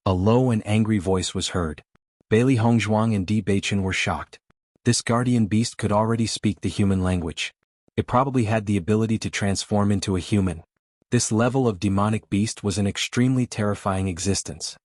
A low and angry voice was heard. Bailey Hongzhuang and Di Beichen were shocked. This guardian beast could already speak the human language. It probably had the ability to transform into a human. This level of demonic beast was an extremely terrifying existence.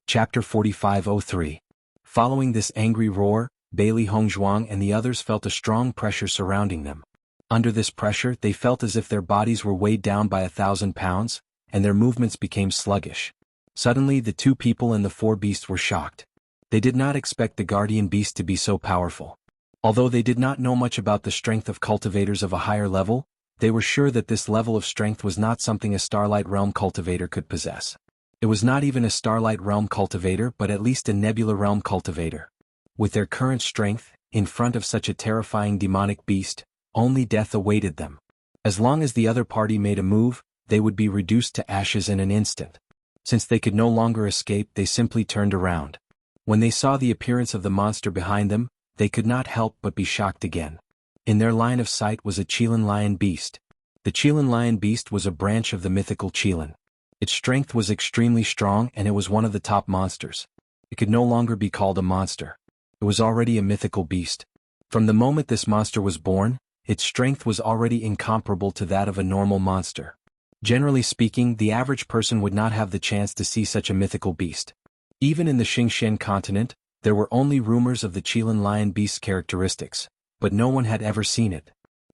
Chapter 4503. Following this angry roar, Bailey Hongzhuang and the others felt a strong pressure surrounding them. Under this pressure, they felt as if their bodies were weighed down by 1,000 pounds, and their movements became sluggish. Suddenly, the two people and the four beasts were shocked. They did not expect the guardian beast to be so powerful. Although they did not know much about the strength of cultivators of a higher level, they were sure that this level of strength was not something a Starlight Realm cultivator could possess. It was not even a Starlight Realm cultivator but at least a Nebula Realm cultivator. With their current strength, in front of such a terrifying demonic beast, only death awaited them. As long as the other party made a move, they would be reduced to ashes in an instant. Since they could no longer escape, they simply turned around. When they saw the appearance of the monster behind them, they could not help but be shocked again. In their line of sight was a Qilin lion beast. The Qilin lion beast was a branch of the mythical Qilin. Its strength was extremely strong and it was one of the top monsters. It could no longer be called a monster. It was already a mythical beast. From the moment this monster was born, its strength was already incomparable to that of a normal monster. Generally speaking, the average person would not have the chance to see such a mythical beast. Even in the Xingxian continent, there were only rumors of the Qilin lion beast's characteristics, but no one had ever seen it.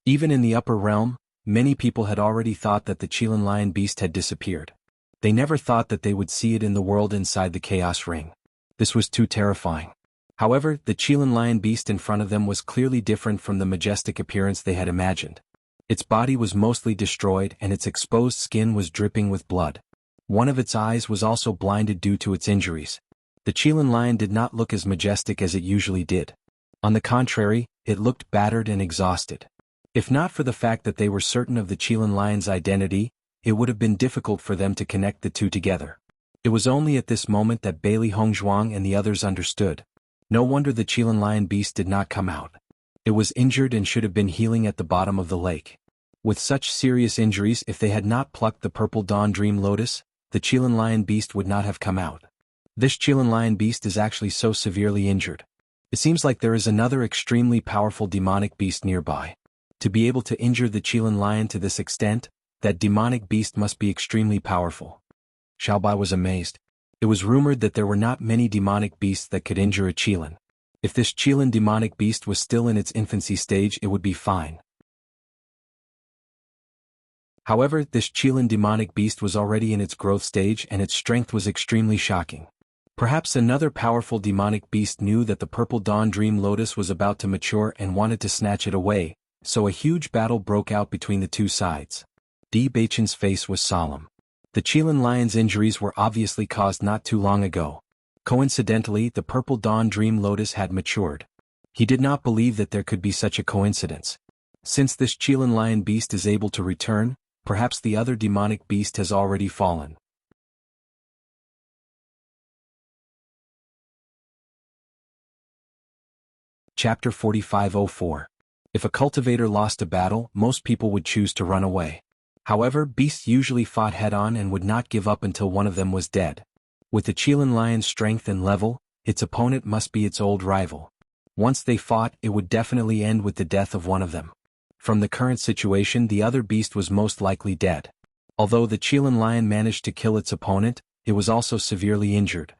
Even in the upper realm, many people had already thought that the Qilin lion beast had disappeared. They never thought that they would see it in the world inside the Chaos Ring. This was too terrifying. However, the Qilin lion beast in front of them was clearly different from the majestic appearance they had imagined. Its body was mostly destroyed and its exposed skin was dripping with blood. One of its eyes was also blinded due to its injuries. The Qilin lion did not look as majestic as it usually did. On the contrary, it looked battered and exhausted. If not for the fact that they were certain of the Qilin lion's identity, it would have been difficult for them to connect the two together. It was only at this moment that Bailey Hongzhuang and the others understood. No wonder the Qilin lion beast did not come out. It was injured and should have been healing at the bottom of the lake. With such serious injuries, if they had not plucked the purple dawn dream lotus, the Qilin lion beast would not have come out. This Qilin lion beast is actually so severely injured. It seems like there is another extremely powerful demonic beast nearby. To be able to injure the Qilin lion to this extent, that demonic beast must be extremely powerful. Xiaobai was amazed. It was rumored that there were not many demonic beasts that could injure a Qilin. If this Qilin demonic beast was still in its infancy stage, it would be fine. However, this Qilin demonic beast was already in its growth stage and its strength was extremely shocking. Perhaps another powerful demonic beast knew that the purple dawn dream lotus was about to mature and wanted to snatch it away, so a huge battle broke out between the two sides. Di Beichen's face was solemn. The Qilin lion's injuries were obviously caused not too long ago. Coincidentally, the purple dawn dream lotus had matured. He did not believe that there could be such a coincidence. Since this Qilin lion beast is able to return, perhaps the other demonic beast has already fallen. Chapter 4504. If a cultivator lost a battle, most people would choose to run away. However, beasts usually fought head-on and would not give up until one of them was dead. With the Qilin lion's strength and level, its opponent must be its old rival. Once they fought, it would definitely end with the death of one of them. From the current situation, the other beast was most likely dead. Although the Qilin lion managed to kill its opponent, it was also severely injured.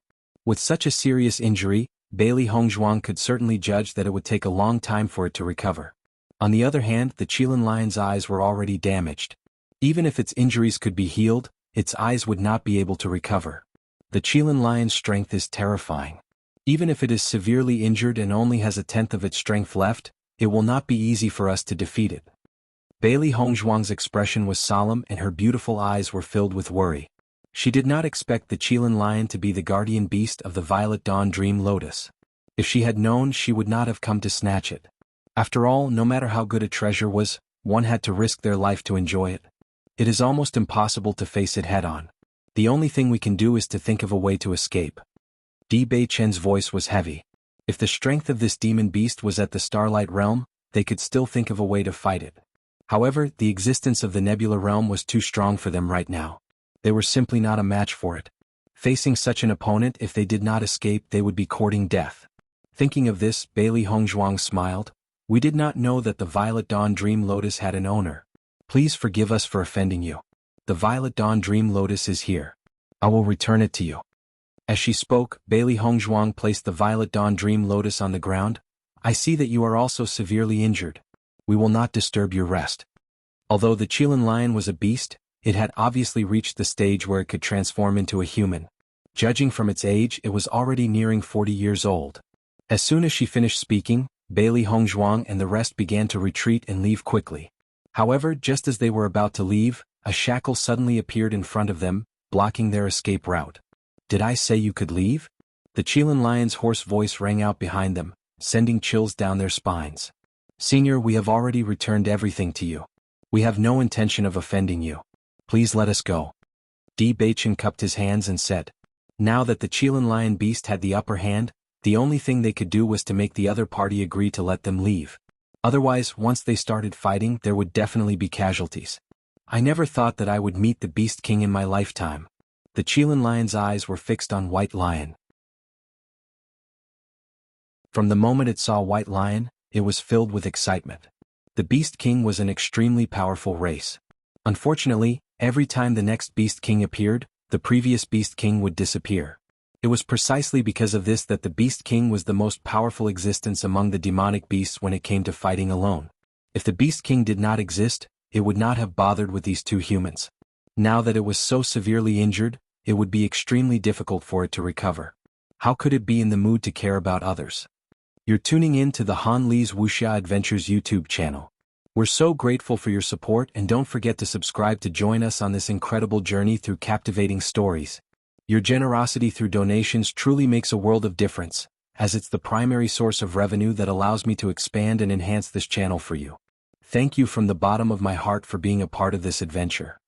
With such a serious injury, Bailey Hongzhuang could certainly judge that it would take a long time for it to recover. On the other hand, the Qilin lion's eyes were already damaged. Even if its injuries could be healed, its eyes would not be able to recover. The Qilin lion's strength is terrifying. Even if it is severely injured and only has a tenth of its strength left, it will not be easy for us to defeat it. Bailey Hongzhuang's expression was solemn and her beautiful eyes were filled with worry. She did not expect the Qilin lion to be the guardian beast of the Violet Dawn Dream Lotus. If she had known, she would not have come to snatch it. After all, no matter how good a treasure was, one had to risk their life to enjoy it. It is almost impossible to face it head-on. The only thing we can do is to think of a way to escape. Di Beichen's voice was heavy. If the strength of this demon beast was at the Starlight Realm, they could still think of a way to fight it. However, the existence of the nebula realm was too strong for them right now. They were simply not a match for it. Facing such an opponent, if they did not escape, they would be courting death. Thinking of this, Bailey Hongzhuang smiled. We did not know that the Violet Dawn Dream Lotus had an owner. Please forgive us for offending you. The Violet Dawn Dream Lotus is here. I will return it to you. As she spoke, Bailey Hongzhuang placed the Violet Dawn Dream Lotus on the ground. I see that you are also severely injured. We will not disturb your rest. Although the Qilin lion was a beast, it had obviously reached the stage where it could transform into a human. Judging from its age, it was already nearing 40 years old. As soon as she finished speaking, Bailey Hongzhuang and the rest began to retreat and leave quickly. However, just as they were about to leave, a shackle suddenly appeared in front of them, blocking their escape route. Did I say you could leave? The Qilin lion's hoarse voice rang out behind them, sending chills down their spines. Senior, we have already returned everything to you. We have no intention of offending you. Please let us go. Di Beichen cupped his hands and said. Now that the Qilin lion beast had the upper hand, the only thing they could do was to make the other party agree to let them leave. Otherwise, once they started fighting, there would definitely be casualties. I never thought that I would meet the Beast King in my lifetime. The Qilin lion's eyes were fixed on White Lion. From the moment it saw White Lion, it was filled with excitement. The Beast King was an extremely powerful race. Unfortunately, every time the next Beast King appeared, the previous Beast King would disappear. It was precisely because of this that the Beast King was the most powerful existence among the demonic beasts when it came to fighting alone. If the Beast King did not exist, it would not have bothered with these two humans. Now that it was so severely injured, it would be extremely difficult for it to recover. How could it be in the mood to care about others? You're tuning in to the Han Li's Wuxia Adventures YouTube channel. We're so grateful for your support, and don't forget to subscribe to join us on this incredible journey through captivating stories. Your generosity through donations truly makes a world of difference, as it's the primary source of revenue that allows me to expand and enhance this channel for you. Thank you from the bottom of my heart for being a part of this adventure.